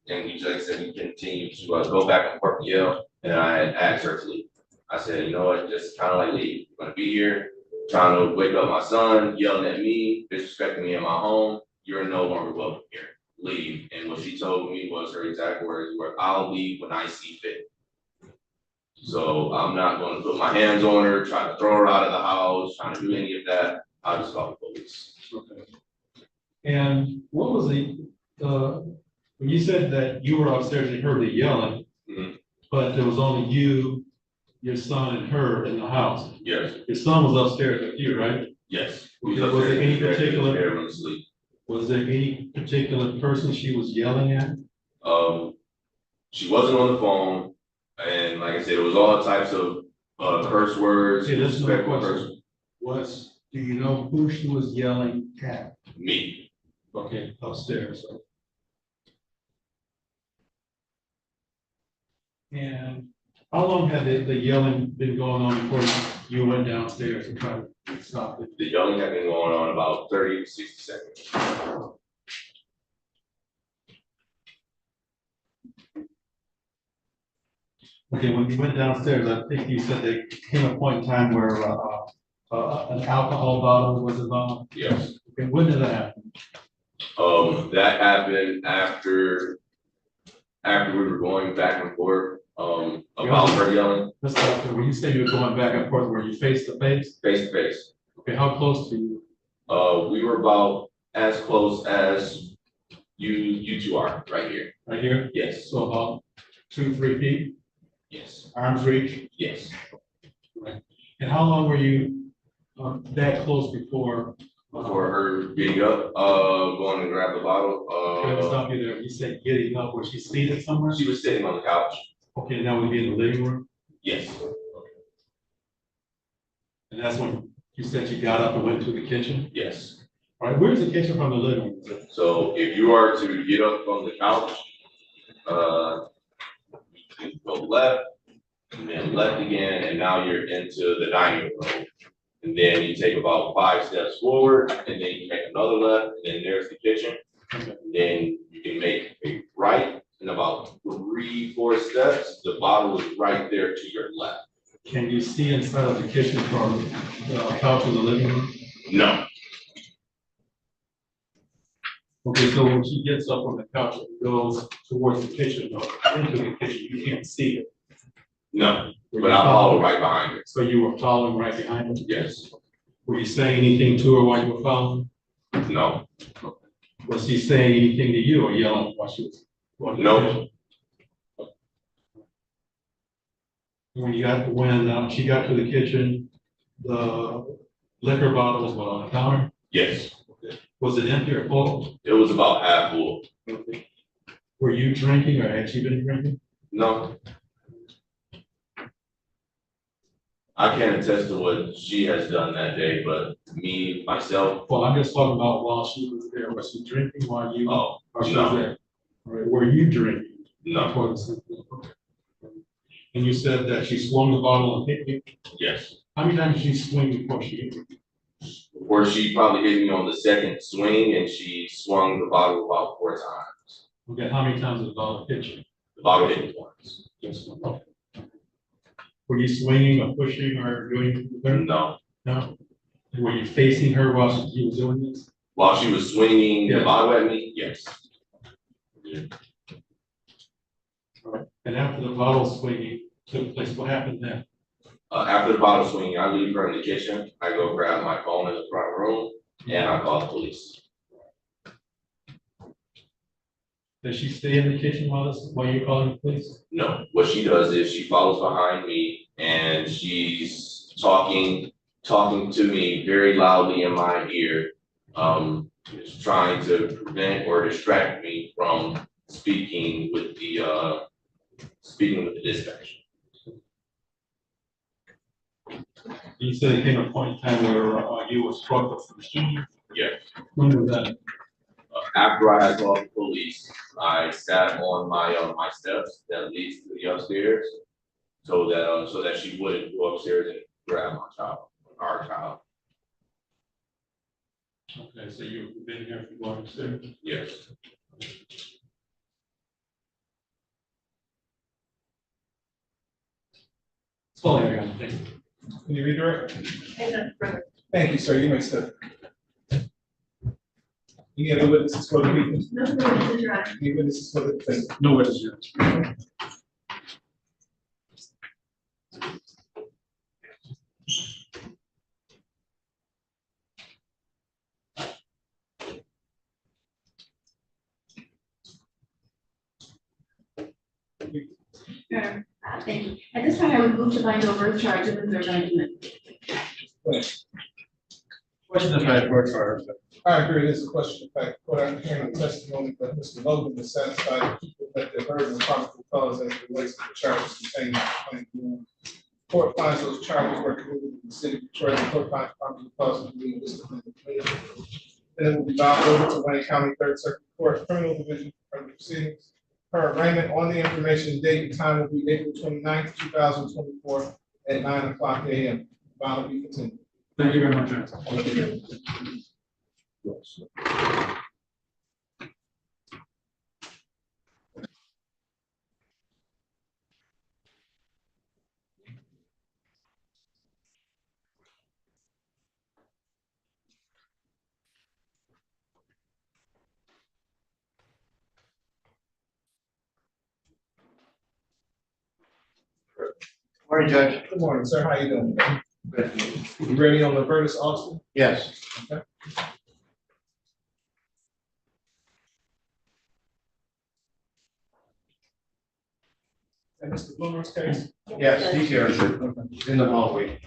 [SPEAKER 20] And he just said we continue to go back and forth and yell, and I had asked her to leave. I said, "You know what? Just kind of like leave. You're gonna be here, trying to wake up my son, yelling at me, disrespecting me in my home. You're no longer welcome here. Leave." And what she told me was her exact words were, "I'll leave when I see fit." So I'm not going to put my hands on her, try to throw her out of the house, trying to do any of that. I'll just call the police.
[SPEAKER 8] Okay. And what was when you said that you were upstairs and heard the yelling, but there was only you, your son, and her in the house?
[SPEAKER 20] Yes.
[SPEAKER 8] Your son was upstairs with you, right?
[SPEAKER 20] Yes.
[SPEAKER 8] Was there any particular?
[SPEAKER 20] Bedroom sleep.
[SPEAKER 8] Was there any particular person she was yelling at?
[SPEAKER 20] She wasn't on the phone, and like I said, it was all types of curse words.
[SPEAKER 8] Okay, that's no
[SPEAKER 20] disrespectful
[SPEAKER 8] question. Do you know who she was yelling at?
[SPEAKER 20] Me.
[SPEAKER 8] Okay, upstairs. And how long had the yelling been going on before you went downstairs and tried to stop it?
[SPEAKER 20] The yelling had been going on about 30 to 60 seconds.
[SPEAKER 8] Okay, when you went downstairs, I think you said there came a point in time where an alcohol bottle was involved?
[SPEAKER 20] Yes.
[SPEAKER 8] Okay, when did that happen?
[SPEAKER 20] That happened after we were going back and forth, about her yelling.
[SPEAKER 8] Mr. Doctor, when you say you were going back and forth, were you face to face?
[SPEAKER 20] Face to face.
[SPEAKER 8] Okay, how close to you?
[SPEAKER 20] We were about as close as you two are right here.
[SPEAKER 8] Right here?
[SPEAKER 20] Yes.
[SPEAKER 8] So about 2-3 feet?
[SPEAKER 20] Yes.
[SPEAKER 8] Arms reach?
[SPEAKER 20] Yes.
[SPEAKER 8] Right. And how long were you that close before?
[SPEAKER 20] Before her getting up, going to grab the bottle.
[SPEAKER 8] Can I stop you there? You said getting up. Was she seated somewhere?
[SPEAKER 20] She was sitting on the couch.
[SPEAKER 8] Okay, that would be in the living room?
[SPEAKER 20] Yes.
[SPEAKER 8] And that's when you said you got up and went to the kitchen?
[SPEAKER 20] Yes.
[SPEAKER 8] All right, where's the kitchen from the living room?
[SPEAKER 20] So if you are to get up from the couch, you can go left, and then left again, and now you're into the dining room. And then you take about 5 steps forward, and then you make another left, and then there's the kitchen. And then you can make a right, and about 3-4 steps, the bottle is right there to your left.
[SPEAKER 8] Can you see inside of the kitchen from the couch in the living room?
[SPEAKER 20] No.
[SPEAKER 8] Okay, so when she gets up on the couch and goes towards the kitchen or into the kitchen, you can't see it.
[SPEAKER 20] No, but I follow right behind her.
[SPEAKER 8] So you were following right behind her?
[SPEAKER 20] Yes.
[SPEAKER 8] Were you saying anything to her while you were following?
[SPEAKER 20] No.
[SPEAKER 8] Was she saying anything to you or yelling while she was?
[SPEAKER 20] No.
[SPEAKER 8] When she got to the kitchen, the liquor bottle was what, on the counter?
[SPEAKER 20] Yes.
[SPEAKER 8] Was it empty or full?
[SPEAKER 20] It was about half full.
[SPEAKER 8] Okay. Were you drinking or had she been drinking?
[SPEAKER 20] No. I can't attest to what she has done that day, but me, myself.
[SPEAKER 8] Well, I'm just talking about while she was there. Was she drinking while you?
[SPEAKER 20] Oh,
[SPEAKER 8] or she
[SPEAKER 20] no.
[SPEAKER 8] was there? All right. Were you drinking?
[SPEAKER 20] No.
[SPEAKER 8] And you said that she swung the bottle and hit you?
[SPEAKER 20] Yes.
[SPEAKER 8] How many times did she swing before she hit you?
[SPEAKER 20] Before she probably hit me on the second swing, and she swung the bottle about 4 times.
[SPEAKER 8] Okay, how many times did the bottle hit you?
[SPEAKER 20] The bottle hit me once.
[SPEAKER 8] Just one. Okay. Were you swinging or pushing or doing?
[SPEAKER 20] No.
[SPEAKER 8] No. Were you facing her while she was doing this?
[SPEAKER 20] While she was swinging the bottle at me, yes.
[SPEAKER 8] All right. And after the bottle swinging took place, what happened then?
[SPEAKER 20] After the bottle swinging, I leave her in the kitchen. I go grab my phone in the front room, and I call the police.
[SPEAKER 8] Does she stay in the kitchen while you're calling the police?
[SPEAKER 20] No. What she does is she follows behind me, and she's talking to me very loudly in my ear, trying to prevent or distract me from speaking with the dispatch.
[SPEAKER 8] You said it came a point in time where you were struck with some machine.
[SPEAKER 20] Yes.
[SPEAKER 8] When was that?
[SPEAKER 20] After I had called the police, I sat on my steps that leads to the upstairs, so that she wouldn't go upstairs and grab my child, our child.
[SPEAKER 8] Okay, so you've been here for going upstairs?
[SPEAKER 20] Yes.
[SPEAKER 8] That's all I got. Thank you.
[SPEAKER 2] Can you redirect? Thank you, sir. You may step. Any other witnesses for the witness?
[SPEAKER 5] No witnesses, Your Honor.
[SPEAKER 2] Any witnesses for the defense?
[SPEAKER 8] No witnesses.
[SPEAKER 5] Your Honor, thank you. At this point, I would move to bind over charge of the third argument.
[SPEAKER 8] Question of fact, court order.
[SPEAKER 2] I agree. It is a question of fact. Court, I'm hearing a testimony that Mr. Logan is satisfied that people that they heard in the probable cause as it relates to the charges contained in the complaint. Court finds those charges were committed in the city of Detroit. The court finds probable cause of being disciplined. Then it will be bound over to Wayne County Third Circuit Court Criminal Division for the proceedings. Her arraignment on the information date and time will be April 29th, 2024 at 9:00 a.m. Bond will be continued.
[SPEAKER 8] Thank you very much, Your Honor.
[SPEAKER 17] Morning, Judge.
[SPEAKER 2] Good morning, sir. How you doing?
[SPEAKER 17] Good.
[SPEAKER 2] You ready on Laverdis Austin?
[SPEAKER 17] Yes.
[SPEAKER 2] Okay. And Mr. Bloomer's case?
[SPEAKER 17] Yes, he's here. He's in the hallway.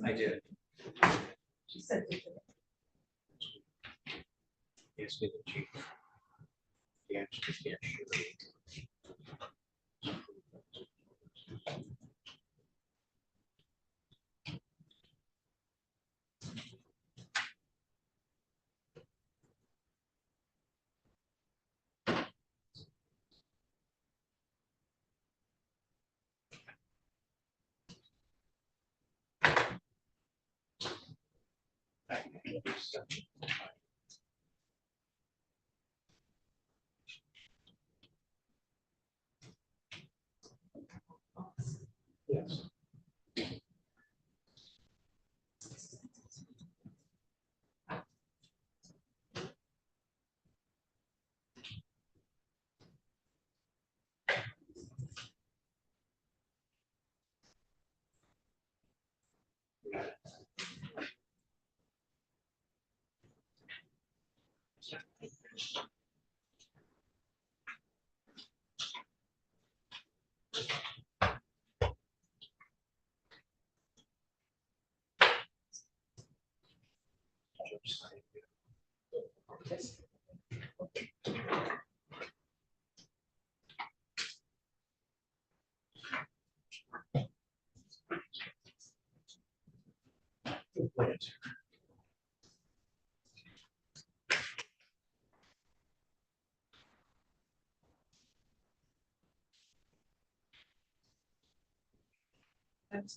[SPEAKER 21] I did.
[SPEAKER 4] She said.
[SPEAKER 21] Yes, we did, chief. Yeah, yeah, sure. Yes.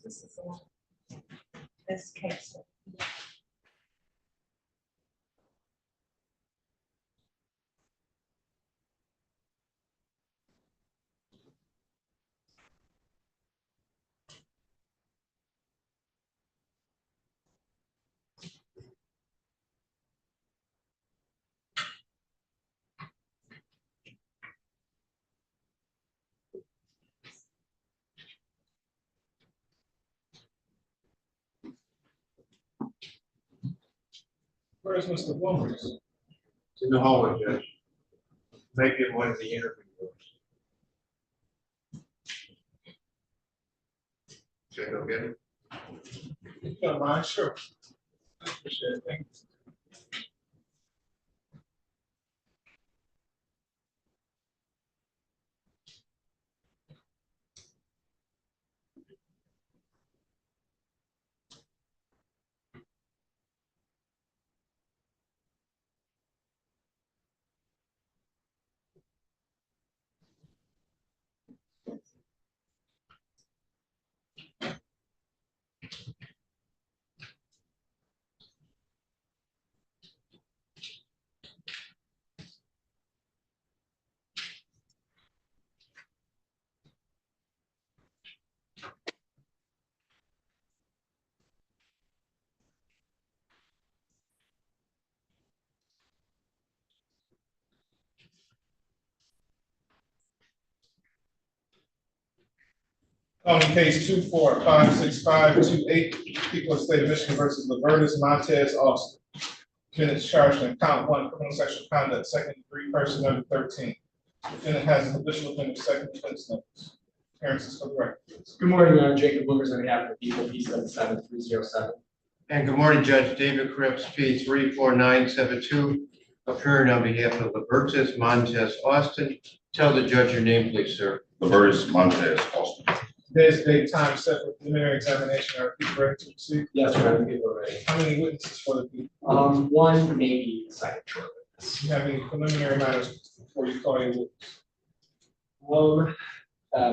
[SPEAKER 4] This is a lot. This case.
[SPEAKER 2] Where's Mr. Bloomer?
[SPEAKER 17] It's in the hallway, Judge. Maybe in one of the interview rooms. Should I go get it?
[SPEAKER 2] You don't mind? Sure. I appreciate it. Thank you. Calling case 2456528, people of the state of Michigan versus Laverdis Montez Austin. Kenneth charged in count 1, criminal sexual conduct, second degree, person under 13. Defendant has an additional offender, second offense notice. Appearances for the record.
[SPEAKER 7] Good morning, Your Honor. Jacob Bloomers on behalf of the people, P77307.
[SPEAKER 17] And good morning, Judge David Cripps, P34972, appearing on behalf of Laverdis Montez Austin. Tell the judge your name, please, sir.
[SPEAKER 22] Laverdis Montez Austin.
[SPEAKER 2] There's a time set for preliminary examination. Are people ready to proceed?
[SPEAKER 7] Yes, Your Honor, people are ready.
[SPEAKER 2] How many witnesses for the people?
[SPEAKER 7] One, maybe a second short witness.
[SPEAKER 2] Do you have any preliminary matters before you call your witness?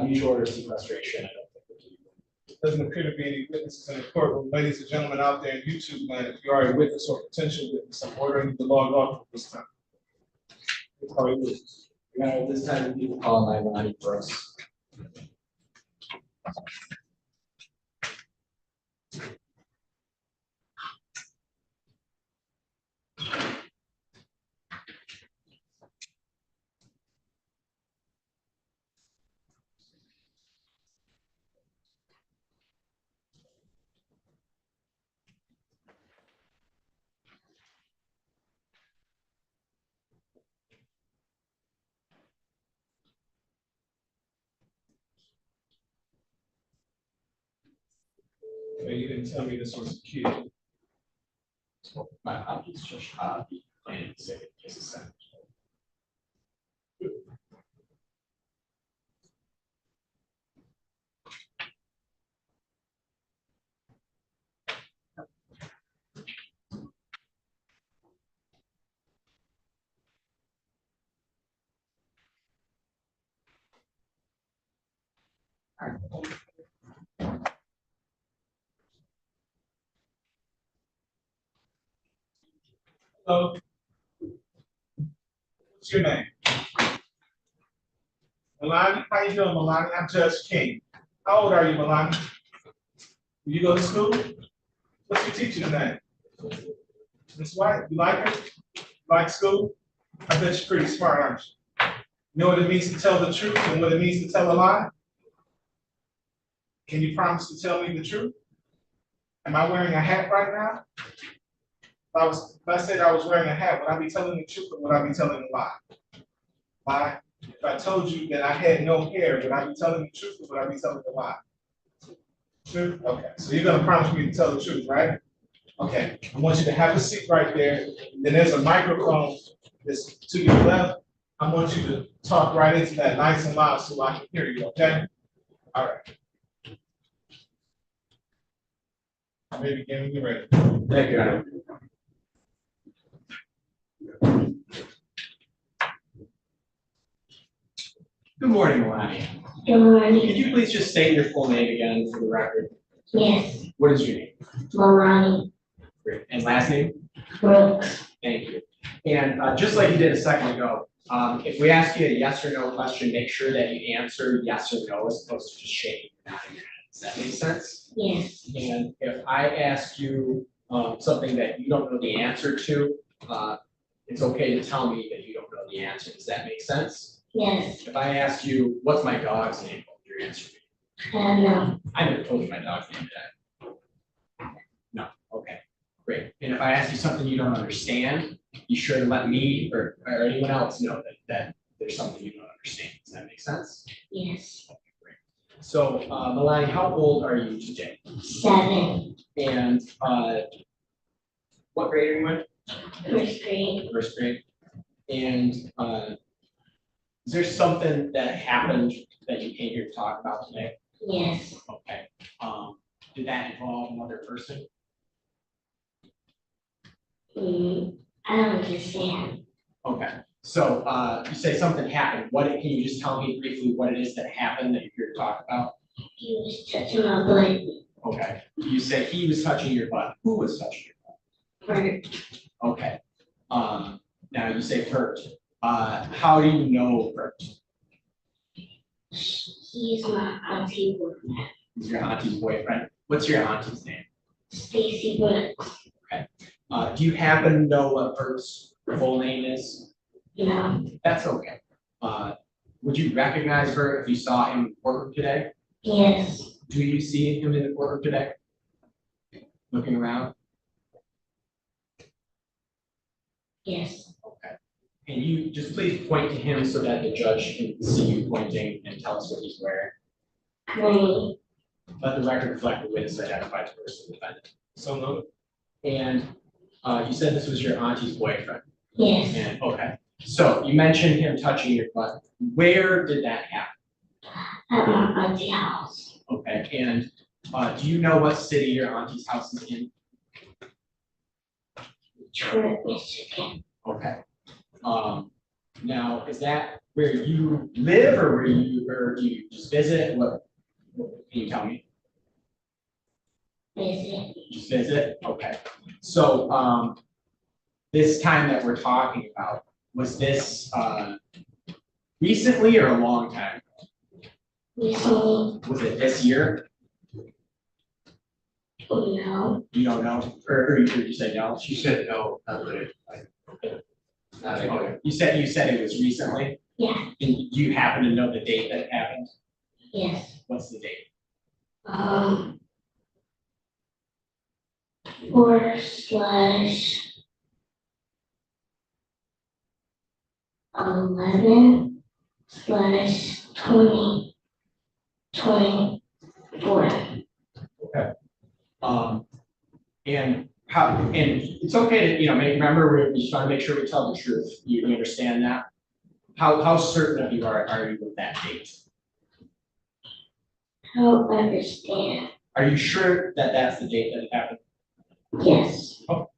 [SPEAKER 7] Mutual order sequestration, I don't think we can.
[SPEAKER 2] Doesn't appear to be any witnesses in the courtroom. Ladies and gentlemen out there in YouTube land, if you are a witness or potential witness, I'm ordering you to log off at this time. Call your witness.
[SPEAKER 7] Your Honor, at this time, people call my line for us.
[SPEAKER 2] Okay, you didn't tell me this was a kid.
[SPEAKER 7] So my hobby is just hobby, and say it's a sentence.
[SPEAKER 2] Hello. What's your name? Melanie, how you doing, Melanie? I'm Judge King. How old are you, Melanie? Do you go to school? What's your teacher's name? Miss White, you like her? You like school? I bet you're pretty smart, aren't you? You know what it means to tell the truth and what it means to tell a lie? Can you promise to tell me the truth? Am I wearing a hat right now? If I said I was wearing a hat, would I be telling the truth or would I be telling a lie? Lie? If I told you that I had no hair, would I be telling the truth or would I be telling a lie? Truth? Okay, so you're gonna promise me to tell the truth, right? Okay, I want you to have a seat right there. Then there's a microphone that's to your left. I want you to talk right into that nice and loud so I can hear you, okay? All right. Maybe getting you ready.
[SPEAKER 7] Thank you, Your Honor. Good morning, Melania.
[SPEAKER 1] Good morning.
[SPEAKER 7] Could you please just state your full name again for the record?
[SPEAKER 1] Yes,
[SPEAKER 7] What is your name?
[SPEAKER 1] Morani
[SPEAKER 7] Great. And last name?
[SPEAKER 1] Brooks.
[SPEAKER 7] Thank you. And just like you did a second ago, if we ask you a yes or no question, make sure that you answer yes or no as opposed to just shaking your nodding your head. Does that make sense?
[SPEAKER 1] Yes,
[SPEAKER 7] And if I ask you something that you don't know the answer to, it's okay to tell me that you don't know the answer. Does that make sense?
[SPEAKER 1] yes,
[SPEAKER 7] If I ask you, what's my dog's name, what would your answer be?
[SPEAKER 1] no,
[SPEAKER 7] I never told you my dog's name, did I? No, okay, great. And if I ask you something you don't understand, be sure to let me or anyone else know that there's something you don't understand. Does that make sense?
[SPEAKER 1] yes,
[SPEAKER 7] Okay, great. So, Melanie, how old are you today?
[SPEAKER 1] 7,
[SPEAKER 7] And what grade are you in?
[SPEAKER 1] first grade.
[SPEAKER 7] First grade. And is there something that happened that you came here to talk about today?
[SPEAKER 1] Yes,
[SPEAKER 7] Okay. Did that involve another person?
[SPEAKER 1] I don't understand.
[SPEAKER 7] Okay. So you say something happened. Can you just tell me briefly what it is that happened that you're here to talk about?
[SPEAKER 1] He was touching my butt.
[SPEAKER 7] Okay. You say he was touching your butt. Who was touching your butt?
[SPEAKER 1] Bert.
[SPEAKER 7] Okay. Now you say Bert. How do you know Bert?
[SPEAKER 1] He's my auntie boyfriend.
[SPEAKER 7] He's your auntie's boyfriend. What's your auntie's name?
[SPEAKER 1] Stacy Brooks.
[SPEAKER 7] Okay. Do you happen to know what Bert's full name is?
[SPEAKER 1] No,
[SPEAKER 7] That's okay. Would you recognize her if you saw him in the courtroom today?
[SPEAKER 1] yes,
[SPEAKER 7] Do you see him in the courtroom today? Looking around?
[SPEAKER 1] yes,
[SPEAKER 7] Okay. Can you just please point to him so that the judge can see you pointing and tell us what he's wearing?
[SPEAKER 1] green.
[SPEAKER 7] Let the record reflect the witness identified the person defendant.
[SPEAKER 2] So noted.
[SPEAKER 7] And you said this was your auntie's boyfriend.
[SPEAKER 1] Yes,
[SPEAKER 7] And okay. So you mentioned him touching your butt. Where did that happen?
[SPEAKER 1] at my auntie's house.
[SPEAKER 7] Okay, and do you know what city your auntie's house is in?
[SPEAKER 1] Detroit, Michigan.
[SPEAKER 7] Okay. Now, is that where you live or or do you just visit? What can you tell me?
[SPEAKER 1] Visit.
[SPEAKER 7] Just visit? Okay. So, this time that we're talking about, was this, recently or a long time?
[SPEAKER 1] Recently.
[SPEAKER 7] Was it this year?
[SPEAKER 1] No.
[SPEAKER 7] You don't know? Or you said no?
[SPEAKER 17] She said no, not really.
[SPEAKER 7] Okay. You said it was recently?
[SPEAKER 1] Yeah.
[SPEAKER 7] And do you happen to know the date that it happened?
[SPEAKER 1] Yes.
[SPEAKER 7] What's the date?
[SPEAKER 1] 4/11/2024.
[SPEAKER 7] Okay. And how, and it's okay to, remember, we just want to make sure we tell the truth. You understand that? How certain of you are you with that date?
[SPEAKER 1] I don't understand.
[SPEAKER 7] Are you sure that that's the date that it happened?
[SPEAKER 1] Yes.
[SPEAKER 7] Oh.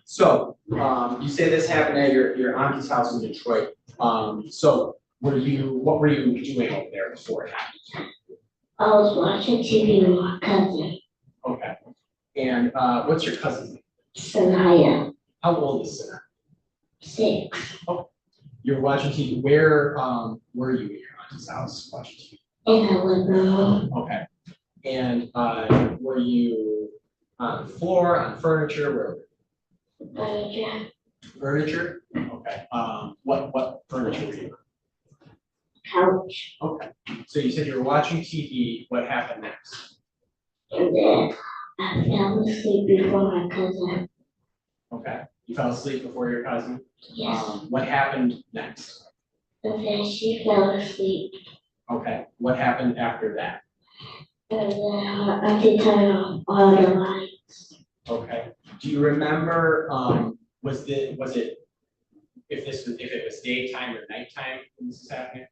[SPEAKER 7] So, you say this happened at your auntie's house in Detroit. So what were you doing over there before it happened?
[SPEAKER 1] I was watching TV with my cousin.
[SPEAKER 7] Okay. And what's your cousin's name?
[SPEAKER 1] Sanaya.
[SPEAKER 7] How old is Sanaya?
[SPEAKER 1] 6.
[SPEAKER 7] Oh, you're watching TV. Where were you at your auntie's house watching TV?
[SPEAKER 1] In the living room.
[SPEAKER 7] Okay. And were you on the floor, on furniture, where?
[SPEAKER 1] Furniture.
[SPEAKER 7] Furniture? Okay. What furniture were you on?
[SPEAKER 1] Couch.
[SPEAKER 7] Okay. So you said you were watching TV. What happened next?
[SPEAKER 1] And then I fell asleep before my cousin.
[SPEAKER 7] Okay. You fell asleep before your cousin?
[SPEAKER 1] Yes.
[SPEAKER 7] What happened next?
[SPEAKER 1] And then she fell asleep.
[SPEAKER 7] Okay. What happened after that?
[SPEAKER 1] And then her auntie turned off all the lights.
[SPEAKER 7] Okay. Do you remember, was it if it was daytime or nighttime when this is happening?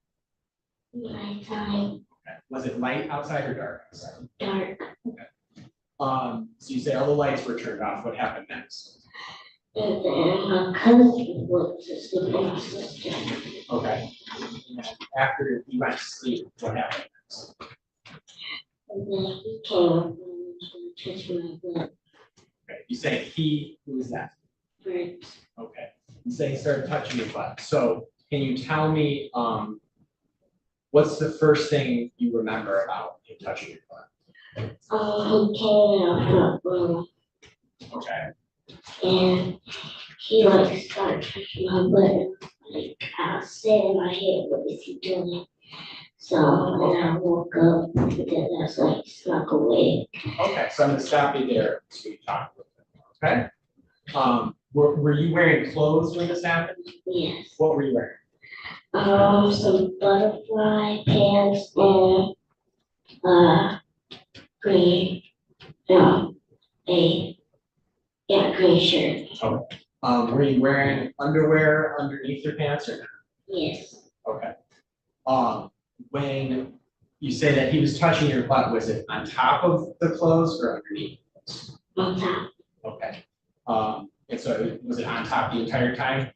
[SPEAKER 1] Nighttime.
[SPEAKER 7] Okay. Was it light outside or dark outside?
[SPEAKER 1] Dark.
[SPEAKER 7] Okay. So you say all the lights were turned off. What happened next?
[SPEAKER 1] And then my cousin went to sleep with my sister.
[SPEAKER 7] Okay. And after you went to sleep, what happened next?
[SPEAKER 1] And then he came up and was going to touch my butt.
[SPEAKER 7] Okay. You say he, who is that?
[SPEAKER 1] Brent.
[SPEAKER 7] Okay. You say he started touching your butt. So can you tell me, what's the first thing you remember about him touching your butt?
[SPEAKER 1] He came in our front room.
[SPEAKER 7] Okay.
[SPEAKER 1] And he started touching my butt. I said in my head, what is he doing? So when I woke up, then that's snuck away.
[SPEAKER 7] Okay, so I'm gonna stop you there so we talk with him, okay? Were you wearing clothes when this happened?
[SPEAKER 1] Yes.
[SPEAKER 7] What were you wearing?
[SPEAKER 1] Some butterfly pants and green, green shirt.
[SPEAKER 7] Okay. Were you wearing underwear underneath your pants or not?
[SPEAKER 1] Yes.
[SPEAKER 7] Okay. When you say that he was touching your butt, was it on top of the clothes or underneath?
[SPEAKER 1] On top.
[SPEAKER 7] Okay. And so was it on top the entire time?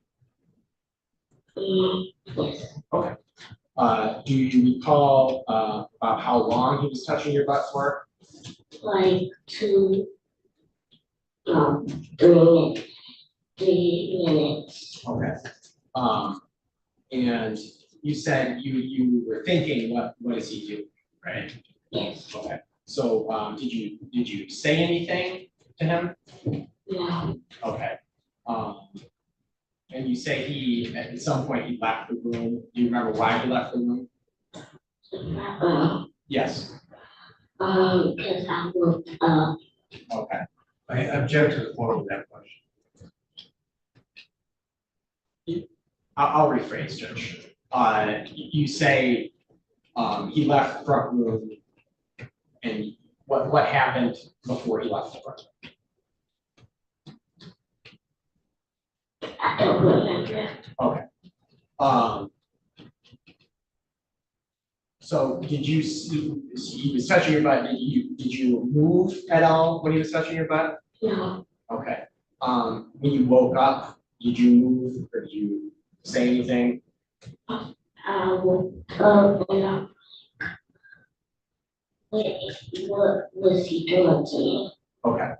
[SPEAKER 1] Yes.
[SPEAKER 7] Okay. Do you recall about how long he was touching your butt for?
[SPEAKER 1] Like 3 minutes.
[SPEAKER 7] Okay. And you said you were thinking, what does he do, right?
[SPEAKER 1] Yes.
[SPEAKER 7] Okay. So did you say anything to him?
[SPEAKER 1] No.
[SPEAKER 7] Okay. And you say at some point he left the room. Do you remember why he left the room? Yes.
[SPEAKER 1] Because I woke up.
[SPEAKER 7] Okay.
[SPEAKER 17] I object to the form of that question.
[SPEAKER 7] I'll rephrase, Judge. You say he left the front room, and what happened before he left the front room?
[SPEAKER 1] I don't remember.
[SPEAKER 7] Okay. So did you see, he was touching your butt, did you move at all when he was touching your butt?
[SPEAKER 1] No,
[SPEAKER 7] Okay. When you woke up, did you move or did you say anything?
[SPEAKER 1] I woke up and I, what was he doing to me?
[SPEAKER 7] Okay.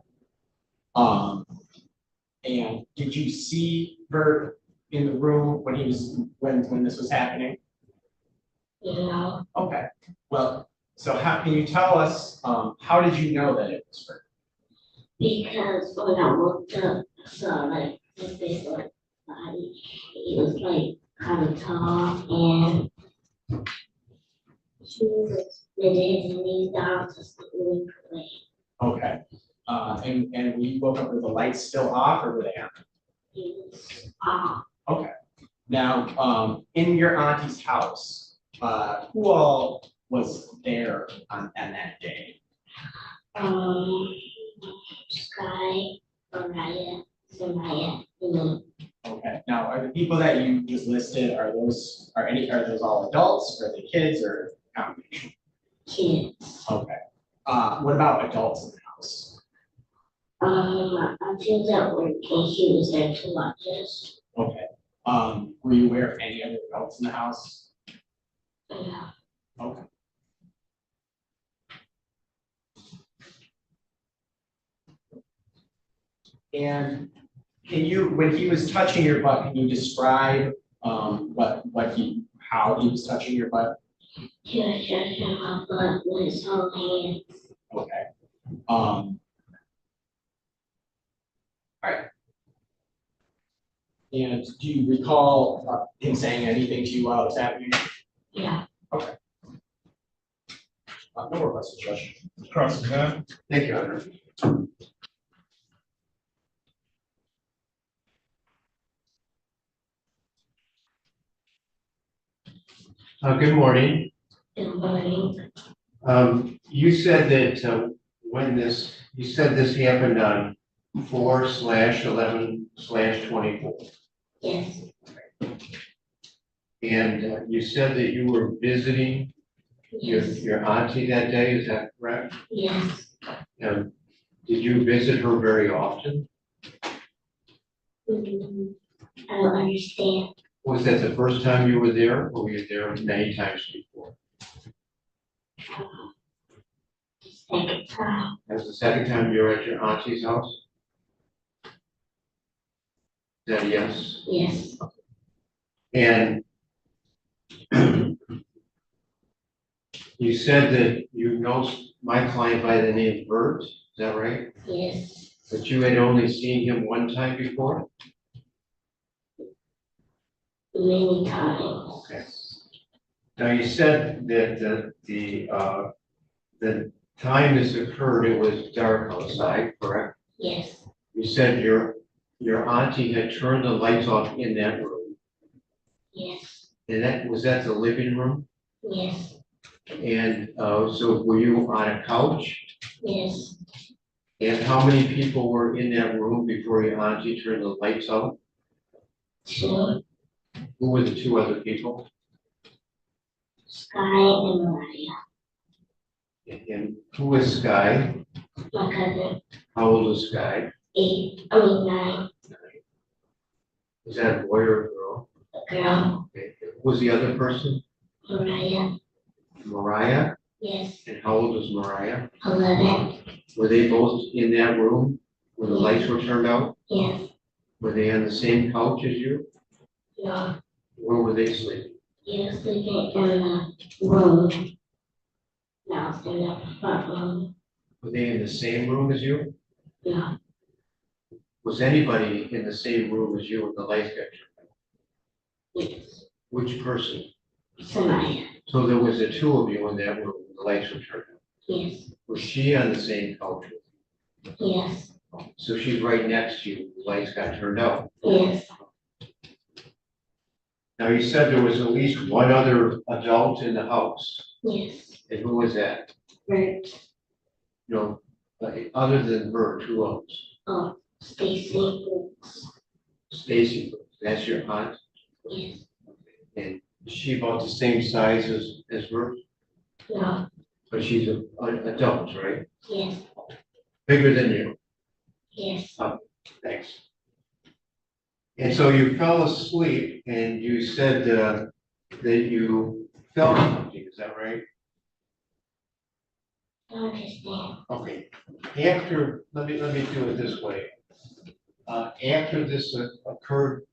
[SPEAKER 7] And did you see her in the room when he was, when this was happening?
[SPEAKER 1] No,
[SPEAKER 7] Okay, well, so how, can you tell us, how did you know that it was her?
[SPEAKER 1] because when I woke up, I saw like his face like body. He was like kind of tall and he was with his knees down to sleep.
[SPEAKER 7] Okay, and when you woke up, were the lights still off or were they on?
[SPEAKER 1] He was off.
[SPEAKER 7] Okay, now, in your auntie's house, who all was there on that day?
[SPEAKER 1] Sky, Mariah, Samaya, and me.
[SPEAKER 7] Okay, now, are the people that you just listed, are those all adults, are they kids, or a combination?
[SPEAKER 1] Kids.
[SPEAKER 7] Okay, what about adults in the house?
[SPEAKER 1] I feel that work and he was there to watch us.
[SPEAKER 7] Okay, were you aware of any other adults in the house?
[SPEAKER 1] Yeah.
[SPEAKER 7] Okay. And can you, when he was touching your butt, can you describe how he was touching your butt?
[SPEAKER 1] He was touching my butt with his whole hand.
[SPEAKER 7] Okay. All right. And do you recall him saying anything to you while it was happening?
[SPEAKER 1] Yeah.
[SPEAKER 7] Okay. No more questions, Judge.
[SPEAKER 2] Cross examine.
[SPEAKER 17] Thank you, Honor. Good morning.
[SPEAKER 1] Good morning.
[SPEAKER 17] You said that you said this happened on 4/11/24.
[SPEAKER 1] Yes.
[SPEAKER 17] And you said that you were visiting your auntie that day, is that correct?
[SPEAKER 1] Yes.
[SPEAKER 17] Did you visit her very often?
[SPEAKER 1] I don't understand.
[SPEAKER 17] Was that the first time you were there, or were you there many times before?
[SPEAKER 1] Second time.
[SPEAKER 17] That was the second time you were at your auntie's house? Is that yes?
[SPEAKER 1] Yes.
[SPEAKER 17] And you said that you know my client by the name Bert, is that right?
[SPEAKER 1] Yes.
[SPEAKER 17] But you had only seen him one time before?
[SPEAKER 1] Many times.
[SPEAKER 17] Okay. Now you said that the time this occurred, it was dark outside, correct?
[SPEAKER 1] Yes.
[SPEAKER 17] You said your auntie had turned the lights off in that room.
[SPEAKER 1] Yes.
[SPEAKER 17] And was that the living room?
[SPEAKER 1] Yes.
[SPEAKER 17] And so were you on a couch?
[SPEAKER 1] Yes.
[SPEAKER 17] And how many people were in that room before your auntie turned the lights off?
[SPEAKER 1] Two.
[SPEAKER 17] Who were the two other people?
[SPEAKER 1] Sky and Mariah.
[SPEAKER 17] And who was Sky?
[SPEAKER 1] My cousin.
[SPEAKER 17] How old was Sky?
[SPEAKER 1] 9.
[SPEAKER 17] Was that a boy or a girl?
[SPEAKER 1] A girl.
[SPEAKER 17] Okay. Who was the other person?
[SPEAKER 1] Mariah.
[SPEAKER 17] Mariah?
[SPEAKER 1] Yes.
[SPEAKER 17] And how old was Mariah?
[SPEAKER 1] 11.
[SPEAKER 17] Were they both in that room when the lights were turned out?
[SPEAKER 1] Yes.
[SPEAKER 17] Were they on the same couch as you?
[SPEAKER 1] No.
[SPEAKER 17] Where were they sleeping?
[SPEAKER 1] He was sleeping in the room. No, I was in the front room.
[SPEAKER 17] Were they in the same room as you?
[SPEAKER 1] No.
[SPEAKER 17] Was anybody in the same room as you when the lights got turned out?
[SPEAKER 1] Yes.
[SPEAKER 17] Which person?
[SPEAKER 1] Samaya.
[SPEAKER 17] So there was the two of you in that room when the lights were turned out?
[SPEAKER 1] Yes.
[SPEAKER 17] Was she on the same couch with you?
[SPEAKER 1] Yes.
[SPEAKER 17] So she's right next to you, when the lights got turned out?
[SPEAKER 1] Yes.
[SPEAKER 17] Now, you said there was at least one other adult in the house,
[SPEAKER 1] Yes.
[SPEAKER 17] and who was that?
[SPEAKER 1] Bert.
[SPEAKER 17] No, other than Bert, who else?
[SPEAKER 1] Oh, Stacy.
[SPEAKER 17] Stacy, that's your aunt?
[SPEAKER 1] Yes.
[SPEAKER 17] And is she about the same size as Bert?
[SPEAKER 1] No.
[SPEAKER 17] But she's an adult, right?
[SPEAKER 1] Yes.
[SPEAKER 17] Bigger than you.
[SPEAKER 1] Yes.
[SPEAKER 17] Thanks. And so you fell asleep and you said that you felt something, is that right?
[SPEAKER 1] I don't understand.
[SPEAKER 17] Okay. After, let me do it this way. After this occurred,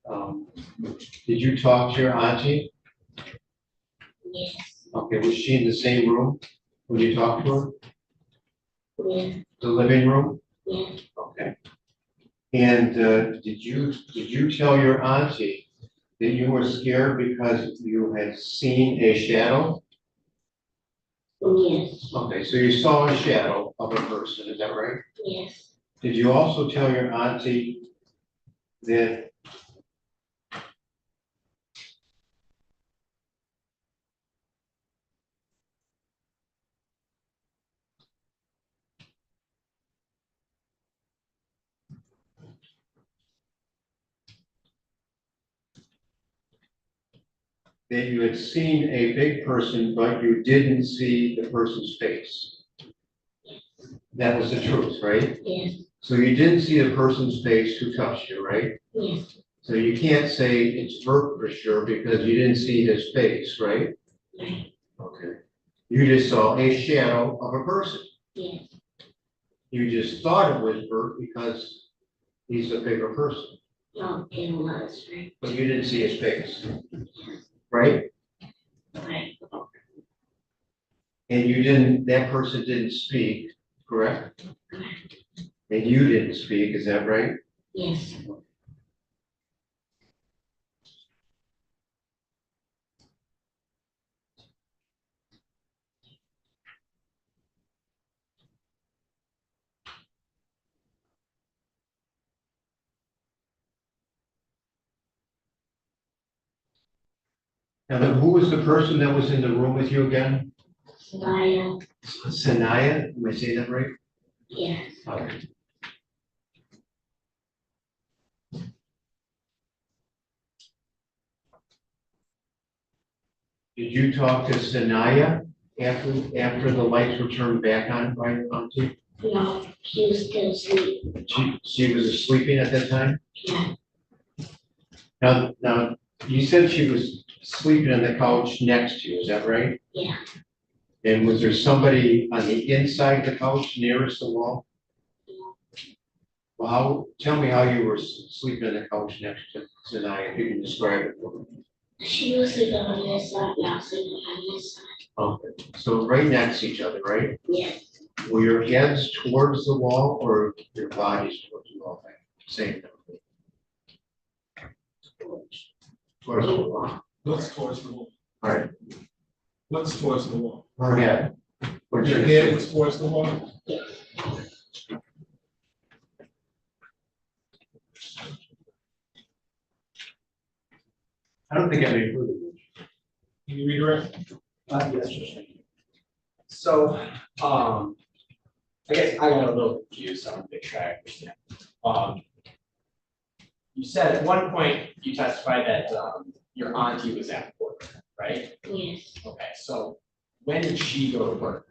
[SPEAKER 17] did you talk to your auntie?
[SPEAKER 1] Yes.
[SPEAKER 17] Okay, was she in the same room when you talked to her?
[SPEAKER 1] Yeah.
[SPEAKER 17] The living room?
[SPEAKER 1] Yeah.
[SPEAKER 17] Okay. And did you tell your auntie that you were scared because you had seen a shadow?
[SPEAKER 1] Yes.
[SPEAKER 17] Okay, so you saw a shadow of a person, is that right?
[SPEAKER 1] Yes.
[SPEAKER 17] Did you also tell your auntie that you had seen a big person, but you didn't see the person's face? That was the truth, right?
[SPEAKER 1] Yes.
[SPEAKER 17] So you didn't see the person's face who touched you, right?
[SPEAKER 1] Yes.
[SPEAKER 17] So you can't say it's Bert for sure because you didn't see his face, right?
[SPEAKER 1] Right.
[SPEAKER 17] Okay. You just saw a shadow of a person.
[SPEAKER 1] Yes.
[SPEAKER 17] You just thought it was Bert because he's a bigger person,
[SPEAKER 1] No, it was, right?
[SPEAKER 17] but you didn't see his face, right?
[SPEAKER 1] Right.
[SPEAKER 17] And you didn't, that person didn't speak, correct?
[SPEAKER 1] Correct.
[SPEAKER 17] And you didn't speak, is that right?
[SPEAKER 1] Yes.
[SPEAKER 17] Now, who was the person that was in the room with you again?
[SPEAKER 1] Sanaya.
[SPEAKER 17] Sanaya, am I saying that right?
[SPEAKER 1] Yes.
[SPEAKER 17] Okay. Did you talk to Sanaya after the lights were turned back on by your auntie?
[SPEAKER 1] No, she was still asleep.
[SPEAKER 17] She was sleeping at that time?
[SPEAKER 1] Yeah.
[SPEAKER 17] Now, you said she was sleeping on the couch next to you, is that right?
[SPEAKER 1] Yeah.
[SPEAKER 17] And was there somebody on the inside of the couch nearest the wall? Well, tell me how you were sleeping on the couch next to Sanaya, if you can describe it for me.
[SPEAKER 1] She was sleeping on this side, I was sleeping on this side.
[SPEAKER 17] Okay, so right next to each other, right?
[SPEAKER 1] Yes.
[SPEAKER 17] Were your heads towards the wall or your bodies towards the wall? Same thing. Towards the wall.
[SPEAKER 2] Looks towards the wall.
[SPEAKER 17] All right.
[SPEAKER 2] Looks towards the wall.
[SPEAKER 17] Her head.
[SPEAKER 2] Your head was towards the wall?
[SPEAKER 1] Yes.
[SPEAKER 17] I don't think I made it.
[SPEAKER 2] Can you redirect?
[SPEAKER 7] Yes. So, I guess I got a little confused on the track. You said at one point you testified that your auntie was at work, right?
[SPEAKER 1] Yes.
[SPEAKER 7] Okay, so when did she go to work?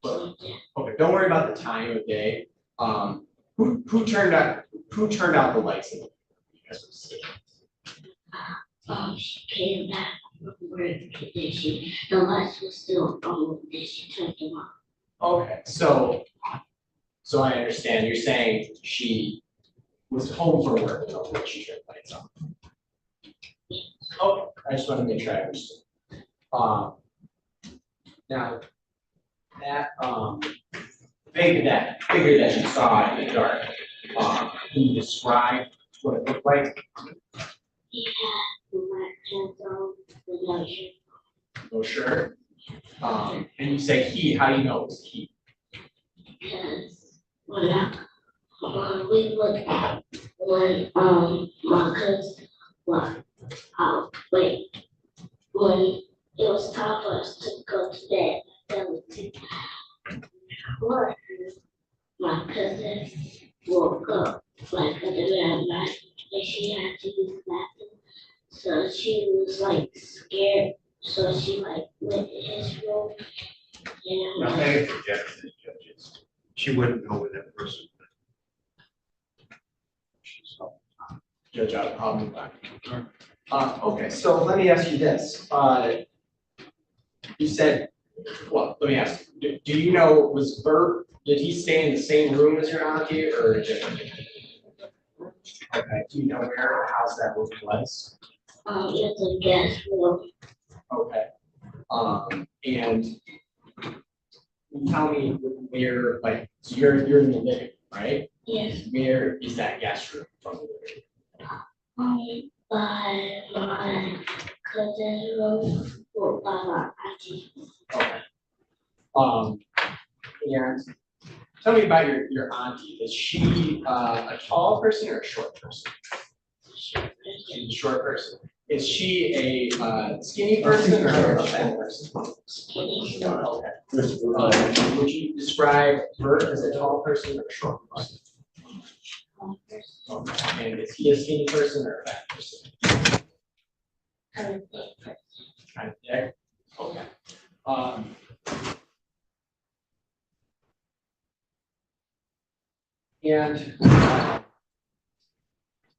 [SPEAKER 7] Okay, don't worry about the time of day. Who turned out the lights in the room?
[SPEAKER 1] She came back from work, and then the lights were still on, then she turned them off.
[SPEAKER 7] Okay, so I understand, you're saying she was home from work when she turned the lights on. Okay, I just want to make sure I understood. Now, that figure that you saw in the dark, can you describe what it looked like?
[SPEAKER 1] He had black pants on, with no shirt.
[SPEAKER 7] No shirt. And you say he, how do you know it was he?
[SPEAKER 1] Because when we look at when my cousin when it was time for us to go to bed, my cousin woke up like at the middle of the night and she had to use the bathroom. So she was like scared. So like with his room. And
[SPEAKER 17] I think it's judges, judges. She wouldn't know where that person.
[SPEAKER 7] Judge, I'll move back. Okay, so let me ask you this. You said, well, let me ask, do you know, was Bert, did he stay in the same room as your auntie or different? Okay, do you know where, how's that room was?
[SPEAKER 1] it's a guest room.
[SPEAKER 7] Okay. And can you tell me where, like, so you're in the living room, right?
[SPEAKER 1] Yes.
[SPEAKER 7] Where is that guest room from the living room?
[SPEAKER 1] By my cousin's room or by my auntie.
[SPEAKER 7] Okay. And tell me about your auntie. Is she a tall person or a short person? She's a short person. Is she a skinny person or a fat person?
[SPEAKER 1] Skinny.
[SPEAKER 7] Okay. Would you describe her as a tall person or a short person? Okay. And is he a skinny person or a fat person? Kind of thick. Okay. And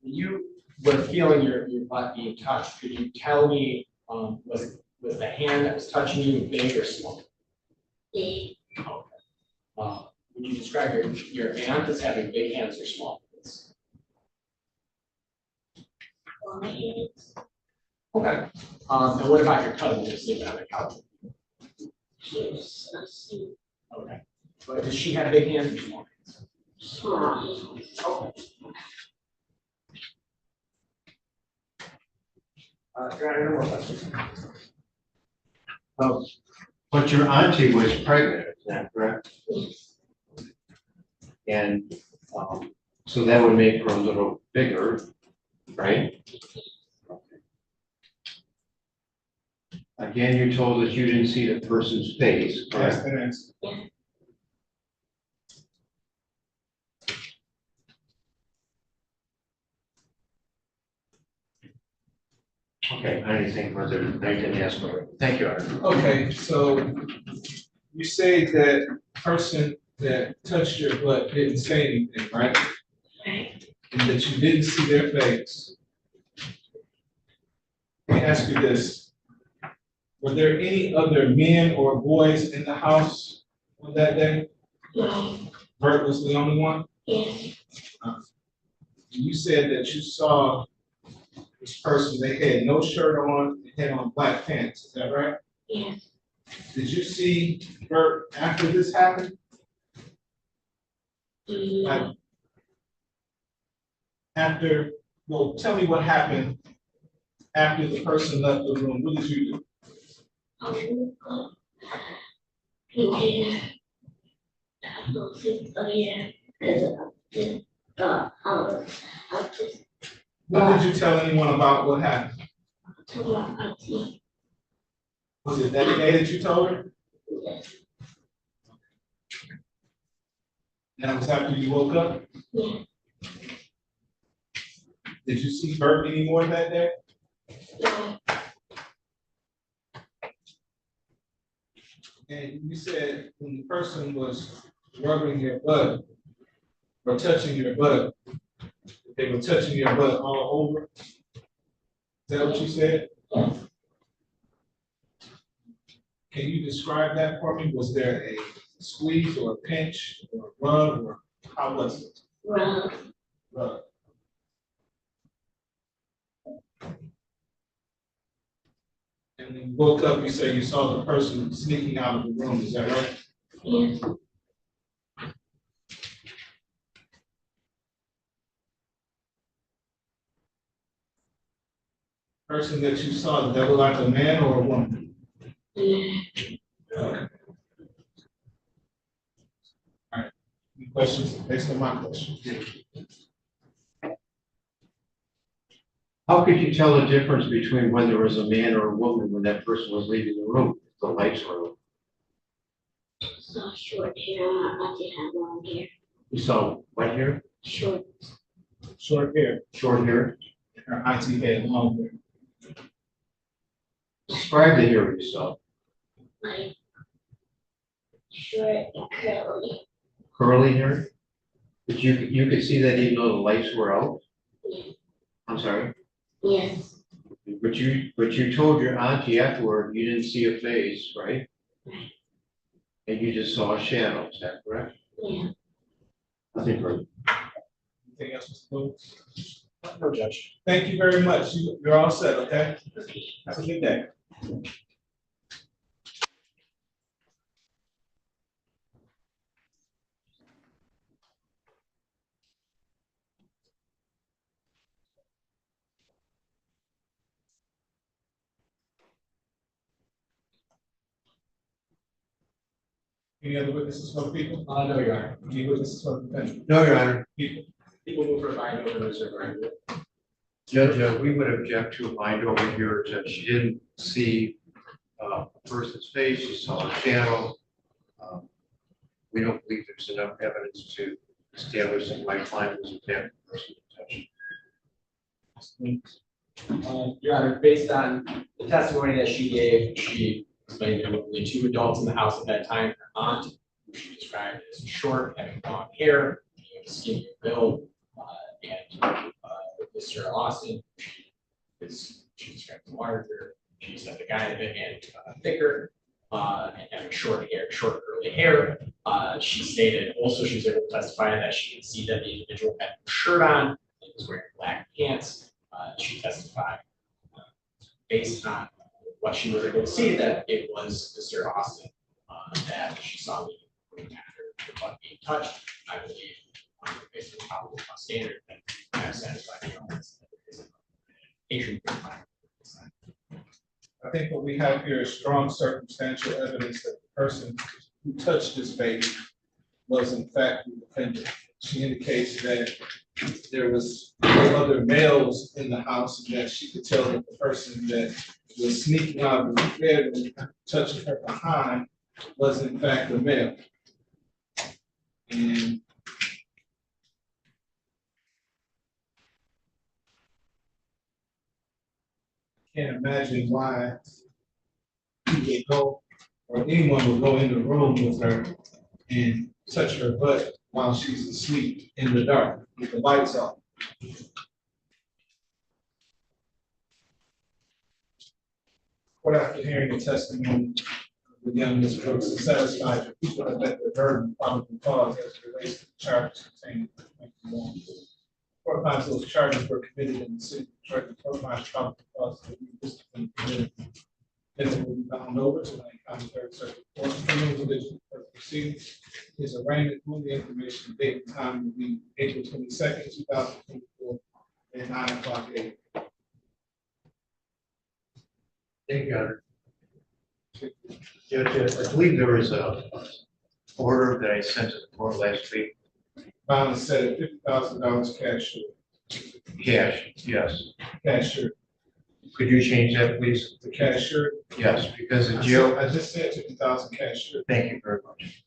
[SPEAKER 7] you were feeling your butt being touched. Could you tell me, was the hand that was touching you big or small?
[SPEAKER 1] Big.
[SPEAKER 7] Okay. Would you describe your aunt as having big hands or small hands?
[SPEAKER 1] Small hands.
[SPEAKER 7] Okay. And what about your cousin just sitting on the couch?
[SPEAKER 1] She's asleep.
[SPEAKER 7] Okay. But does she have big hands or small hands?
[SPEAKER 1] Small hands.
[SPEAKER 7] Okay. Your Honor, no more questions.
[SPEAKER 17] But your auntie was pregnant, is that correct?
[SPEAKER 1] Yes.
[SPEAKER 17] And so that would make her a little bigger, right? Again, you told us you didn't see the person's face, correct?
[SPEAKER 2] Yes.
[SPEAKER 17] Okay, I didn't think further, I didn't ask for it. Thank you, Art.
[SPEAKER 2] Okay, so you say that person that touched your butt didn't say anything, right?
[SPEAKER 1] Right.
[SPEAKER 2] And that you didn't see their face. Let me ask you this. Were there any other men or boys in the house on that day?
[SPEAKER 1] No.
[SPEAKER 2] Bert was the only one?
[SPEAKER 1] Yes.
[SPEAKER 2] You said that you saw this person, they had no shirt on, they had on black pants, is that right?
[SPEAKER 1] Yes.
[SPEAKER 2] Did you see Bert after this happened?
[SPEAKER 1] No.
[SPEAKER 2] After, well, tell me what happened after the person left the room. What did you do? When did you tell anyone about what happened?
[SPEAKER 1] To my auntie.
[SPEAKER 2] Was it that day that you told her?
[SPEAKER 1] Yes.
[SPEAKER 2] That was after you woke up?
[SPEAKER 1] Yeah.
[SPEAKER 2] Did you see Bert anymore that day?
[SPEAKER 1] No.
[SPEAKER 2] And you said when the person was rubbing your butt or touching your butt, they were touching your butt all over? Is that what you said?
[SPEAKER 1] Yes.
[SPEAKER 2] Can you describe that for me? Was there a squeeze or a pinch or a rub or how was it?
[SPEAKER 1] Rub.
[SPEAKER 2] Rub. And when you woke up, you say you saw the person sneaking out of the room, is that right?
[SPEAKER 1] Yes.
[SPEAKER 2] Person that you saw, did that look like a man or a woman?
[SPEAKER 1] Yeah.
[SPEAKER 2] Okay. All right. Any questions based on my question?
[SPEAKER 17] How could you tell the difference between whether it was a man or a woman when that person was leaving the room? The lights were on.
[SPEAKER 1] Saw short hair. My auntie had long hair.
[SPEAKER 17] You saw what hair?
[SPEAKER 1] Short.
[SPEAKER 2] Short hair.
[SPEAKER 17] Short hair.
[SPEAKER 2] Her auntie had long hair.
[SPEAKER 17] Describe the hair yourself.
[SPEAKER 1] Like short and curly.
[SPEAKER 17] Curly hair? But you could see that even though the lights were out?
[SPEAKER 1] Yeah.
[SPEAKER 17] I'm sorry?
[SPEAKER 1] Yes.
[SPEAKER 17] But you told your auntie afterward you didn't see a face, right?
[SPEAKER 1] Right.
[SPEAKER 17] And you just saw a shadow, is that correct?
[SPEAKER 1] Yeah.
[SPEAKER 17] Nothing further.
[SPEAKER 2] Anything else, Mr. Lewis?
[SPEAKER 7] No, Judge.
[SPEAKER 2] Thank you very much. You're all set, okay? Have a good day. Any other witnesses for the people?
[SPEAKER 7] No, Your Honor.
[SPEAKER 2] Any witnesses for the defendant?
[SPEAKER 17] No, Your Honor.
[SPEAKER 2] People.
[SPEAKER 7] People move for bind over reserve right.
[SPEAKER 17] Judge, we would object to a bind over here that she didn't see a person's face, she saw a shadow. We don't believe there's enough evidence to establish that my client was in fact the person in touch.
[SPEAKER 7] Your Honor, based on the testimony that she gave, she explained there were only two adults in the house at that time. Her aunt, who she described as short, having long hair, skinny build, and Mr. Austin, she described as larger. She said the guy and thicker, and having short curly hair. She stated also she was able to testify that she could see that the individual had no shirt on, he was wearing black pants. She testified based on what she was able to see that it was Mr. Austin that she saw me after the butt being touched. I believe based on the probable cause standard that I have satisfied the elements that there is a patron.
[SPEAKER 2] I think what we have here is strong circumstantial evidence that the person who touched this baby was in fact the defendant. She indicates that there was no other males in the house and that she could tell that the person that was sneaking out of the bedroom, touching her behind, was in fact a male. And can't imagine why he would go, or anyone would go in the room with her and touch her butt while she's asleep in the dark with the lights off. Court, after hearing the testimony of the young Ms. Brooks, is satisfied that people have met their burden of probable cause as it relates to the charges contained in the 21. Court finds those charges were committed in the city of Detroit. The court finds probable cause that this defendant committed. Then will be bound over to the County Third Circuit Court. Criminal division for proceedings. His arraignment on the information date and time will be April 22nd, 2024 at 9:00 a.m.
[SPEAKER 17] Thank you, Your Honor. Judge, I believe there was a order that I sent to the court last week.
[SPEAKER 2] Bond is set at $50,000 cash.
[SPEAKER 17] Cash, yes.
[SPEAKER 2] Cash.
[SPEAKER 17] Could you change that, please?
[SPEAKER 2] The cash.
[SPEAKER 17] Yes, because the jail.
[SPEAKER 2] I just said 50,000 cash.
[SPEAKER 17] Thank you very much.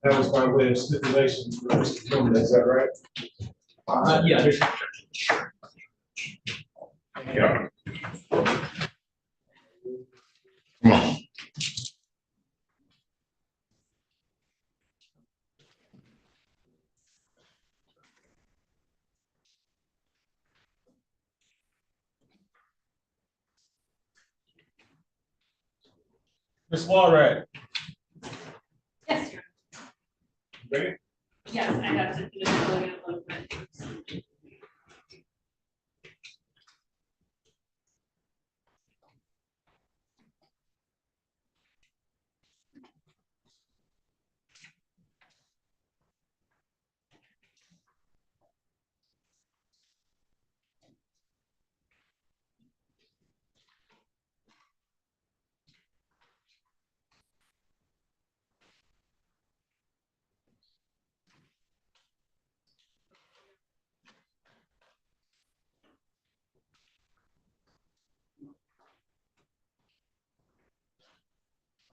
[SPEAKER 2] That was by way of stipulation for Mr. Tillman, is that right?
[SPEAKER 7] Yeah, there's.
[SPEAKER 17] Yeah. Come on.
[SPEAKER 2] Ms. Walrad.
[SPEAKER 5] Yes, Your
[SPEAKER 2] Ready?
[SPEAKER 5] Honor. Yes, I have to finish filling out one of my.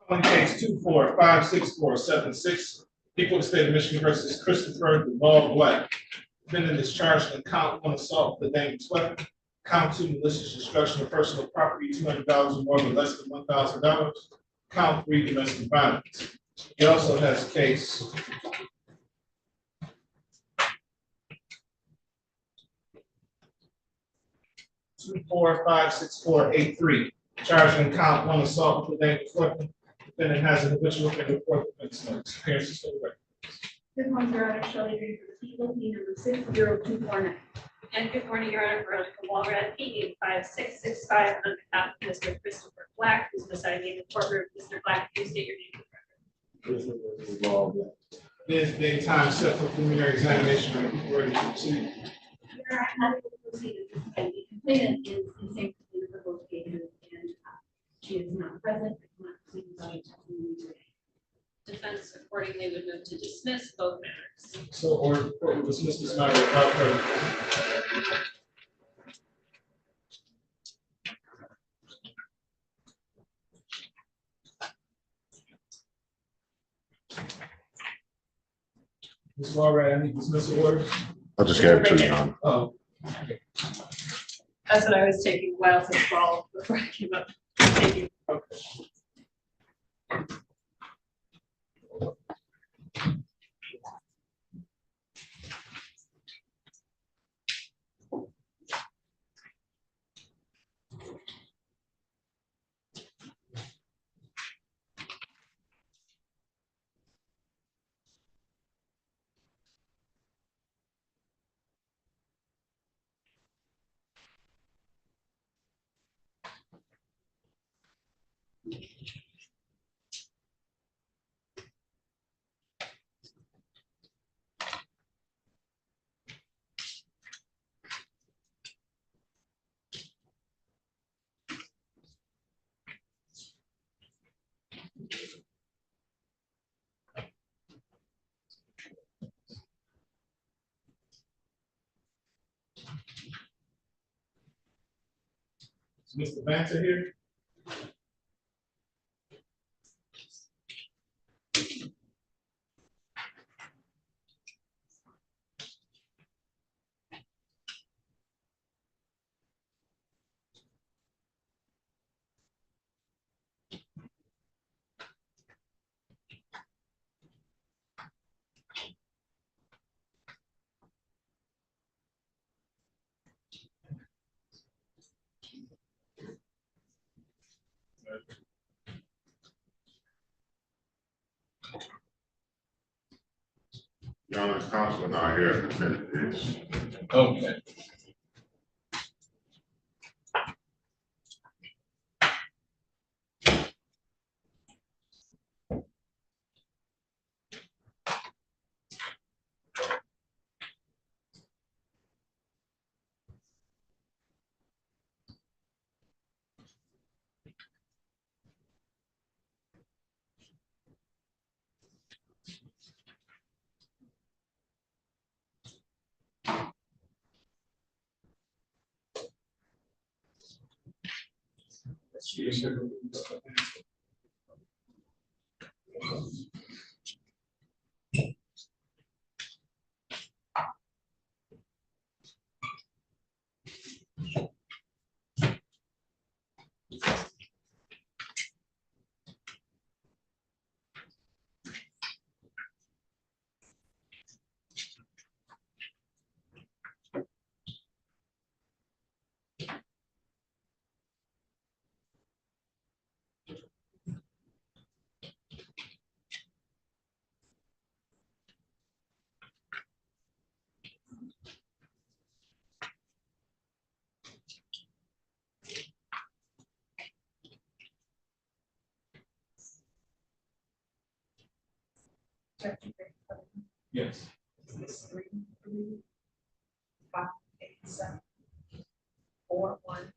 [SPEAKER 2] On case 2456476, People of the state of Michigan versus Christopher Duval Black. Defendant is charged in count one assault with a dangerous weapon, count two malicious destruction of personal property, $200 or more but less than $1,000, count three domestic violence. He also has a case 2456483, charged in count one assault with a dangerous weapon. Defendant has an habitual offender report offense notice. Appearances for the record.
[SPEAKER 5] Good morning, Your Honor, Shelley Green for the people, P number 60249. And good morning, Your Honor, Veronica Walrad, P 85665, on behalf of Mr. Christopher Black, who's presiding in the courtroom. Mr. Black, please state your name for the record.
[SPEAKER 2] It is the time set for preliminary examination. Are you ready to proceed?
[SPEAKER 5] Your Honor, I'm happy to proceed at this point. The complainant is the same complainant for both cases, and she is not present. I cannot proceed without her testimony today. Defense accordingly would move to dismiss both matters.
[SPEAKER 2] So order, the court will dismiss this matter without further. Ms. Walrad, any dismissal orders?
[SPEAKER 9] I'll just get it to you, John.
[SPEAKER 2] Oh.
[SPEAKER 5] That's what I was taking a while to scroll before I came up. Thank you.
[SPEAKER 2] Okay. Is Mr. Vance here?
[SPEAKER 9] Your Honor, counsel not here. Please.
[SPEAKER 2] Okay. Yes.
[SPEAKER 4] 58741.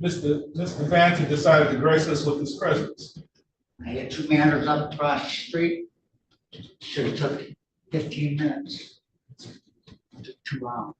[SPEAKER 2] Mr. Vance decided to grace us with his presence.
[SPEAKER 10] I had two matters up across the street. Should have took 15 minutes. Took 2 hours.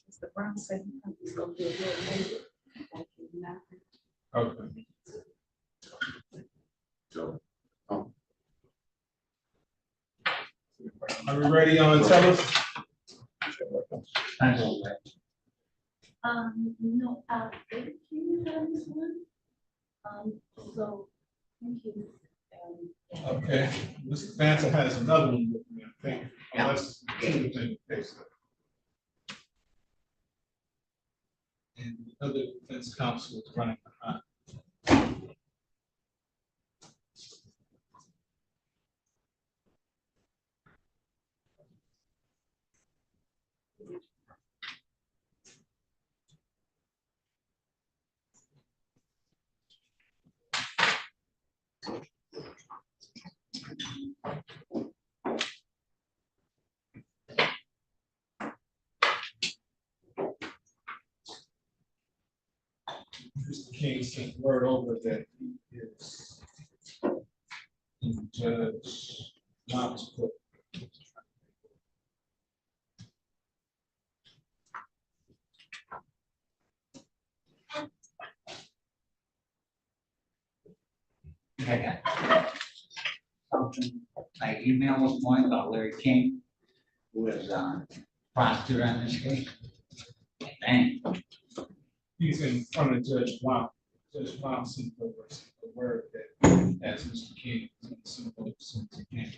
[SPEAKER 4] Mr. Brown said he's gonna be a little later.
[SPEAKER 2] Okay.
[SPEAKER 9] So,
[SPEAKER 2] Are we ready on Tether?
[SPEAKER 5] No, thank you on this one. So, thank you.
[SPEAKER 2] Okay, Mr. Vance has another one with me, I think, unless anything takes it. And the other defense counsel is running behind. Mr. King sent word over that he is in Judge Mom's court.
[SPEAKER 10] I got something, I emailed this morning about Larry King, who is prosecutor on this case. Dang.
[SPEAKER 2] He's in front of Judge Wow. Judge Wow sent over the word that as Mr. King is going to send over as soon as he can.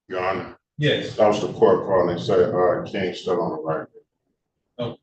[SPEAKER 9] Your Honor,
[SPEAKER 2] Yes.
[SPEAKER 9] that was the court calling, they said, King's still on the right.
[SPEAKER 2] Okay.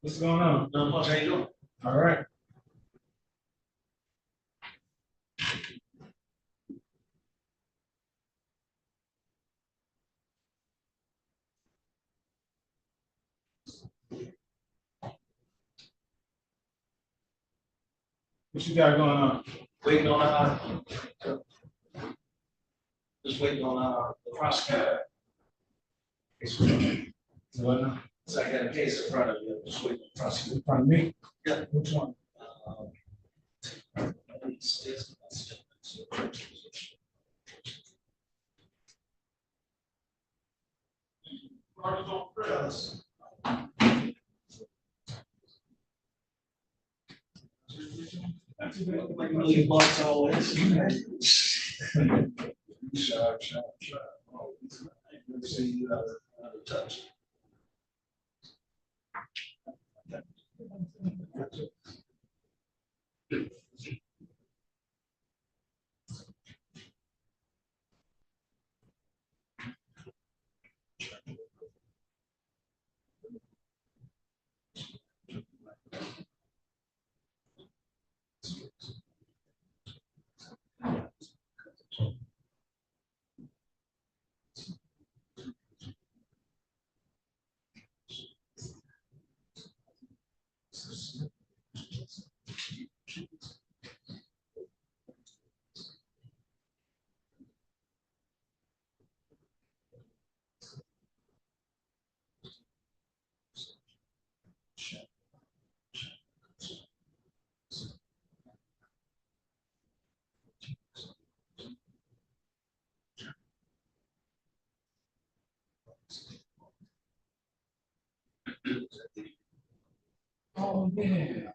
[SPEAKER 2] What's going on? Not much. How you doing? All right. What you got going on?
[SPEAKER 3] Waiting on, just waiting on, the prosecutor.
[SPEAKER 2] What now?
[SPEAKER 3] So I got a case in front of you, just waiting on the prosecutor.
[SPEAKER 2] In front of me?
[SPEAKER 3] Yeah.
[SPEAKER 2] Which one?
[SPEAKER 3] Like $1,000,000 always.
[SPEAKER 2] Sharp. Oh, never see you out of touch. Oh, yeah.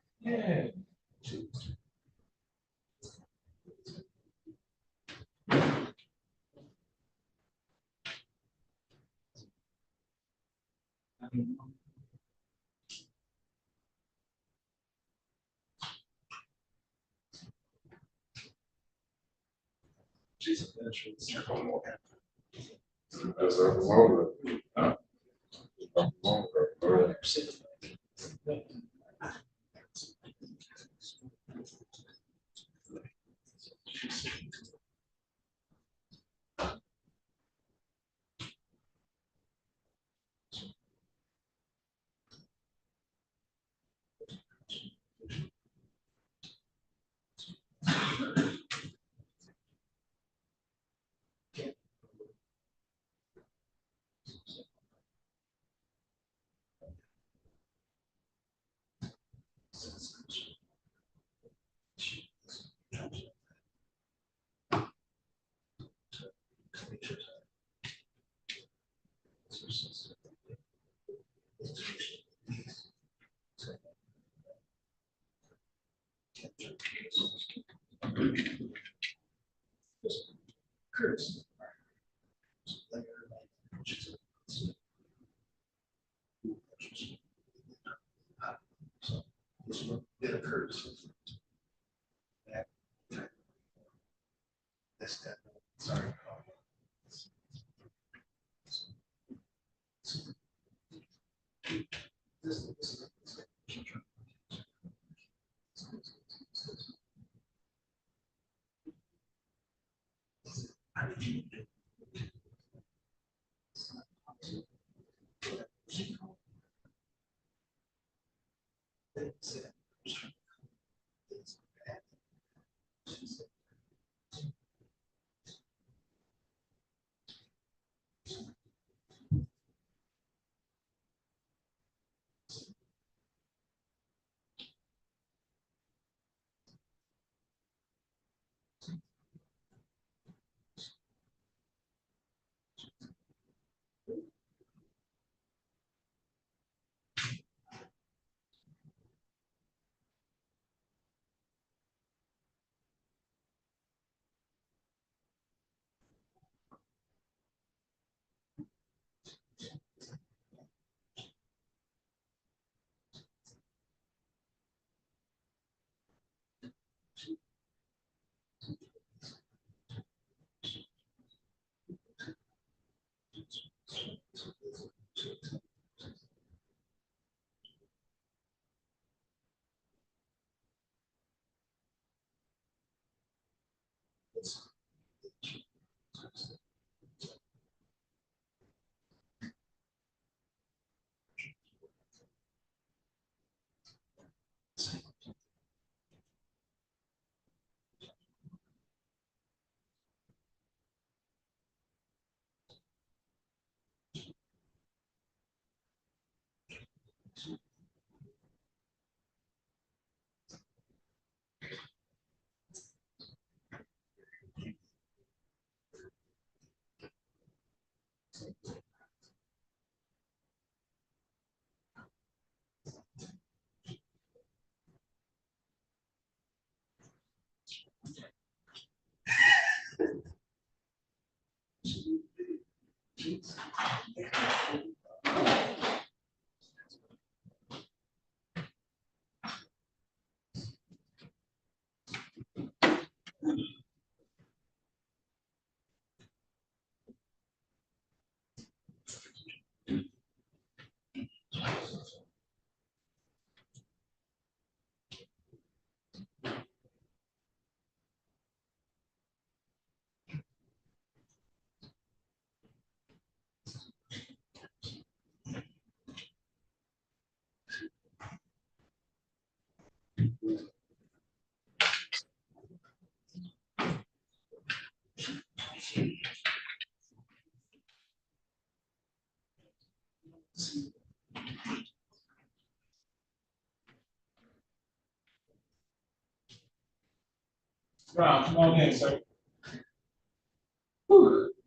[SPEAKER 2] Ron, come on in, sir.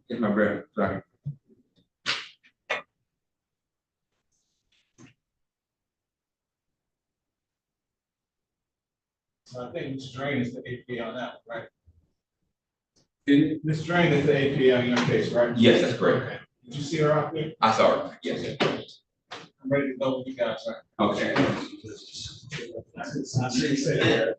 [SPEAKER 13] Get my breath, sorry.
[SPEAKER 2] So I think Ms. Drain is the AP on that, right?
[SPEAKER 13] Did-
[SPEAKER 2] Ms. Drain is the AP on your case, right?
[SPEAKER 13] Yes, that's correct.
[SPEAKER 2] Okay. Did you see her out there?
[SPEAKER 13] I saw her, yes.
[SPEAKER 2] I'm ready to go with you guys, sir.
[SPEAKER 13] Okay.
[SPEAKER 2] I see you say that.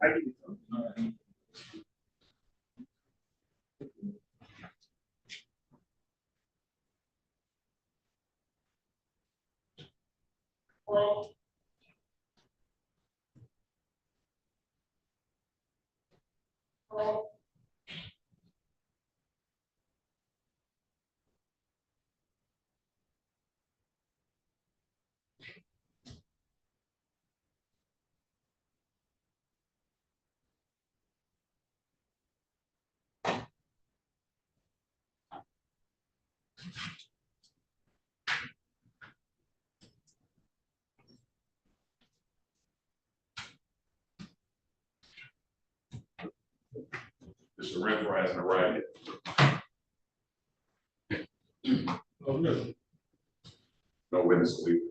[SPEAKER 9] Mr. Renfro hasn't arrived yet.
[SPEAKER 2] Oh, really?
[SPEAKER 9] No witness to leave.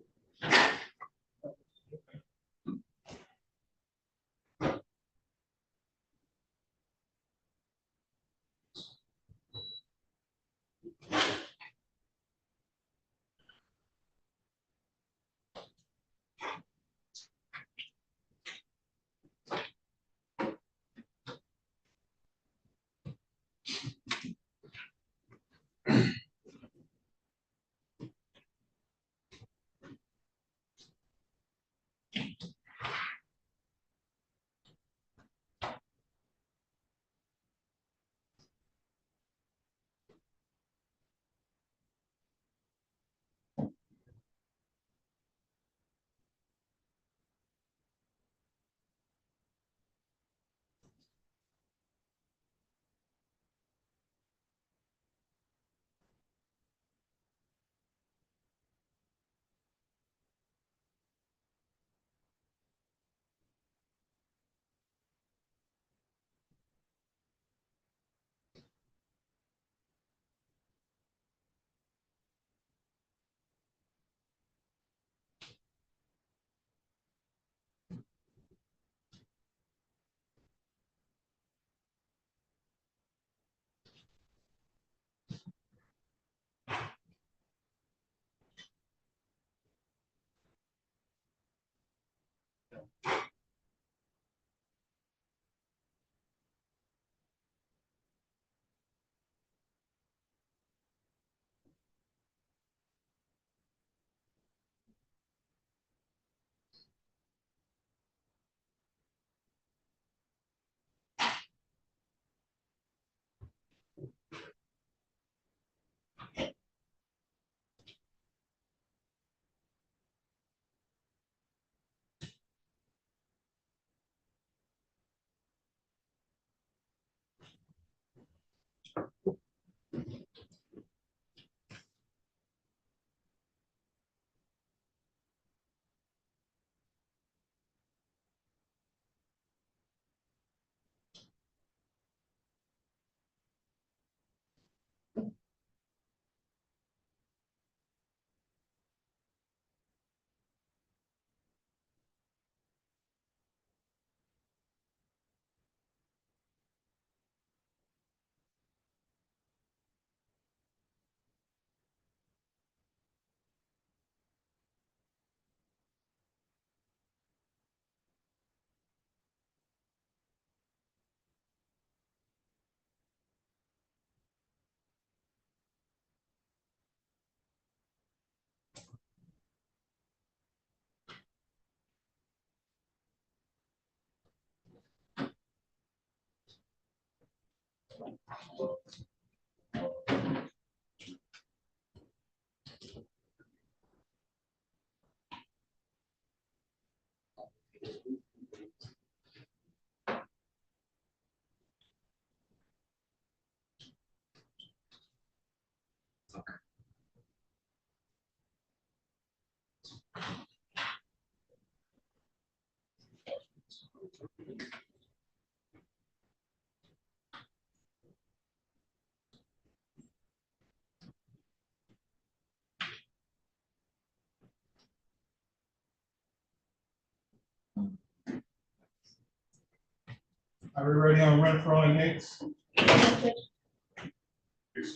[SPEAKER 2] Are we ready on Renfro and Hicks?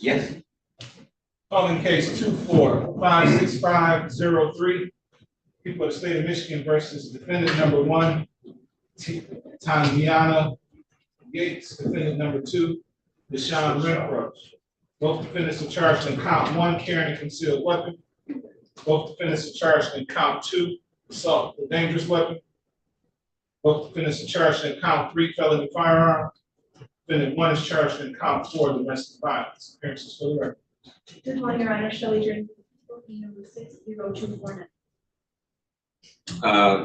[SPEAKER 10] Yes.
[SPEAKER 2] Calling case 24-56503. People of the state of Michigan versus defendant number 1, Tanyana Gates, defendant number 2, Deshaun Renfro. Both defendants are charged in count 1, carrying a concealed weapon. Both defendants are charged in count 2, assault with a dangerous weapon. Both defendants are charged in count 3, felony firearm. Defendant one is charged in count 4 domestic violence. Appearances for the record.
[SPEAKER 5] Good morning, Your Honor. Shelley Drake, number 60249.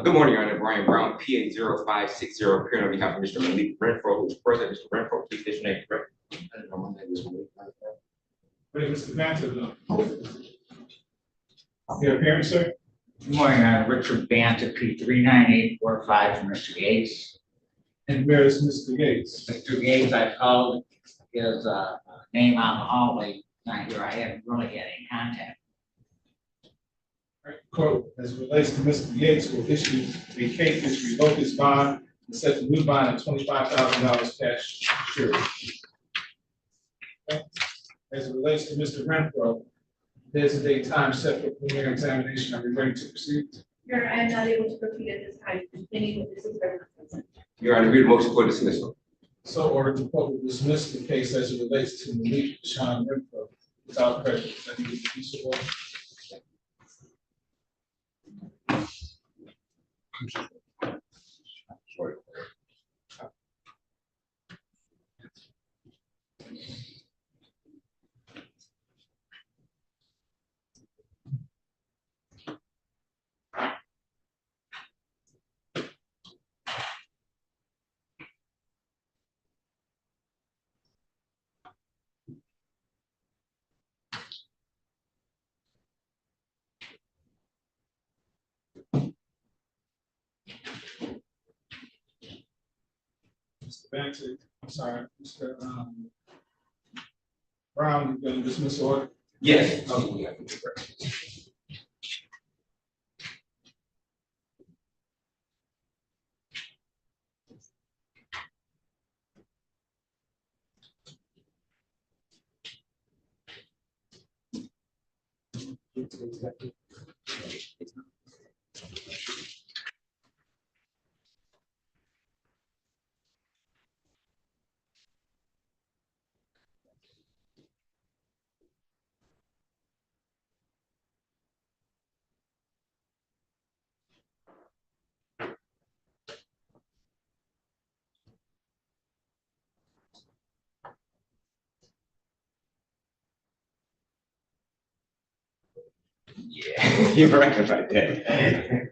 [SPEAKER 13] Good morning, Your Honor. Brian Brown, PA 0560, appearing on behalf of Mr. Malik Renfro, who's present. Mr. Renfro, please state your name correct. I didn't know my name was Malik.
[SPEAKER 2] Wait, Mr. Banter, your appearance, sir?
[SPEAKER 10] Good morning, I'm Richard Banta, P 39845 for Mr. Gates.
[SPEAKER 2] And where is Mr. Gates?
[SPEAKER 10] Mr. Gates, I called his name on the hallway, not here, I haven't really had any contact.
[SPEAKER 2] All right, court, as it relates to Mr. Yates, will issue vacate this, revoke his bond, and set the new bond at $25,000 cash security. Okay. As it relates to Mr. Renfro, there's a date time set for preliminary examination. Are we ready to proceed?
[SPEAKER 5] Your Honor, I am not able to proceed at this time. Any witnesses are not present.
[SPEAKER 13] Your Honor, read a motion for dismissal.
[SPEAKER 2] So ordered, the court will dismiss the case as it relates to Malik Sean Renfro without prejudice. I think it's peaceable. Mr. Banksy, I'm sorry, Mr. Brown, you're going to dismiss the order?
[SPEAKER 13] Yes. Yeah, you're right about that.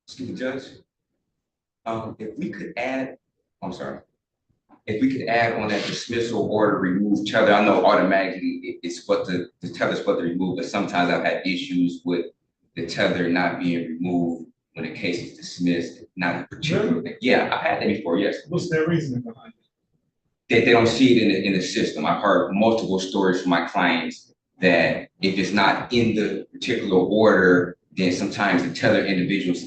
[SPEAKER 13] Excuse me, Judge. If we could add, I'm sorry, if we could add on that dismissal order, remove tether. I know automatically it's what the tether's what to remove, but sometimes I've had issues with the tether not being removed when a case is dismissed, not a particular thing. Yeah, I've had that before, yes.
[SPEAKER 2] What's their reasoning behind it?
[SPEAKER 13] They don't see it in the system. I've heard multiple stories from my clients that if it's not in the particular order, then sometimes the tether individuals,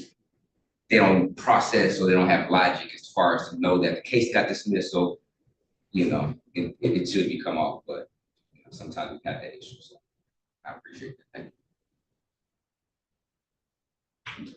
[SPEAKER 13] they don't process or they don't have logic as far as to know that the case got dismissed. So, it should be come off, but sometimes we have that issue. So I appreciate that. Thank you.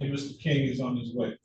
[SPEAKER 2] and Mr. King is on his way.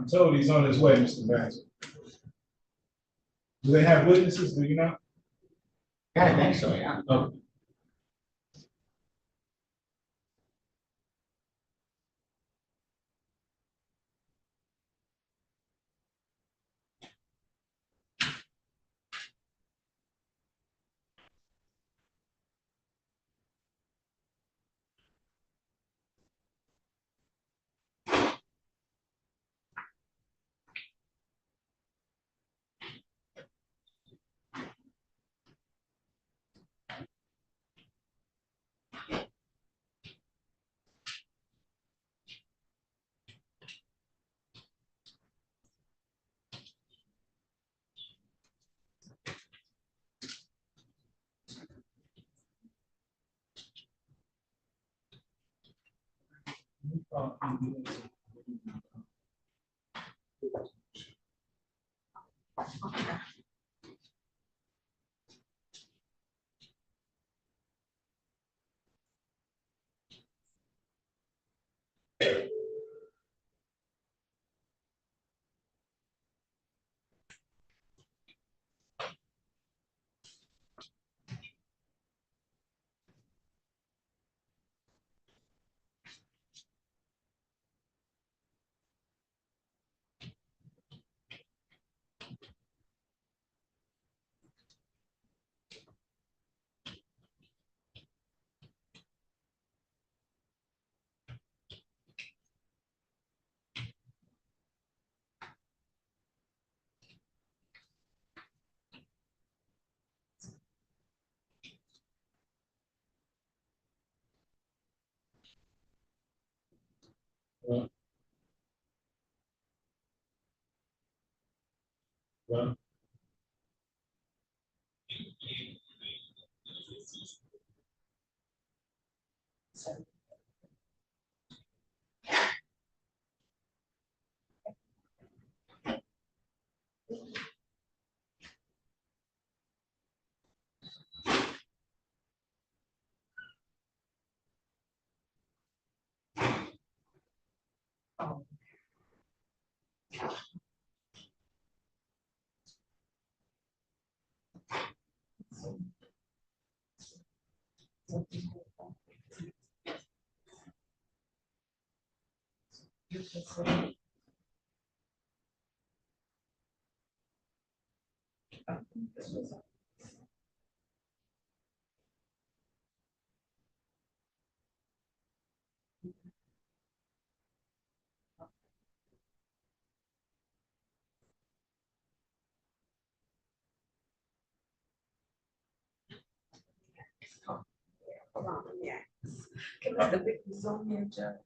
[SPEAKER 2] I'm told he's on his way, Mr. Bassett. Do they have witnesses? Do you know?
[SPEAKER 10] Yeah, I think so, yeah.
[SPEAKER 2] Okay.
[SPEAKER 4] Can I have the victims on here, Judge?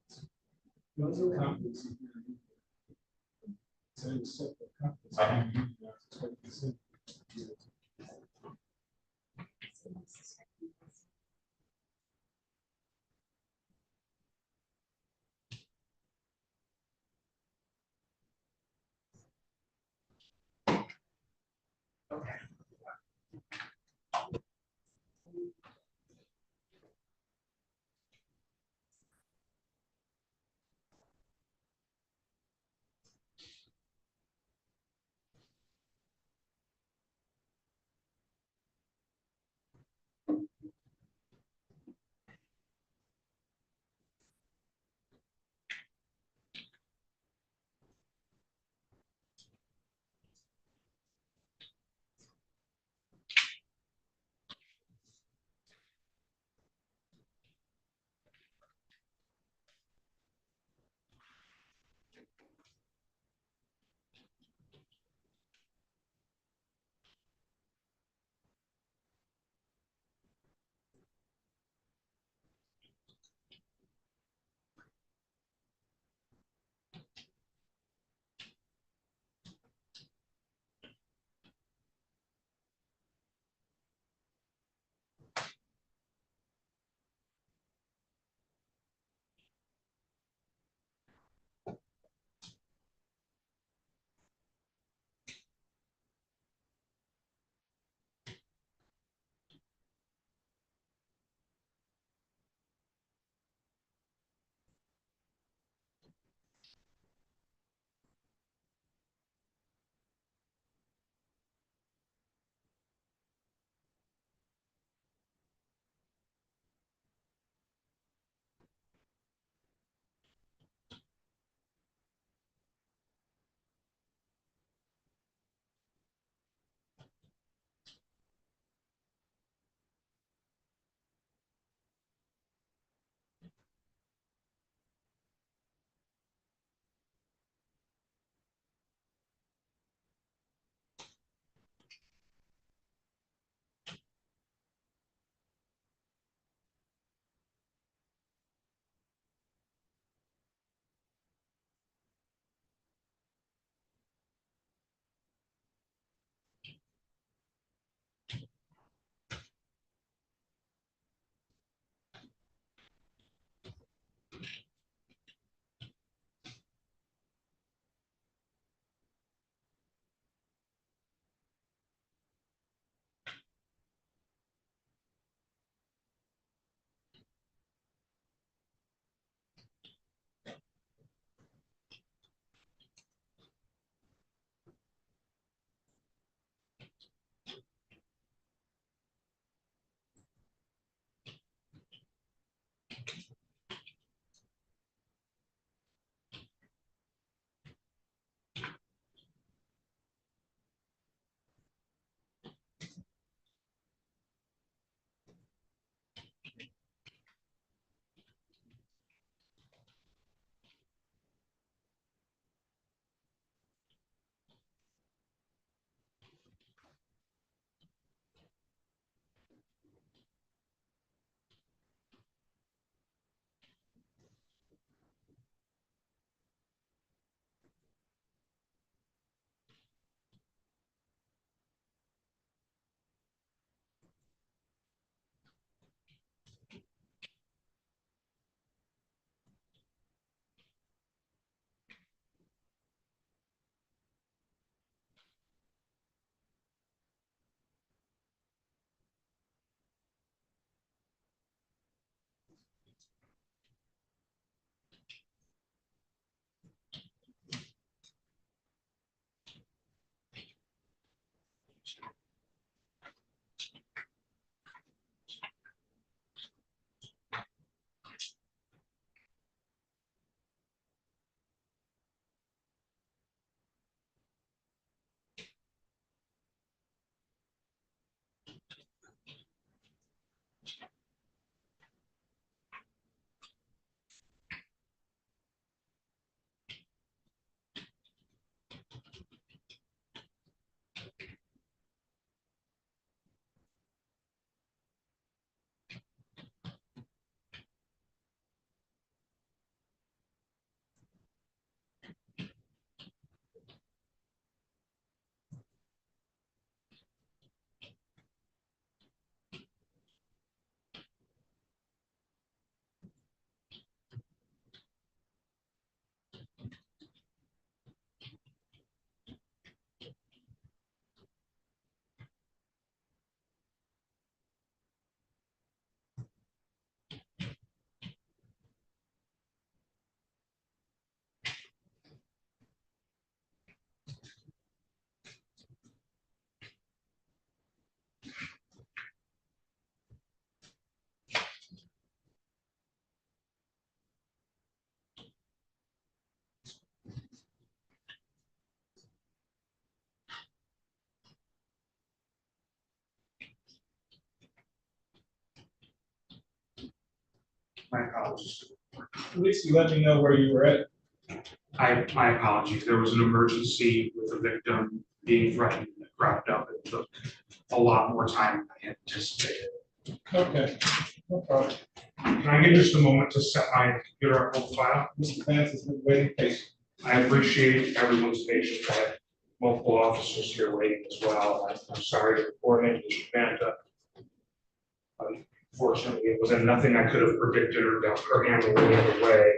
[SPEAKER 12] My apologies.
[SPEAKER 2] At least you let me know where you were at.
[SPEAKER 12] My apologies. There was an emergency with a victim being threatened that cropped up. It took a lot more time than I anticipated.
[SPEAKER 2] Okay, no problem.
[SPEAKER 12] Can I get just a moment to set my computer up on file?
[SPEAKER 2] Mr. Vance has been waiting patiently.
[SPEAKER 12] I appreciate everyone's patience. I had multiple officers here waiting as well. I'm sorry to coordinate this event. Unfortunately, it was nothing I could have predicted or done or handled any other way.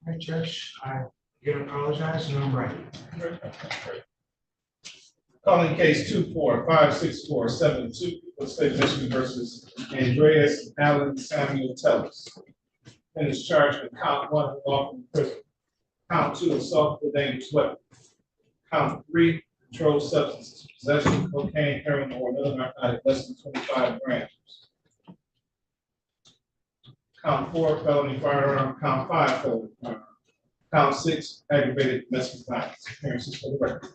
[SPEAKER 12] All right, Judge, I again apologize and I'm ready.
[SPEAKER 2] Calling case 2456472, for the state of Michigan versus Andreas Allen Samuel Tellers. And is charged with count 1, unlawful imprisonment. Count 2, assault with a dangerous weapon. Count 3, controlled substances, possession of cocaine, heroin, or another narcotic less than 25 grams. Count 4, felony firearm. Count 5, felony firearm. Count 6, aggravated domestic violence. Appearances for the record.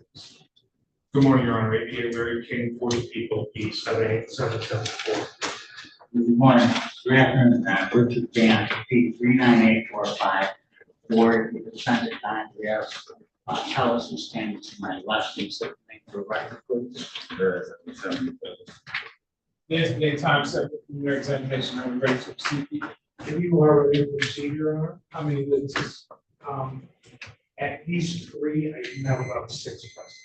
[SPEAKER 12] Good morning, Your Honor. APA Larry King, 40 people, P78774.
[SPEAKER 10] Good morning. Good afternoon, Richard Dan, P 39845, for the defendant Andreas Tellers, who's standing to my left, and so make the record, please.
[SPEAKER 2] There's a time set for your examination. Are we ready to proceed?
[SPEAKER 12] If you are ready to proceed, Your Honor, how many witnesses? At least 3, I do have about 6 questions.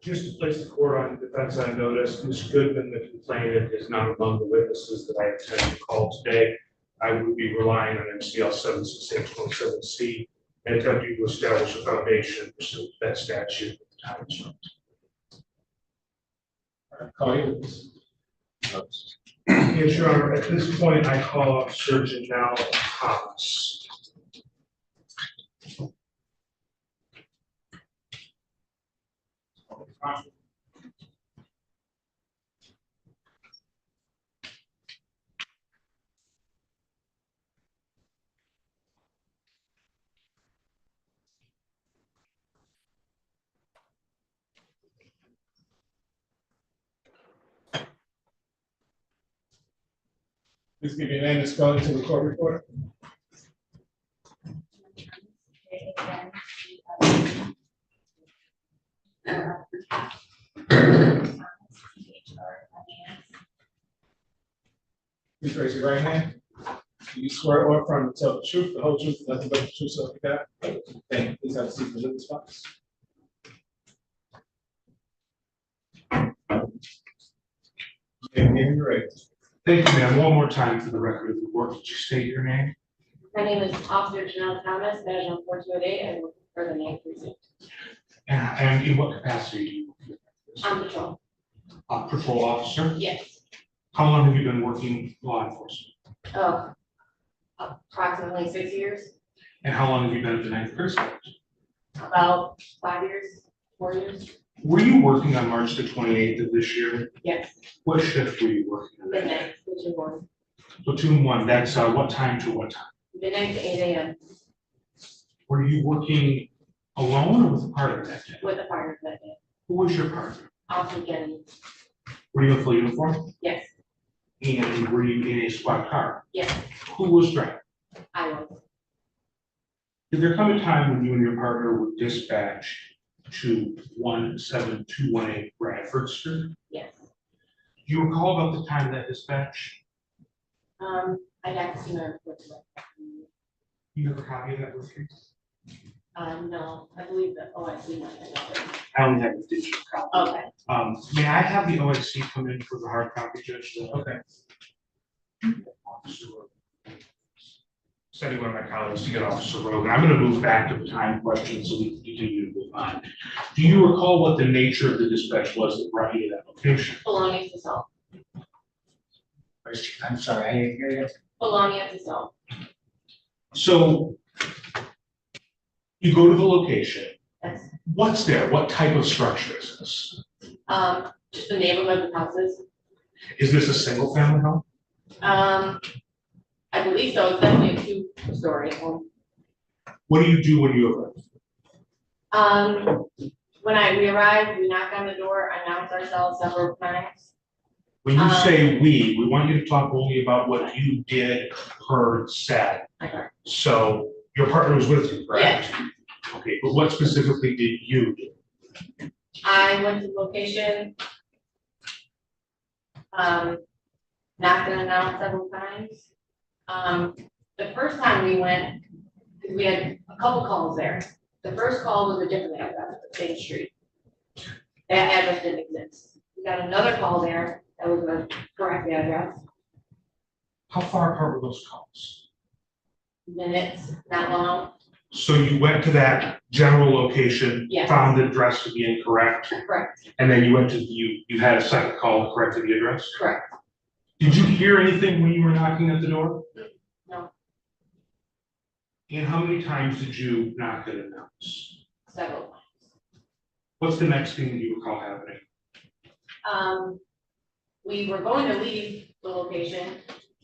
[SPEAKER 12] Just to place the court on defense on notice, Ms. Goodman, the complainant, is not among the witnesses that I intend to call today. I would be relying on MCL 768.7C and attempting to establish a foundation pursuant to that statute at the time it's run.
[SPEAKER 2] Call you.
[SPEAKER 12] Yes, Your Honor, at this point, I call up Surgeon Now Thomas.
[SPEAKER 2] Please give your name and spelling to the court reporter. Please raise your right hand. Do you swear or affirm to tell the truth, the whole truth, and nothing but the truth, so help you God? Thank you. Please have a seat in the witness box. And you're ready.
[SPEAKER 12] Thank you, ma'am. One more time for the record of the court. Did you state your name?
[SPEAKER 22] My name is Officer Janelle Thomas, badge number 4208. I work for the 9th precinct.
[SPEAKER 12] And in what capacity do you work?
[SPEAKER 22] On patrol.
[SPEAKER 12] Patrol officer?
[SPEAKER 22] Yes.
[SPEAKER 12] How long have you been working law enforcement?
[SPEAKER 22] Oh, approximately 6 years.
[SPEAKER 12] And how long have you been at the 9th precinct?
[SPEAKER 22] About 5 years, 4 years.
[SPEAKER 12] Were you working on March the 28th of this year?
[SPEAKER 22] Yes.
[SPEAKER 12] What shift were you working on?
[SPEAKER 22] Midnight, platoon 1.
[SPEAKER 12] Platoon 1, that's what time to what time?
[SPEAKER 22] Midnight to 8 a.m.
[SPEAKER 12] Were you working alone or with a partner that day?
[SPEAKER 1] with a partner that day.
[SPEAKER 12] Who was your partner?
[SPEAKER 1] Also getting,
[SPEAKER 12] Were you in full uniform?
[SPEAKER 1] yes,
[SPEAKER 12] And were you in a squad car?
[SPEAKER 1] yes,
[SPEAKER 12] Who was driving?
[SPEAKER 1] I was.
[SPEAKER 12] Did there come a time when you and your partner would dispatch to 17218 Bradford Street?
[SPEAKER 1] Yes.
[SPEAKER 12] Do you recall about the time of that dispatch?
[SPEAKER 1] I'd have to see my report.
[SPEAKER 12] You have a copy of that with you?
[SPEAKER 1] No, I believe that, oh, I see nothing.
[SPEAKER 12] I only have the digital copy.
[SPEAKER 1] Okay.
[SPEAKER 12] May I have the OIC come in for the hard copy, Judge? Okay. Officer Rogan. Sending one of my colleagues to get Officer Rogan. I'm gonna move back to the time question so we can continue to move on. Do you recall what the nature of the dispatch was that brought you to that location?
[SPEAKER 1] Belonging to self.
[SPEAKER 10] I'm sorry, I didn't hear you.
[SPEAKER 1] Belonging to self.
[SPEAKER 12] So you go to the location.
[SPEAKER 1] Yes.
[SPEAKER 12] What's there? What type of structure is this?
[SPEAKER 1] Just the neighborhood of houses.
[SPEAKER 12] Is this a single family home?
[SPEAKER 1] I believe so. It's definitely a 2-story home.
[SPEAKER 12] What do you do when you arrive?
[SPEAKER 1] When we arrived, we knocked on the door, announced ourselves several times.
[SPEAKER 12] When you say we want you to talk only about what you did, heard, said.
[SPEAKER 1] Okay.
[SPEAKER 12] So your partner was with you, correct?
[SPEAKER 1] Yes.
[SPEAKER 12] Okay, but what specifically did you do?
[SPEAKER 1] I went to the location. Knocked and announced several times. The first time we went, we had a couple calls there. The first call was a different address, the same street. That address didn't exist. We got another call there, that was the correct address.
[SPEAKER 12] How far apart were those calls?
[SPEAKER 1] Minutes, not long.
[SPEAKER 12] So you went to that general location,
[SPEAKER 1] Yes.
[SPEAKER 12] found the address to be incorrect,
[SPEAKER 1] Correct,
[SPEAKER 12] and then you went to, you had a second call to correct the address?
[SPEAKER 1] correct.
[SPEAKER 12] Did you hear anything when you were knocking at the door?
[SPEAKER 1] No,
[SPEAKER 12] And how many times did you knock and announce?
[SPEAKER 1] several times.
[SPEAKER 12] What's the next thing that you recall happening?
[SPEAKER 1] We were going to leave the location,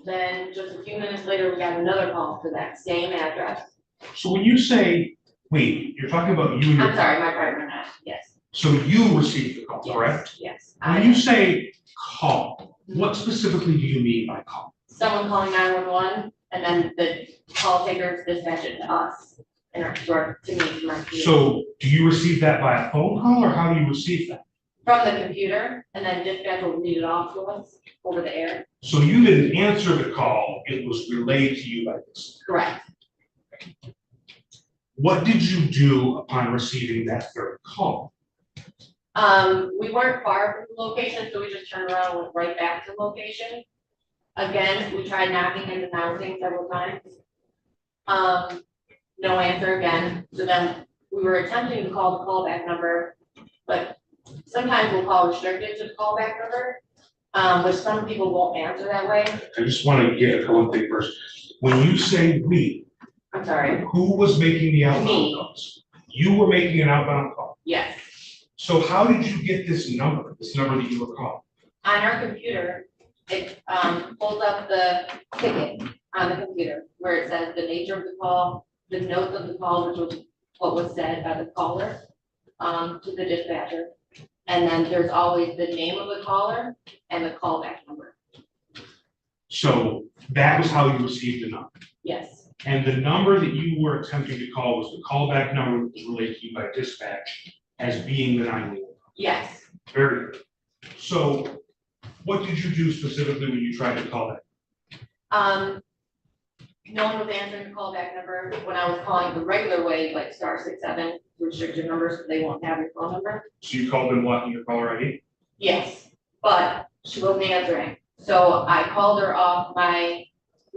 [SPEAKER 1] then just a few minutes later, we got another call to that same address.
[SPEAKER 12] So when you say we, you're talking about you and your.
[SPEAKER 1] I'm sorry, my partner and I, yes.
[SPEAKER 12] So you received the call,
[SPEAKER 1] Yes,
[SPEAKER 12] correct?
[SPEAKER 1] yes.
[SPEAKER 12] When you say call, what specifically do you mean by call?
[SPEAKER 1] Someone calling 911, and then the call takers dispatch it to us in our store to me from our computer.
[SPEAKER 12] So do you receive that by a phone call or how do you receive that?
[SPEAKER 1] From the computer, and then dispatch will read it off to us over the air.
[SPEAKER 12] So you didn't answer the call, it was relayed to you by this.
[SPEAKER 1] Correct.
[SPEAKER 12] What did you do upon receiving that third call?
[SPEAKER 1] We weren't far from the location, so we just turned around and went right back to the location. Again, we tried knocking and announcing several times. No answer again, so then we were attempting to call the callback number, but sometimes we'll call restricted to the callback number, which some people won't answer that way.
[SPEAKER 12] I just want to get one thing first. When you say we,
[SPEAKER 1] I'm sorry,
[SPEAKER 12] who was making the outbound
[SPEAKER 1] Me.
[SPEAKER 12] calls? You were making an outbound call.
[SPEAKER 1] yes.
[SPEAKER 12] So how did you get this number that you were calling?
[SPEAKER 1] On our computer, it pulls up the ticket on the computer where it says the nature of the call, the notes of the call, which was what was said by the caller to the dispatcher. And then there's always the name of the caller and the callback number.
[SPEAKER 12] So that was how you received the number.
[SPEAKER 1] Yes,
[SPEAKER 12] And the number that you were attempting to call was the callback number that was relayed to you by dispatch as being the 911.
[SPEAKER 1] yes.
[SPEAKER 12] Very good. So what did you do specifically when you tried to call that?
[SPEAKER 1] No one was answering the callback number when I was calling the regular way, like *67, restricted numbers, so they won't have your phone number.
[SPEAKER 12] So you called them wanting your caller ID?
[SPEAKER 1] Yes, but she wasn't answering. So I called her off my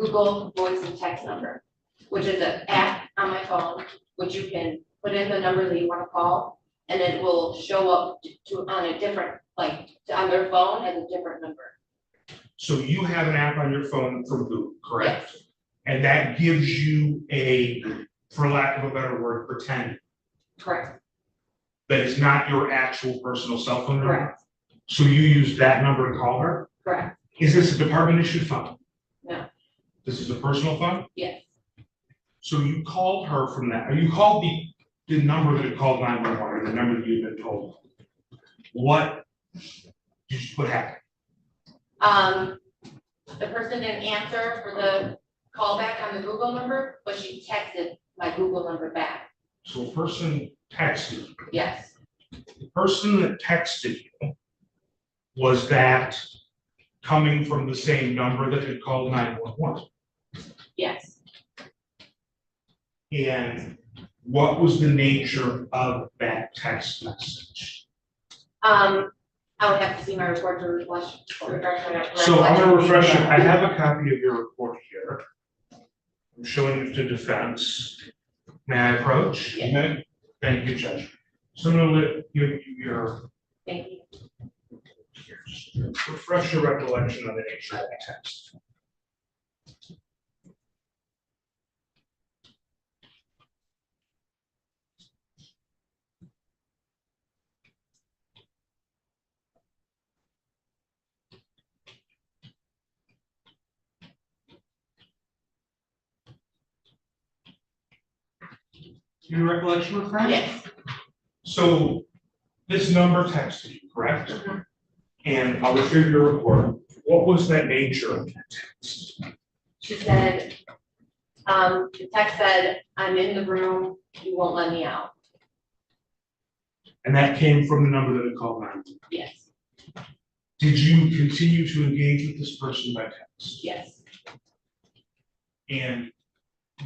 [SPEAKER 1] Google voice and text number, which is an app on my phone, which you can put in the number that you want to call, and it will show up on a different, on their phone as a different number.
[SPEAKER 12] So you have an app on your phone from Google, correct?
[SPEAKER 1] Yes.
[SPEAKER 12] And that gives you a, for lack of a better word, pretend
[SPEAKER 1] Correct.
[SPEAKER 12] that it's not your actual personal cell phone number?
[SPEAKER 1] Correct.
[SPEAKER 12] So you use that number to call her?
[SPEAKER 1] Correct.
[SPEAKER 12] Is this a department issued phone?
[SPEAKER 1] No.
[SPEAKER 12] This is a personal phone?
[SPEAKER 1] Yes.
[SPEAKER 12] So you called her from that, or you called the number that had called 911, or the number that you've been told. What happened?
[SPEAKER 22] The person didn't answer for the callback on the Google number, but she texted my Google number back.
[SPEAKER 12] So a person texted you.
[SPEAKER 22] Yes,
[SPEAKER 12] The person that texted you, was that coming from the same number that had called 911?
[SPEAKER 22] yes.
[SPEAKER 12] And what was the nature of that text message?
[SPEAKER 22] I would have to see my report to refresh.
[SPEAKER 12] So I'm gonna refresh it. I have a copy of your report here. I'm showing it to defense. May I approach?
[SPEAKER 22] Yes.
[SPEAKER 12] Okay. Thank you, Judge. So I'm gonna let you, your
[SPEAKER 22] Thank you.
[SPEAKER 12] refresh your recollection of the nature of the text. Your recollection refresh?
[SPEAKER 22] Yes.
[SPEAKER 12] So this number texted you, correct?
[SPEAKER 22] Mhm.
[SPEAKER 12] And I'll retrieve your report. What was that nature of that text?
[SPEAKER 22] She said, the text said, I'm in the room, you won't let me out.
[SPEAKER 12] And that came from the number that had called 911.
[SPEAKER 22] Yes,
[SPEAKER 12] Did you continue to engage with this person by text?
[SPEAKER 22] yes.
[SPEAKER 12] And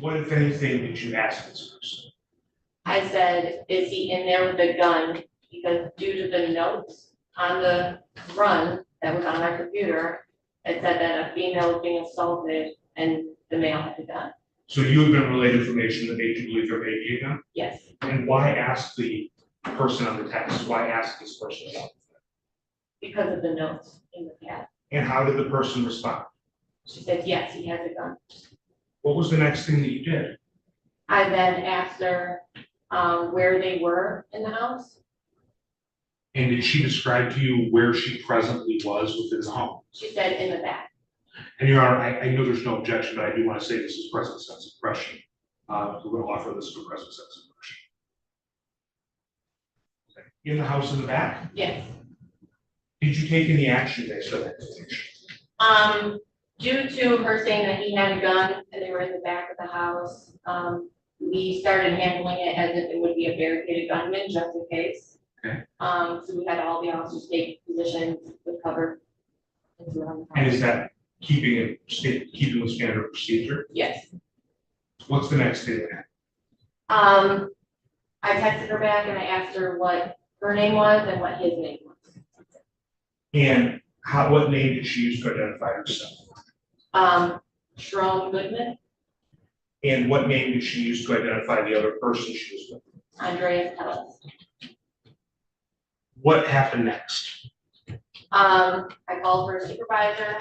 [SPEAKER 12] what, if anything, did you ask this person?
[SPEAKER 22] I said, is he in there with a gun? Because due to the notes on the run that was on my computer, it said that a female was being assaulted and the male had a gun.
[SPEAKER 12] So you have been relayed information that made you believe there may be a gun?
[SPEAKER 22] Yes,
[SPEAKER 12] And why ask the person on the text, why ask this person about it?
[SPEAKER 22] because of the notes in the pad.
[SPEAKER 12] And how did the person respond?
[SPEAKER 22] She said, yes, he has a gun.
[SPEAKER 12] What was the next thing that you did?
[SPEAKER 22] I then asked her where they were in the house.
[SPEAKER 12] And did she describe to you where she presently was within the home?
[SPEAKER 22] She said in the back.
[SPEAKER 12] And Your Honor, I know there's no objection, but I do want to say this is present sense impression. We'll offer this for present sense impression. Okay. In the house in the back?
[SPEAKER 22] Yes.
[SPEAKER 12] Did you take any action based on that information?
[SPEAKER 22] Due to her saying that he had a gun and they were in the back of the house, we started handling it as if it would be a barricaded gunman, just in case.
[SPEAKER 12] Okay.
[SPEAKER 22] So we had all the officers take positions with cover.
[SPEAKER 12] And is that keeping with standard procedure?
[SPEAKER 22] Yes.
[SPEAKER 12] What's the next thing?
[SPEAKER 22] I texted her back and I asked her what her name was and what his name was.
[SPEAKER 12] And what name did she use to identify herself?
[SPEAKER 22] Sherome Goodman,
[SPEAKER 12] And what name did she use to identify the other person she was with?
[SPEAKER 22] Andreas Ellis.
[SPEAKER 12] What happened next?
[SPEAKER 22] I called her supervisor.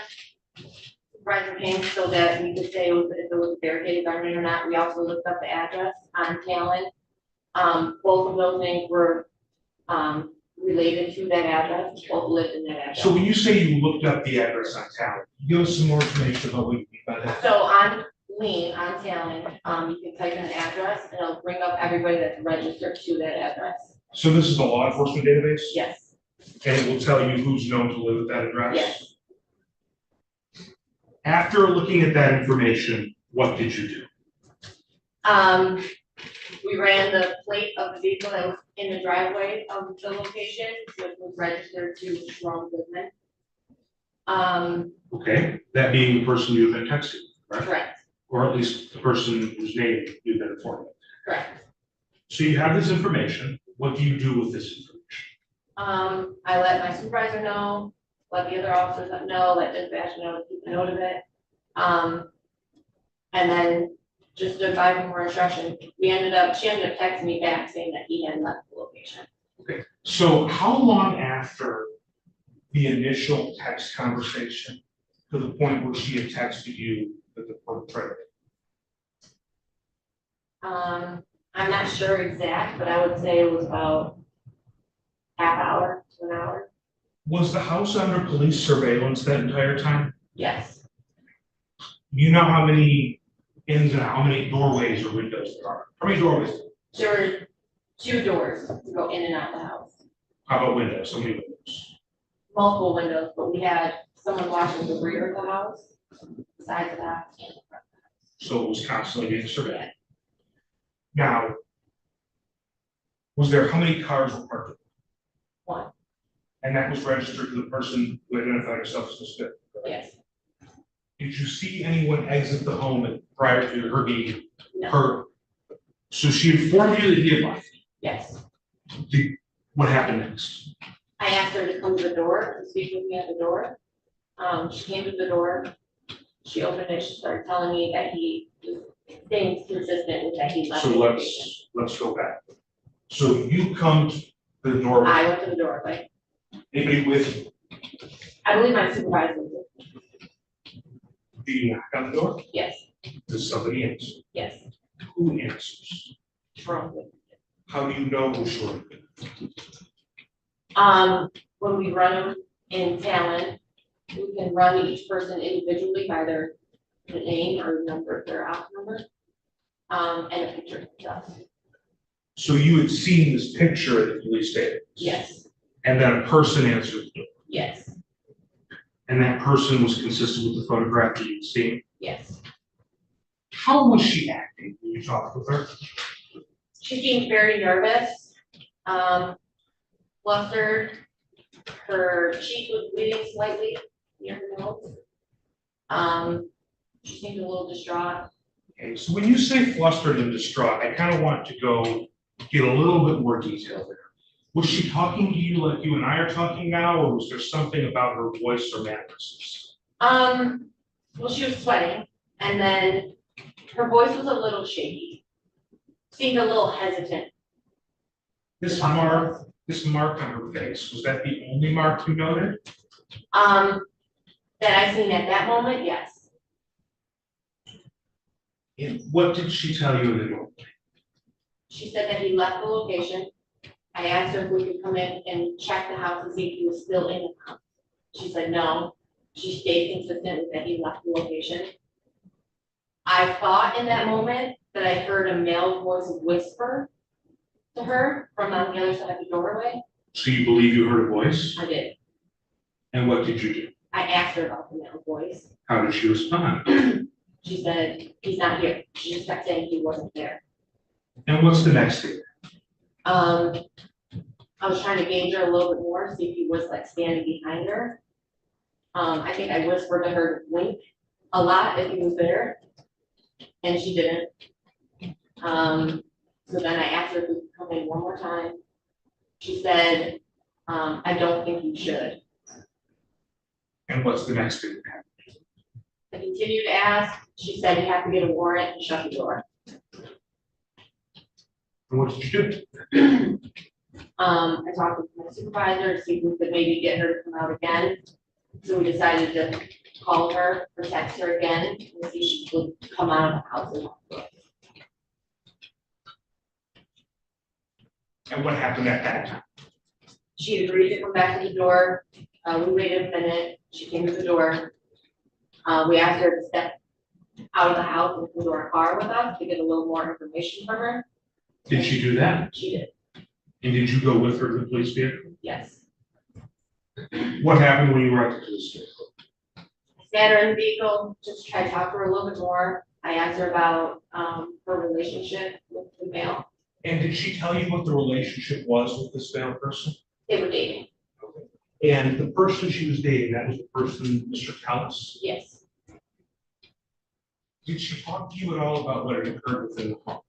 [SPEAKER 22] Supervisor came so that we could say if it was a barricaded gunman or not. We also looked up the address on Talon. Both of those names were related to that address, both lived in that address.
[SPEAKER 12] So when you say you looked up the address on Talon, give us some more information about what you mean by that.
[SPEAKER 22] So on Lean, on Talon, you can type in an address and it'll bring up everybody that's registered to that address.
[SPEAKER 12] So this is a law enforcement database?
[SPEAKER 22] Yes,
[SPEAKER 12] And it will tell you who's known to live at that address?
[SPEAKER 22] yes.
[SPEAKER 12] After looking at that information, what did you do?
[SPEAKER 22] We ran the plate of the vehicle that was in the driveway of the location, so it was registered to Sherome Goodman.
[SPEAKER 12] Okay, that being the person you've been texting, correct?
[SPEAKER 22] Correct,
[SPEAKER 12] Or at least the person whose name you've been informed of.
[SPEAKER 22] correct.
[SPEAKER 12] So you have this information, what do you do with this information?
[SPEAKER 22] I let my supervisor know, let the other officers know, let dispatch know, to keep a note of it. And then just to advise for more instruction, she ended up texting me back saying that he had left the location.
[SPEAKER 12] Okay, so how long after the initial text conversation to the point where she had texted you that the perpetrator?
[SPEAKER 22] I'm not sure exact, but I would say it was about half hour to an hour.
[SPEAKER 12] Was the house under police surveillance that entire time?
[SPEAKER 22] Yes,
[SPEAKER 12] Do you know how many ins and out, how many doorways or windows there are? How many doorways?
[SPEAKER 22] There were 2 doors to go in and out of the house,
[SPEAKER 12] How about windows? How many windows?
[SPEAKER 22] multiple windows, but we had someone watching the rear of the house, the sides of the house and the front.
[SPEAKER 12] So it was constantly being surveyed. Now, was there, how many cars were parked?
[SPEAKER 22] 1,
[SPEAKER 12] And that was registered to the person who identified herself as the Smith?
[SPEAKER 22] yes,
[SPEAKER 12] Did you see anyone exit the home prior to her being,
[SPEAKER 22] no,
[SPEAKER 12] her? So she informed you that he had left.
[SPEAKER 22] yes.
[SPEAKER 12] What happened next?
[SPEAKER 22] I asked her to come to the door and speak with me at the door. She came to the door, she opened it, she started telling me that he was staying consistent with that he left.
[SPEAKER 12] So
[SPEAKER 22] the location.
[SPEAKER 12] let's go back. So you come to the door,
[SPEAKER 22] I went to the doorway.
[SPEAKER 12] anybody with you?
[SPEAKER 22] I believe my supervisor was with me.
[SPEAKER 12] Do you knock on the door?
[SPEAKER 22] Yes,
[SPEAKER 12] Does somebody answer?
[SPEAKER 22] yes,
[SPEAKER 12] Who answers?
[SPEAKER 22] Trump.
[SPEAKER 12] How do you know who's sure?
[SPEAKER 22] When we run them in Talon, we can run each person individually by their name or number, their house number. And a picture of us.
[SPEAKER 12] So you had seen this picture at the police station?
[SPEAKER 22] Yes,
[SPEAKER 12] And then a person answered the door,
[SPEAKER 22] yes,
[SPEAKER 12] and that person was consistent with the photograph that you'd seen?
[SPEAKER 22] yes.
[SPEAKER 12] How was she acting when you talked with her?
[SPEAKER 22] She seemed very nervous, flustered. Her cheek was bleeding slightly near her nose. She seemed a little distraught.
[SPEAKER 12] Okay, so when you say flustered and distraught, I kind of want to go get a little bit more detail there. Was she talking to you like you and I are talking now, or was there something about her voice or mannerisms?
[SPEAKER 22] Well, she was sweating, and then her voice was a little shaky. Seemed a little hesitant.
[SPEAKER 12] This mark on her face, was that the only mark you noted?
[SPEAKER 22] That I seen at that moment, yes.
[SPEAKER 12] And what did she tell you in the door?
[SPEAKER 22] She said that he left the location. I asked her if we could come in and check the house and see if he was still in the house. She said no. She stayed consistent with that he left the location. I thought in that moment that I heard a male voice whisper to her from on the other side of the doorway.
[SPEAKER 12] So you believe you heard a voice?
[SPEAKER 22] I did.
[SPEAKER 12] And what did you do?
[SPEAKER 22] I asked her about the male voice.
[SPEAKER 12] How did she respond?
[SPEAKER 22] She said, he's not here. She just kept saying he wasn't there.
[SPEAKER 12] And what's the next thing?
[SPEAKER 22] I was trying to gauge her a little bit more, see if he was like standing behind her. I think I whispered to her to blink a lot if he was there, and she didn't. So then I asked her if we could come in one more time. She said, I don't think you should.
[SPEAKER 12] And what's the next thing?
[SPEAKER 22] I continued to ask. She said you have to get a warrant and shut the door.
[SPEAKER 12] And what did you do?
[SPEAKER 22] I talked with my supervisor to see if we could maybe get her to come out again. So we decided to call her or text her again and see if she would come out of the house and talk to us.
[SPEAKER 12] And what happened at that time?
[SPEAKER 22] She agreed to come back to the door. We waited a minute. She came to the door. We asked her to step out of the house and come to our car with us to get a little more information from her.
[SPEAKER 12] Did she do that?
[SPEAKER 22] She did,
[SPEAKER 12] And did you go with her to the police vehicle?
[SPEAKER 22] yes.
[SPEAKER 12] What happened when you were at the police vehicle?
[SPEAKER 22] I sat her in the vehicle, just tried to talk to her a little bit more. I asked her about her relationship with the male.
[SPEAKER 12] And did she tell you what the relationship was with this male person?
[SPEAKER 22] They were dating,
[SPEAKER 12] And the person she was dating, that was the person, Mr. Callis?
[SPEAKER 22] yes.
[SPEAKER 12] Did she talk to you at all about what had occurred within the home?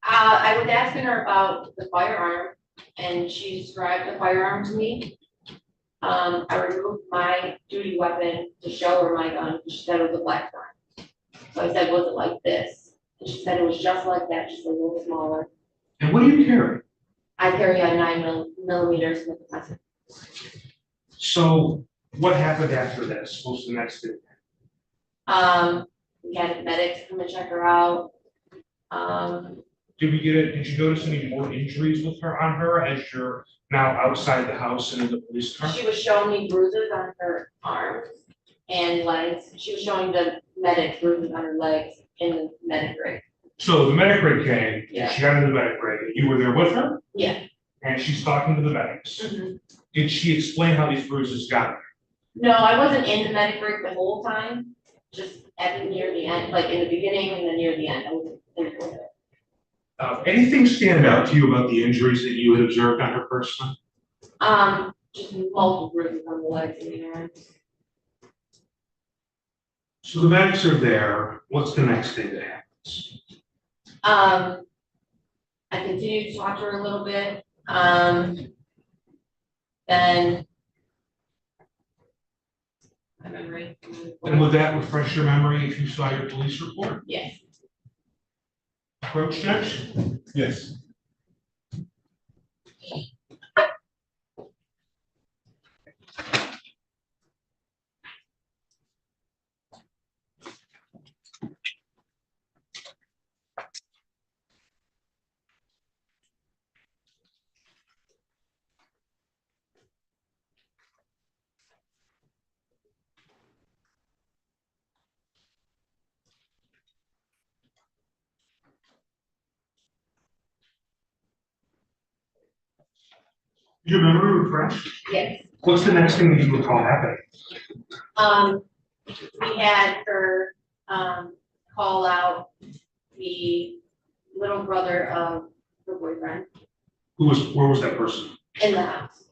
[SPEAKER 22] I was asking her about the firearm, and she described the firearm to me. I removed my duty weapon to show her my gun. She said it was a black gun. So I said, was it like this? And she said it was just like that, just a little smaller.
[SPEAKER 12] And what do you carry?
[SPEAKER 22] I carry a 9mm Smith & Wesson.
[SPEAKER 12] So what happened after this? What was the next thing?
[SPEAKER 22] We had medics come and check her out.
[SPEAKER 12] Did you notice any more injuries on her as you're now outside the house and in the police car?
[SPEAKER 22] She was showing me bruises on her arms and legs. She was showing the medic bruises on her legs in the medic rig.
[SPEAKER 12] So the medic rig came,
[SPEAKER 22] Yeah.
[SPEAKER 12] she got into the medic rig, and you were there with her,
[SPEAKER 22] Yeah.
[SPEAKER 12] and she's talking to the medics.
[SPEAKER 22] Mhm.
[SPEAKER 12] Did she explain how these bruises got there?
[SPEAKER 22] No, I wasn't in the medic rig the whole time, just near the end, like in the beginning and then near the end, I was in the corner.
[SPEAKER 12] Anything stand out to you about the injuries that you had observed on her person?
[SPEAKER 22] Just multiple bruises on the legs and the arms.
[SPEAKER 12] So the medics are there, what's the next thing that happens?
[SPEAKER 22] I continued to talk to her a little bit, then. My memory.
[SPEAKER 12] And would that refresh your memory if you saw your police report?
[SPEAKER 22] Yes.
[SPEAKER 12] Approach Judge?
[SPEAKER 2] Yes.
[SPEAKER 12] Your memory refreshed?
[SPEAKER 22] Yes.
[SPEAKER 12] What's the next thing that you recall happening?
[SPEAKER 22] We had her, call out the little brother of her boyfriend
[SPEAKER 12] Where was that person?
[SPEAKER 22] in the house.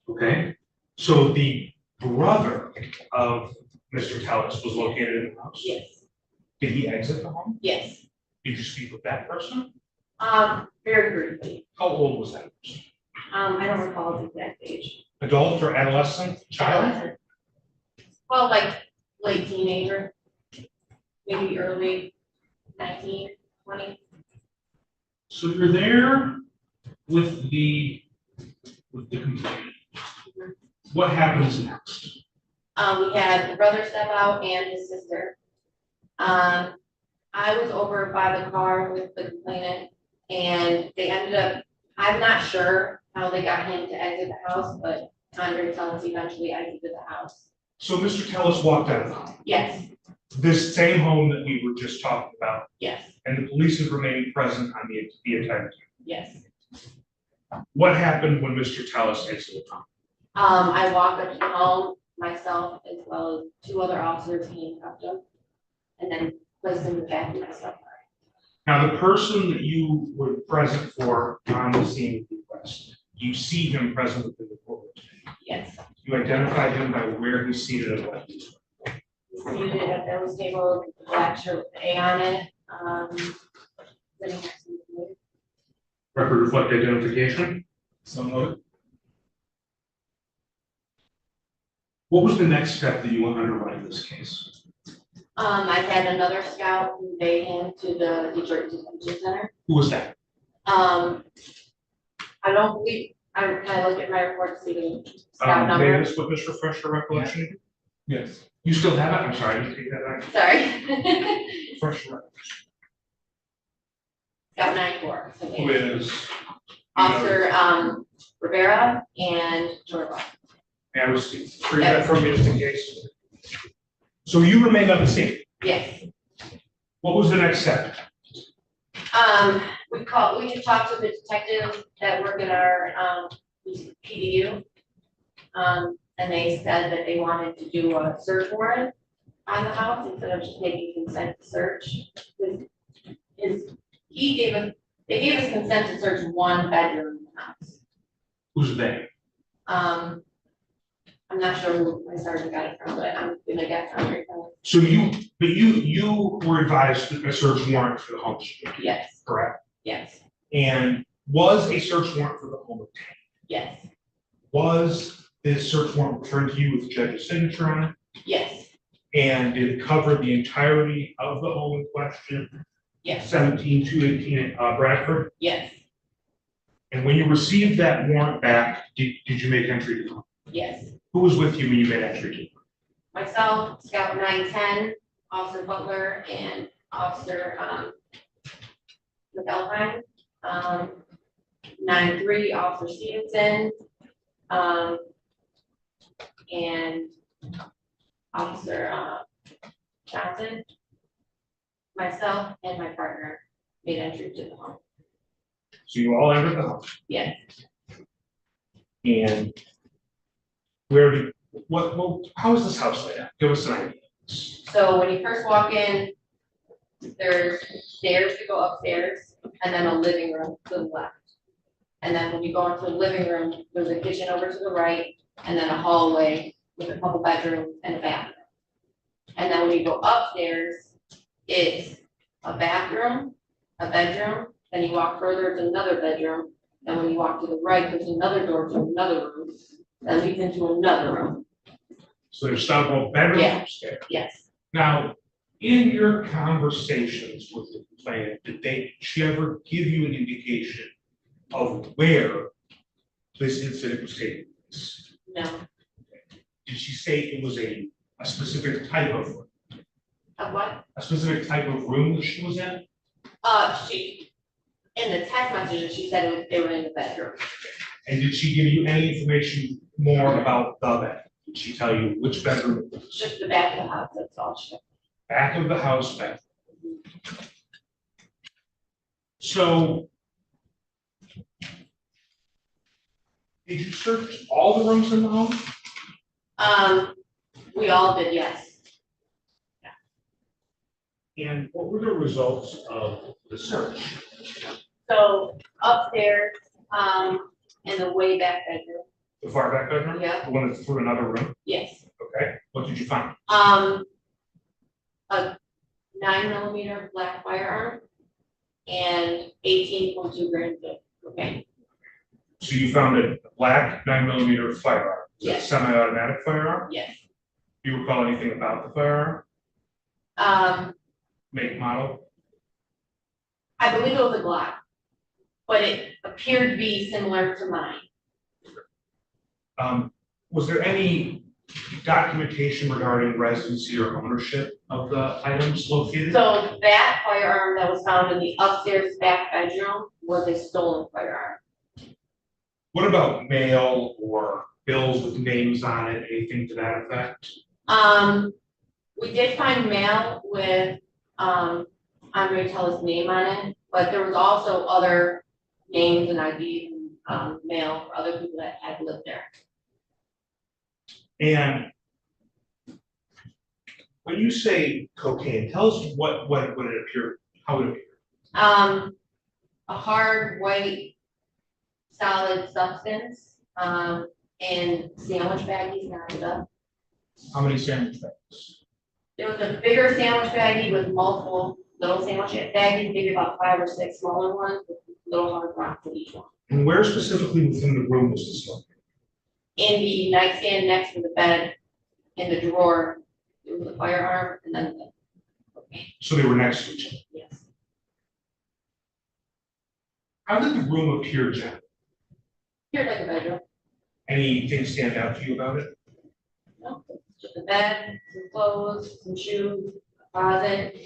[SPEAKER 12] Okay, so the brother of Mr. Tellis was located in the house?
[SPEAKER 22] Yes.
[SPEAKER 12] Did he exit the home?
[SPEAKER 22] Yes.
[SPEAKER 12] Did you speak with that person?
[SPEAKER 22] Very briefly.
[SPEAKER 12] How old was that person?
[SPEAKER 22] I don't recall the exact age.
[SPEAKER 12] Adult or adolescent, child?
[SPEAKER 22] Adolescent. Well, like late teenager, maybe early 19, 20.
[SPEAKER 12] So you're there with the complainant. What happens next?
[SPEAKER 22] We had the brother step out and his sister. I was over by the car with the complainant and they ended up, I'm not sure how they got him to exit the house, but Andre Tellis eventually exited the house.
[SPEAKER 12] So Mr. Tellis walked out of the home?
[SPEAKER 22] Yes.
[SPEAKER 12] This same home that we were just talking about?
[SPEAKER 22] Yes.
[SPEAKER 12] And the police have remained present on the entire time?
[SPEAKER 22] Yes.
[SPEAKER 12] What happened when Mr. Tellis exited the home?
[SPEAKER 22] I walked up to the home myself as well as two other officers handcuffed him and then placed him in the back of my stuff.
[SPEAKER 12] Now, the person that you were present for on the scene of the request, you see him present within the courtroom.
[SPEAKER 22] Yes.
[SPEAKER 12] You identified him by where he's seated and what he's wearing.
[SPEAKER 22] He's seated at those table, with the black shirt with the A on it. Sitting next to me.
[SPEAKER 12] Record reflect identification.
[SPEAKER 2] Somewhat.
[SPEAKER 12] What was the next step that you underwent in this case?
[SPEAKER 22] I had another scout convey him to the Detroit Detention Center.
[SPEAKER 12] Who was that?
[SPEAKER 22] I don't believe, can I look at my report to see the scout number?
[SPEAKER 12] Davis, what this refresh your recollection?
[SPEAKER 2] Yes.
[SPEAKER 12] You still have it? I'm sorry, I didn't take that back.
[SPEAKER 22] Sorry.
[SPEAKER 12] Refresh your recollection.
[SPEAKER 22] Scout 94.
[SPEAKER 12] Who is?
[SPEAKER 22] Officer, Rivera and Jordan.
[SPEAKER 12] May I receive that from you just in case? So you remained on the scene.
[SPEAKER 22] Yes.
[SPEAKER 12] What was the next step?
[SPEAKER 22] We had talked to the detectives that work in our, PDU. And they said that they wanted to do a search warrant on the house instead of just taking consent to search. They gave us consent to search one bedroom in the house.
[SPEAKER 12] Who's they?
[SPEAKER 22] I'm not sure who my sergeant got it from, but I'm gonna guess Andre.
[SPEAKER 12] So you were advised that a search warrant for the home should be.
[SPEAKER 22] Yes.
[SPEAKER 12] Correct?
[SPEAKER 22] Yes.
[SPEAKER 12] And was a search warrant for the home obtained?
[SPEAKER 22] Yes.
[SPEAKER 12] Was this search warrant returned to you with the judge's signature on it?
[SPEAKER 22] Yes.
[SPEAKER 12] And did it cover the entirety of the home in question?
[SPEAKER 22] Yes.
[SPEAKER 12] 17218 Bradford?
[SPEAKER 22] Yes.
[SPEAKER 12] And when you received that warrant back, did you make entry to the home?
[SPEAKER 22] Yes.
[SPEAKER 12] Who was with you when you made entry to it?
[SPEAKER 22] Myself, Scout 910, Officer Butler, and Officer McElhine. 93, Officer Stevenson. And Officer Johnson, myself, and my partner made entry to the home.
[SPEAKER 12] So you all entered the house,
[SPEAKER 22] Yes.
[SPEAKER 12] and where did, how is this house laid out? Give us an idea.
[SPEAKER 22] So when you first walk in, there's stairs to go upstairs, and then a living room to the left. And then when you go into the living room, there's a kitchen over to the right, and then a hallway with a couple bedrooms and a bathroom. And then when you go upstairs, it's a bathroom, a bedroom, then you walk further, it's another bedroom. And when you walk to the right, there's another door to another room that leads into another room.
[SPEAKER 12] So there's several bedrooms
[SPEAKER 22] Yeah.
[SPEAKER 12] upstairs.
[SPEAKER 22] Yes.
[SPEAKER 12] Now, in your conversations with the complainant, did she ever give you an indication of where this incident was taking place?
[SPEAKER 22] No.
[SPEAKER 12] Did she say it was a specific type of room?
[SPEAKER 22] Of what?
[SPEAKER 12] A specific type of room that she was in?
[SPEAKER 22] She, in the text messages, she said they were in the bedroom.
[SPEAKER 12] And did she give you any information more about the bed? Did she tell you which bedroom? it was?
[SPEAKER 22] Just the back of the house, that's all she.
[SPEAKER 12] Back of the house bedroom. So did you search all the rooms in the home?
[SPEAKER 22] We all did, yes.
[SPEAKER 12] And what were the results of the search?
[SPEAKER 22] So upstairs, in the way back bedroom,
[SPEAKER 12] The far back bedroom?
[SPEAKER 22] Yeah.
[SPEAKER 12] The one that's through another room?
[SPEAKER 22] yes.
[SPEAKER 12] Okay, what did you find?
[SPEAKER 22] A 9mm black firearm and 18.2 grams of cocaine.
[SPEAKER 12] So you found a black 9mm firearm? Is it a
[SPEAKER 22] Yes.
[SPEAKER 12] semi-automatic firearm?
[SPEAKER 22] Yes.
[SPEAKER 12] Do you recall anything about the firearm? Make, model?
[SPEAKER 22] I believe it was a Glock, but it appeared to be similar to mine.
[SPEAKER 12] Was there any documentation regarding residency or ownership of the items located?
[SPEAKER 22] So that firearm that was found in the upstairs back bedroom was a stolen firearm.
[SPEAKER 12] What about mail or bills with names on it, anything to that effect?
[SPEAKER 22] We did find mail with, Andre Teller's name on it, but there was also other names and IDs and, mail for other people that had lived there.
[SPEAKER 12] And when you say cocaine, tell us what it appeared, how it appeared.
[SPEAKER 22] A hard, white, solid substance, and sandwich baggies knotted up.
[SPEAKER 12] How many sandwich bags?
[SPEAKER 22] There was a bigger sandwich baggie with multiple little sandwich baggies, maybe about 5 or 6 smaller ones with little hard rocks in each one.
[SPEAKER 12] And where specifically within the room was this located?
[SPEAKER 22] In the nightstand next to the bed, in the drawer, there was a firearm and then the cocaine.
[SPEAKER 12] So they were next to each other.
[SPEAKER 22] Yes.
[SPEAKER 12] How did the room appear, Jen?
[SPEAKER 22] Here's like a bedroom.
[SPEAKER 12] Anything stand out to you about it?
[SPEAKER 22] No, just a bed, some clothes, some shoes, a closet.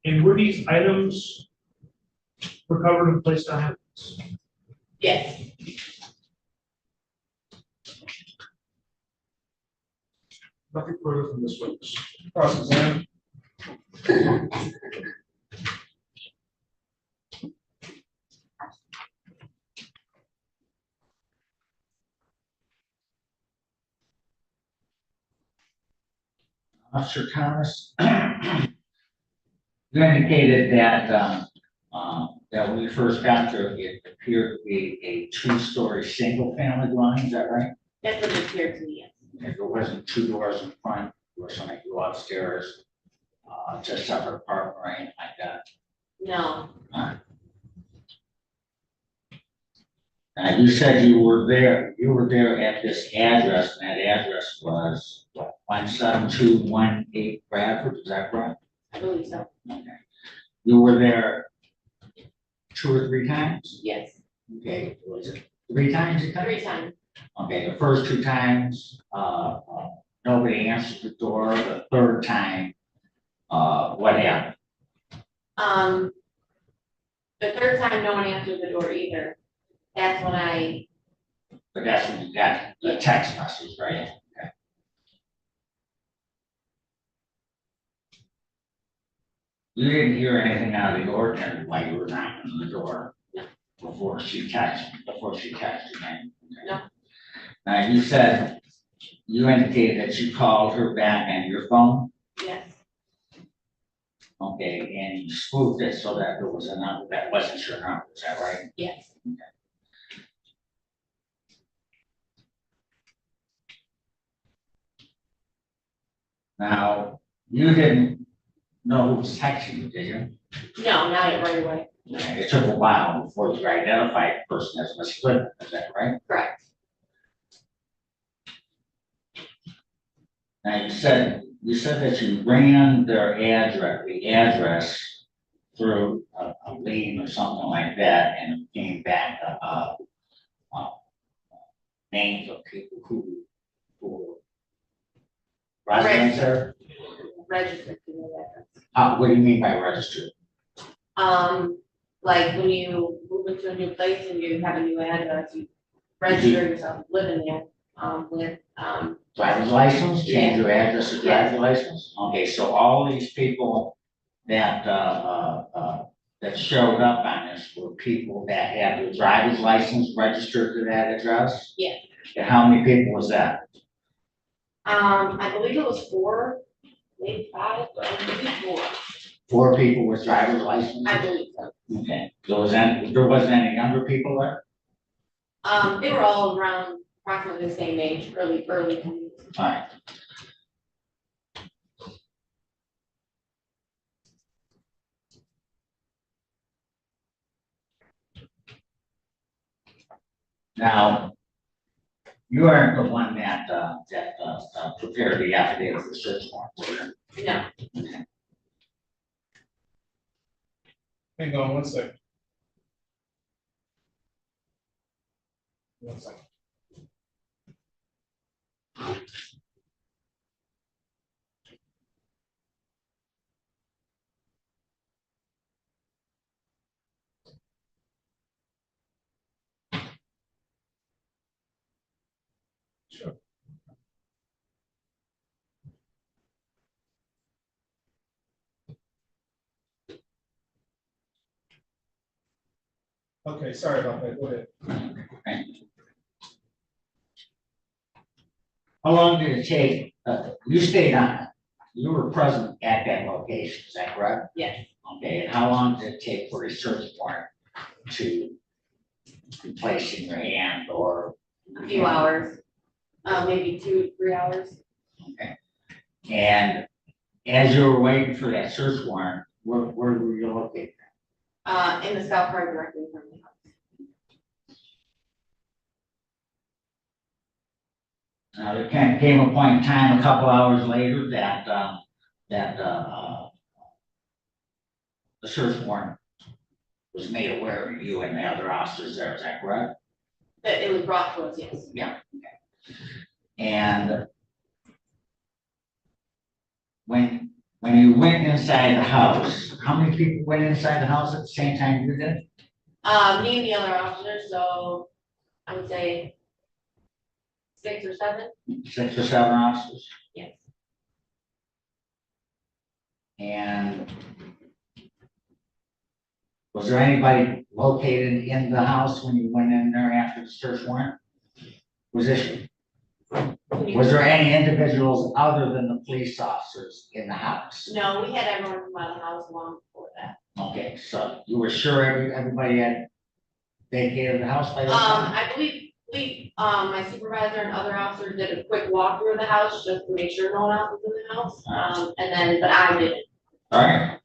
[SPEAKER 12] And were these items recovered and placed on evidence?
[SPEAKER 22] Yes.
[SPEAKER 12] Nothing further from this witness. Cross-examine.
[SPEAKER 10] Officer Thomas, you indicated that, that when we first got there, it appeared to be a 2-story single-family dwelling, is that right?
[SPEAKER 22] That's what it appeared to me, yes.
[SPEAKER 10] If there wasn't 2 doors in front, or something go upstairs, to a separate apartment or anything like that.
[SPEAKER 22] No,
[SPEAKER 10] You said you were there at this address, and that address was what, 17218 Bradford, is that correct?
[SPEAKER 22] I believe so.
[SPEAKER 10] Okay. You were there 2 or 3 times?
[SPEAKER 22] Yes,
[SPEAKER 10] Okay, was it 3 times you think?
[SPEAKER 22] 3 times.
[SPEAKER 10] Okay, the first 2 times, nobody answered the door. The 3rd time, what happened?
[SPEAKER 22] The 3rd time, no one answered the door either. That's when
[SPEAKER 10] But that's when you got the text message, right? Okay. You didn't hear anything out of the ordinary while you were knocking on the door? Before she texted you, right?
[SPEAKER 22] No.
[SPEAKER 10] Now, you said, you indicated that you called her back on your phone,
[SPEAKER 22] Yes,
[SPEAKER 10] okay, and you spoofed it so that there was a number that wasn't your number, is that right?
[SPEAKER 22] yes.
[SPEAKER 10] Now, you didn't know who was texting you, did you?
[SPEAKER 22] No, not right away.
[SPEAKER 10] Okay, it took a while before you identified the person as Miss Goodman, is that right?
[SPEAKER 22] Correct.
[SPEAKER 10] Now, you said that you ran their address through a lien or something like that, and it came back, names of people who were residents there?
[SPEAKER 22] Registered to the address.
[SPEAKER 10] What do you mean by registered?
[SPEAKER 22] Like when you move into a new place and you have a new address, you register yourself living there, with,
[SPEAKER 10] Driver's license, change
[SPEAKER 22] Yeah.
[SPEAKER 10] your address to driver's license? Okay, so all these people that, that showed up on this were people that had their driver's license registered to that address?
[SPEAKER 22] Yeah.
[SPEAKER 10] And how many people was that?
[SPEAKER 22] I believe it was 4, maybe 5, but I believe 4.
[SPEAKER 10] 4 people with driver's licenses?
[SPEAKER 22] I believe so.
[SPEAKER 10] Okay, there wasn't any younger people there?
[SPEAKER 22] They were all around approximately the same age, early 20s.
[SPEAKER 10] All right. Now, you aren't the one that prepared the affidavit for search warrant, were you?
[SPEAKER 22] No.
[SPEAKER 10] Okay.
[SPEAKER 2] Hang on 1 second. 1 second. Sure. Okay, sorry about that, go ahead.
[SPEAKER 10] How long did it take, you stayed on, you were present at that location, is that correct?
[SPEAKER 22] Yes.
[SPEAKER 10] Okay, and how long did it take for a search warrant to be placed in your hand or?
[SPEAKER 22] A few hours, maybe 2 to 3 hours.
[SPEAKER 10] Okay. And as you were waiting for that search warrant, where were you located?
[SPEAKER 22] In the scout car directly from the house.
[SPEAKER 10] There came a point in time, a couple hours later, that the search warrant was made aware of you and the other officers there, is that correct?
[SPEAKER 22] That it was brought to us, yes.
[SPEAKER 10] Yeah, okay. And when you went inside the house, how many people went inside the house at the same time you did?
[SPEAKER 22] Me and the other officers, so I would say 6 or 7.
[SPEAKER 10] 6 or 7 officers?
[SPEAKER 22] Yes.
[SPEAKER 10] And was there anybody located in the house when you went in there after the search warrant? Was there any individuals other than the police officers in the house?
[SPEAKER 22] No, we had everyone come out of the house long before that.
[SPEAKER 10] Okay, so you were sure everybody had vacated the house by that time?
[SPEAKER 22] I believe my supervisor and other officers did a quick walkthrough of the house just to make sure no one else was in the house. And then, but I didn't.
[SPEAKER 10] All right.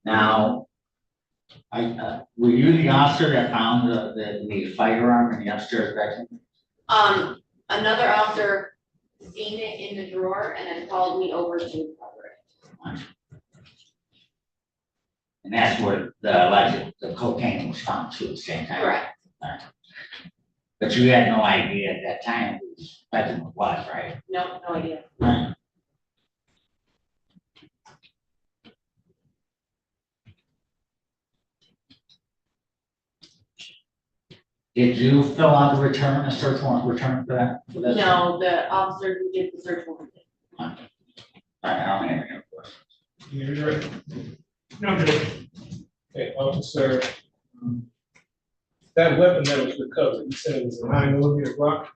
[SPEAKER 10] Now, were you the officer that found the firearm in the upstairs bedroom?
[SPEAKER 22] Another officer seen it in the drawer and then called me over to cover it.
[SPEAKER 10] And that's where the cocaine was found too at the same time?
[SPEAKER 22] Correct.
[SPEAKER 10] All right. But you had no idea at that time whose bedroom it was, right?
[SPEAKER 22] No, no idea.
[SPEAKER 10] Right. Did you fill out the return, a search warrant return for that? For that?
[SPEAKER 22] No, the officer who did the search warrant.
[SPEAKER 10] I don't have any questions.
[SPEAKER 2] You ready? No, good. Okay, officer, that weapon that was recovered, you said it was a 9mm Glock.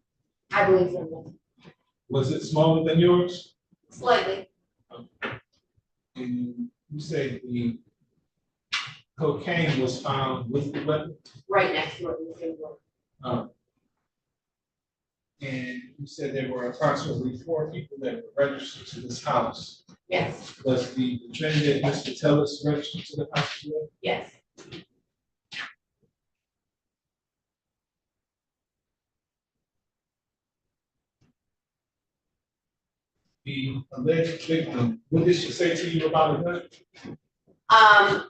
[SPEAKER 22] I believe so.
[SPEAKER 2] Was it smaller than yours?
[SPEAKER 22] Slightly.
[SPEAKER 2] And you say the cocaine was found with the weapon?
[SPEAKER 22] Right next to it in the same room.
[SPEAKER 2] And you said there were approximately 4 people that were registered to this house.
[SPEAKER 22] Yes,
[SPEAKER 2] Was the defendant, Mr. Tellus, registered to the house as well?
[SPEAKER 22] yes.
[SPEAKER 2] The alleged victim, what did she say to you about a gun?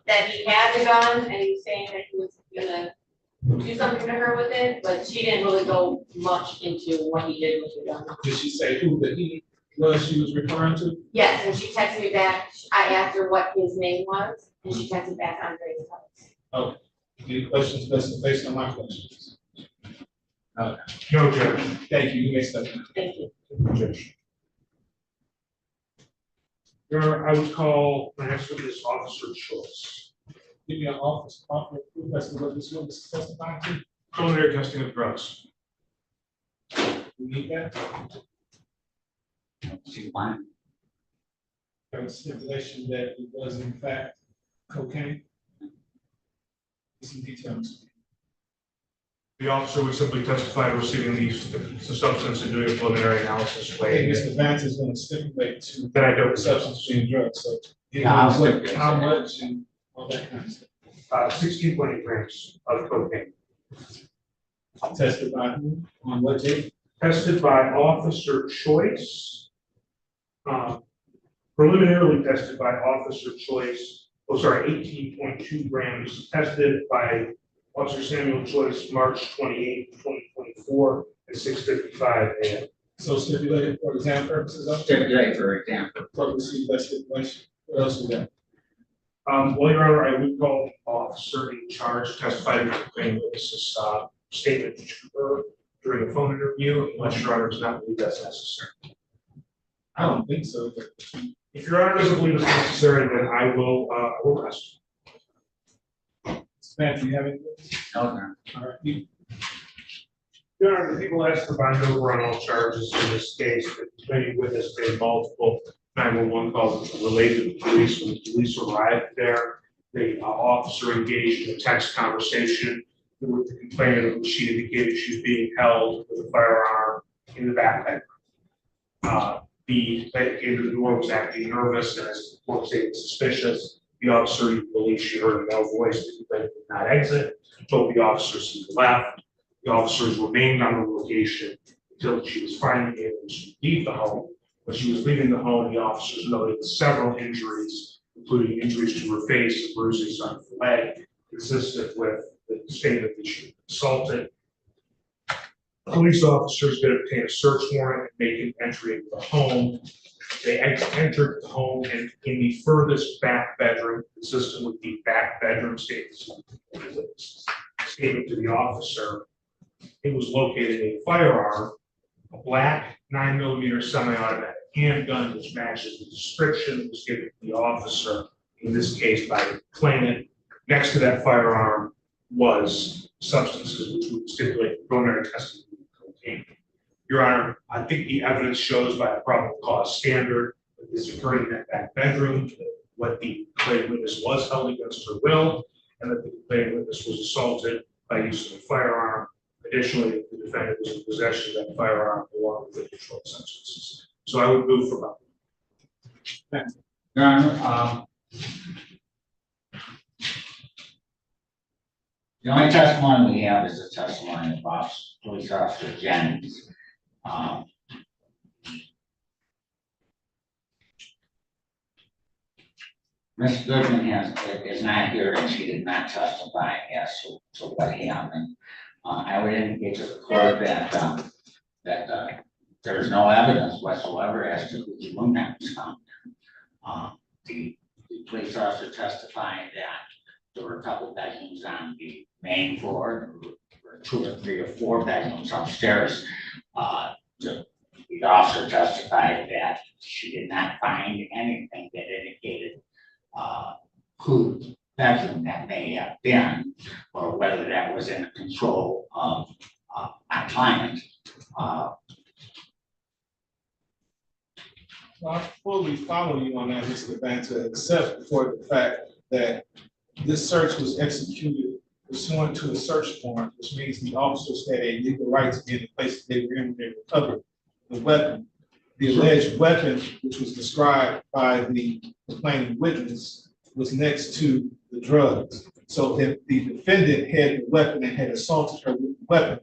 [SPEAKER 22] That he had the gun and he was saying that he was gonna do something to her with it, but she didn't really go much into what he did with the gun.
[SPEAKER 2] Did she say who the he was she was referring to?
[SPEAKER 22] Yes, and she texted me back, I asked her what his name was, and she texted back Andre's house.
[SPEAKER 2] Okay. Any questions based on my questions?
[SPEAKER 12] No, Judge.
[SPEAKER 2] Thank you. You may step down.
[SPEAKER 22] Thank you.
[SPEAKER 12] Judge. Your Honor, I would call my next witness Officer Schultz.
[SPEAKER 2] Give me an offer proof as to what this witness is testifying to.
[SPEAKER 12] Preliminary testing of drugs.
[SPEAKER 2] We need that.
[SPEAKER 10] See why?
[SPEAKER 2] There was stipulation that it was in fact cocaine. Some details.
[SPEAKER 12] The officer would simply testify to receiving the substance and doing a preliminary analysis.
[SPEAKER 2] I think Mr. Vance is going to stipulate to
[SPEAKER 12] that I don't
[SPEAKER 2] substance being drugs. So how much and all that kind of stuff.
[SPEAKER 12] 16.8 grams of cocaine.
[SPEAKER 2] Tested by whom? On what date?
[SPEAKER 12] Tested by Officer Choice. Preliminarily tested by Officer Choice. 18.2 grams tested by Officer Samuel Choice, March 28, 2024 at 6:55 a.m.
[SPEAKER 2] So stipulated for exam purposes?
[SPEAKER 10] Stipulated for exam
[SPEAKER 2] purposes. That stipulation. What else we got?
[SPEAKER 12] Well, Your Honor, I would call the officer in charge to testify to the witness's statement to her during the phone interview, unless Your Honor does not believe that's necessary.
[SPEAKER 2] I don't think so. But
[SPEAKER 12] if Your Honor doesn't believe it's necessary, then I will rest.
[SPEAKER 2] Matt, do you have any?
[SPEAKER 10] No, sir.
[SPEAKER 2] All right.
[SPEAKER 12] Your Honor, the people asked for bond over on all charges in this case, but many witness made multiple 911 calls related to the police. When the police arrived there, the officer engaged in a text conversation with the complainant. She indicated she was being held with a firearm in the back bedroom. The lady came to the door, was acting nervous, and as the court stated, suspicious. The officer believed she heard a male voice. The complainant did not exit. Both the officers left. The officers remained on the location until she was finally able to leave the home. When she was leaving the home, the officers noted several injuries, including injuries to her face, bruises on her leg, consistent with the statement that she was assaulted. Police officers did obtain a search warrant and make an entry into the home. They entered the home, and in the furthest back bedroom, consistent with the back bedroom statement to the officer, it was located a firearm, a black 9mm semi-automatic handgun, which matches the description that was given to the officer, in this case by the complainant. Next to that firearm was substances which would stipulate preliminary testing of cocaine. Your Honor, I think the evidence shows by a probable cause standard that this occurred in that back bedroom, what the complainant witness was held against her will, and that the complainant witness was assaulted by use of a firearm. Additionally, the defendant was in possession of that firearm along with the controlled substances. So I would move for bond.
[SPEAKER 10] Your Honor, the only testimony we have is the testimony of Police Officer Jennings. Ms. Goodman is not here, and she did not testify as to what happened. I would indicate to the court that there is no evidence whatsoever as to who the roommat was found. The police officer testified that there were a couple bedrooms on the main floor, there were were 2 or 3 or 4 bedrooms upstairs. The officer testified that she did not find anything that indicated who bedroom that may have been, or whether that was in the control of my client.
[SPEAKER 2] Well, I fully follow you on that, Mr. Banta, except for the fact that this search was executed pursuant to a search warrant, which means the officers had a legal right to be in the place that they were in when they recovered the weapon. The alleged weapon, which was described by the complaining witness, was next to the drugs. So if the defendant had the weapon and had assaulted her with the weapon,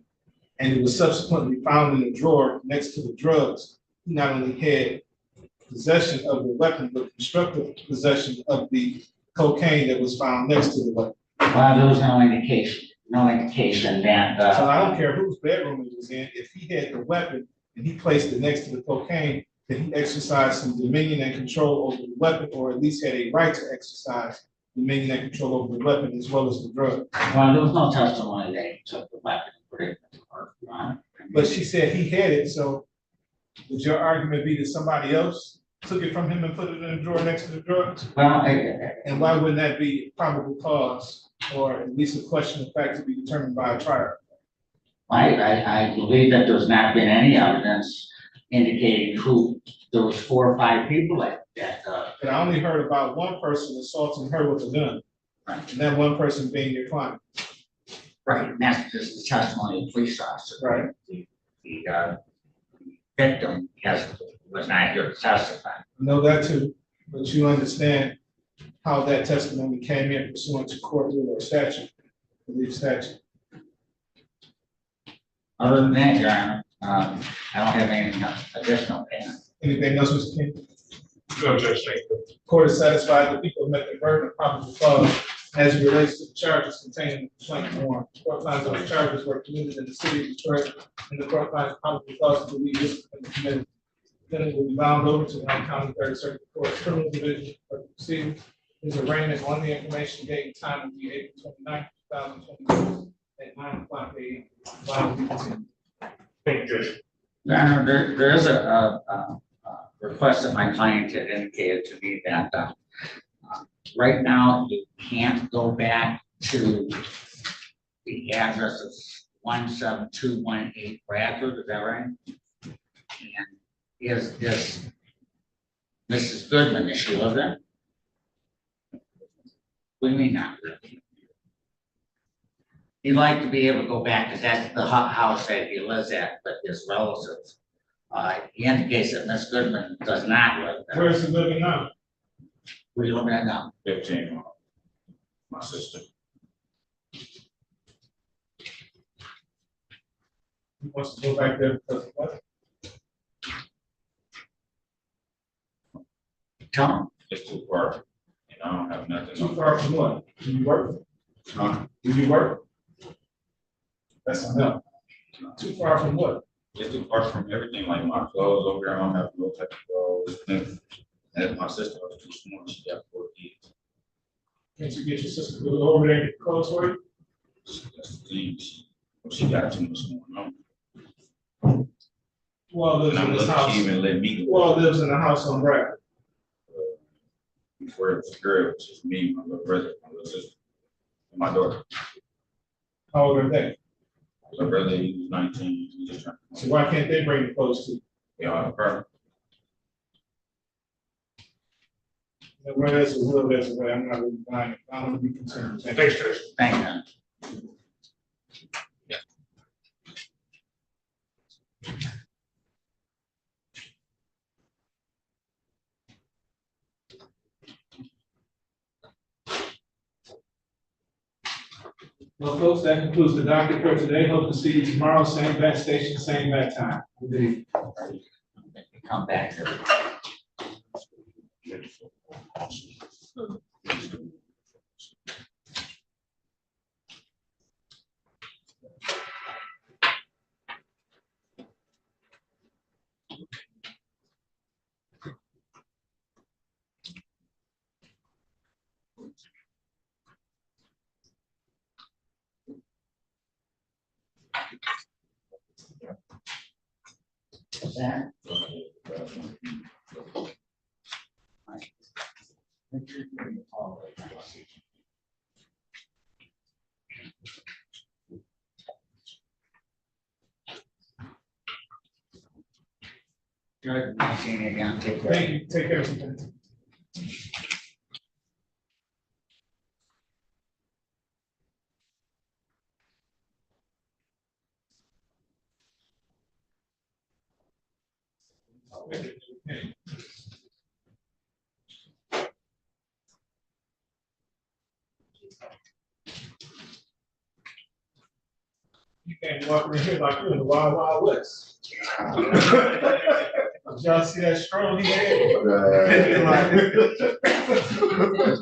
[SPEAKER 2] and it was subsequently found in the drawer next to the drugs, he not only had possession of the weapon, but constructive possession of the cocaine that was found next to the weapon.
[SPEAKER 10] Well, there was no indication that.
[SPEAKER 2] So I don't care whose bedroom it was in, if he had the weapon and he placed it next to the cocaine, then he exercised some dominion and control over the weapon, or at least had a right to exercise dominion and control over the weapon as well as the drug.
[SPEAKER 10] Well, there was no testimony that he took the weapon and put it in the car, Your Honor.
[SPEAKER 2] But she said he had it, so would your argument be that somebody else took it from him and put it in the drawer next to the drugs?
[SPEAKER 10] Well,
[SPEAKER 2] and why wouldn't that be probable cause, or at least a question of fact to be determined by a trial?
[SPEAKER 10] I believe that there's not been any evidence indicating who, there was 4 or 5 people that.
[SPEAKER 2] But I only heard about one person assaulting her with a gun,
[SPEAKER 10] Right.
[SPEAKER 2] And that one person being your client.
[SPEAKER 10] Right, and that's just the testimony of the police officer.
[SPEAKER 2] Right.
[SPEAKER 10] The victim was not here to testify.
[SPEAKER 2] I know that too, but you understand how that testimony came in pursuant to court rule or statute, I believe statute.
[SPEAKER 10] Other than that, Your Honor, I don't have anything additional.
[SPEAKER 2] Anything else, Mr. King?
[SPEAKER 12] No, Judge, thank you.
[SPEAKER 2] Court is satisfied that people have met the burden of probable cause as it relates to the charges contained in the complaint form. Court finds those charges were committed in the city of Detroit, and the court finds probable cause to believe this has been committed. Then it will be bound over to the County Third Circuit Court Criminal Division for proceedings. His arraignment on the information date and time will be April 29th, 2022 at 9:00 a.m. File will be continued.
[SPEAKER 12] Thank you, Judge.
[SPEAKER 10] Your Honor, there is a request that my client had indicated to me that right now you can't go back to the address of 17218 Bradford, is that right? And is Mrs. Goodman, does she live there? What do you mean not really? He'd like to be able to go back, because that's the house that he lives at with his relatives. He indicates that Miss Goodman does not live there.
[SPEAKER 2] Where is he living now?
[SPEAKER 10] Where you living at now?
[SPEAKER 9] 15, my sister.
[SPEAKER 2] He wants to go back there because of what?
[SPEAKER 10] Tell him.
[SPEAKER 9] It's too far, and I don't have nothing.
[SPEAKER 2] Too far from what? Do you work?
[SPEAKER 9] Huh?
[SPEAKER 2] Do you work? That's enough. Too far from what?
[SPEAKER 9] It's too far from everything, like my clothes over there, I don't have no type of clothes. And my sister was too small, she got 4 kids.
[SPEAKER 2] Can't you get your sister to go over there and get clothes for you?
[SPEAKER 9] That's the thing, she got too much going on.
[SPEAKER 2] Who all lives
[SPEAKER 9] And I'm
[SPEAKER 2] in this
[SPEAKER 9] lucky
[SPEAKER 2] house?
[SPEAKER 9] she even let me
[SPEAKER 2] Who all lives in the house on Bradford?
[SPEAKER 9] Before it was a girl, it was just me, my little brother, my little sister, and my daughter.
[SPEAKER 2] How old are they?
[SPEAKER 9] My brother, he was 19, he was just trying to.
[SPEAKER 2] So why can't they bring the clothes to you?
[SPEAKER 9] They all have a car.
[SPEAKER 2] And where there's a will, there's a way. I'm not really buying it. I don't be concerned.
[SPEAKER 12] Thanks, Judge.
[SPEAKER 10] Thank you.
[SPEAKER 2] Well, folks, that concludes the docket for today. Hope to see you tomorrow, same bat station, same bat time. Good evening.
[SPEAKER 10] Come back here. What's that? Good, nice seeing you again. Take care.
[SPEAKER 2] Thank you, take care. Superintendent. You can't walk in here like you're in the Wild Wild West. Did y'all see that stroll he had?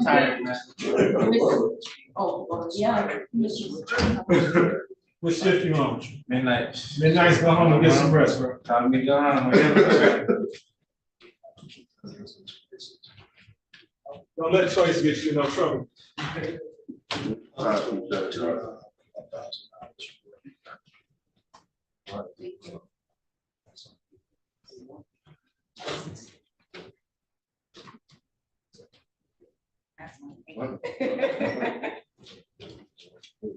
[SPEAKER 3] Tired, man.
[SPEAKER 5] Oh, yeah.
[SPEAKER 2] What shift you on?
[SPEAKER 3] Midnight.
[SPEAKER 2] Midnight's go home and get some rest, bro.
[SPEAKER 3] Time to be gone.
[SPEAKER 2] Don't let choice get you in no trouble.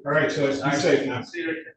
[SPEAKER 2] All right, Choice, be safe now.
[SPEAKER 3] See you later.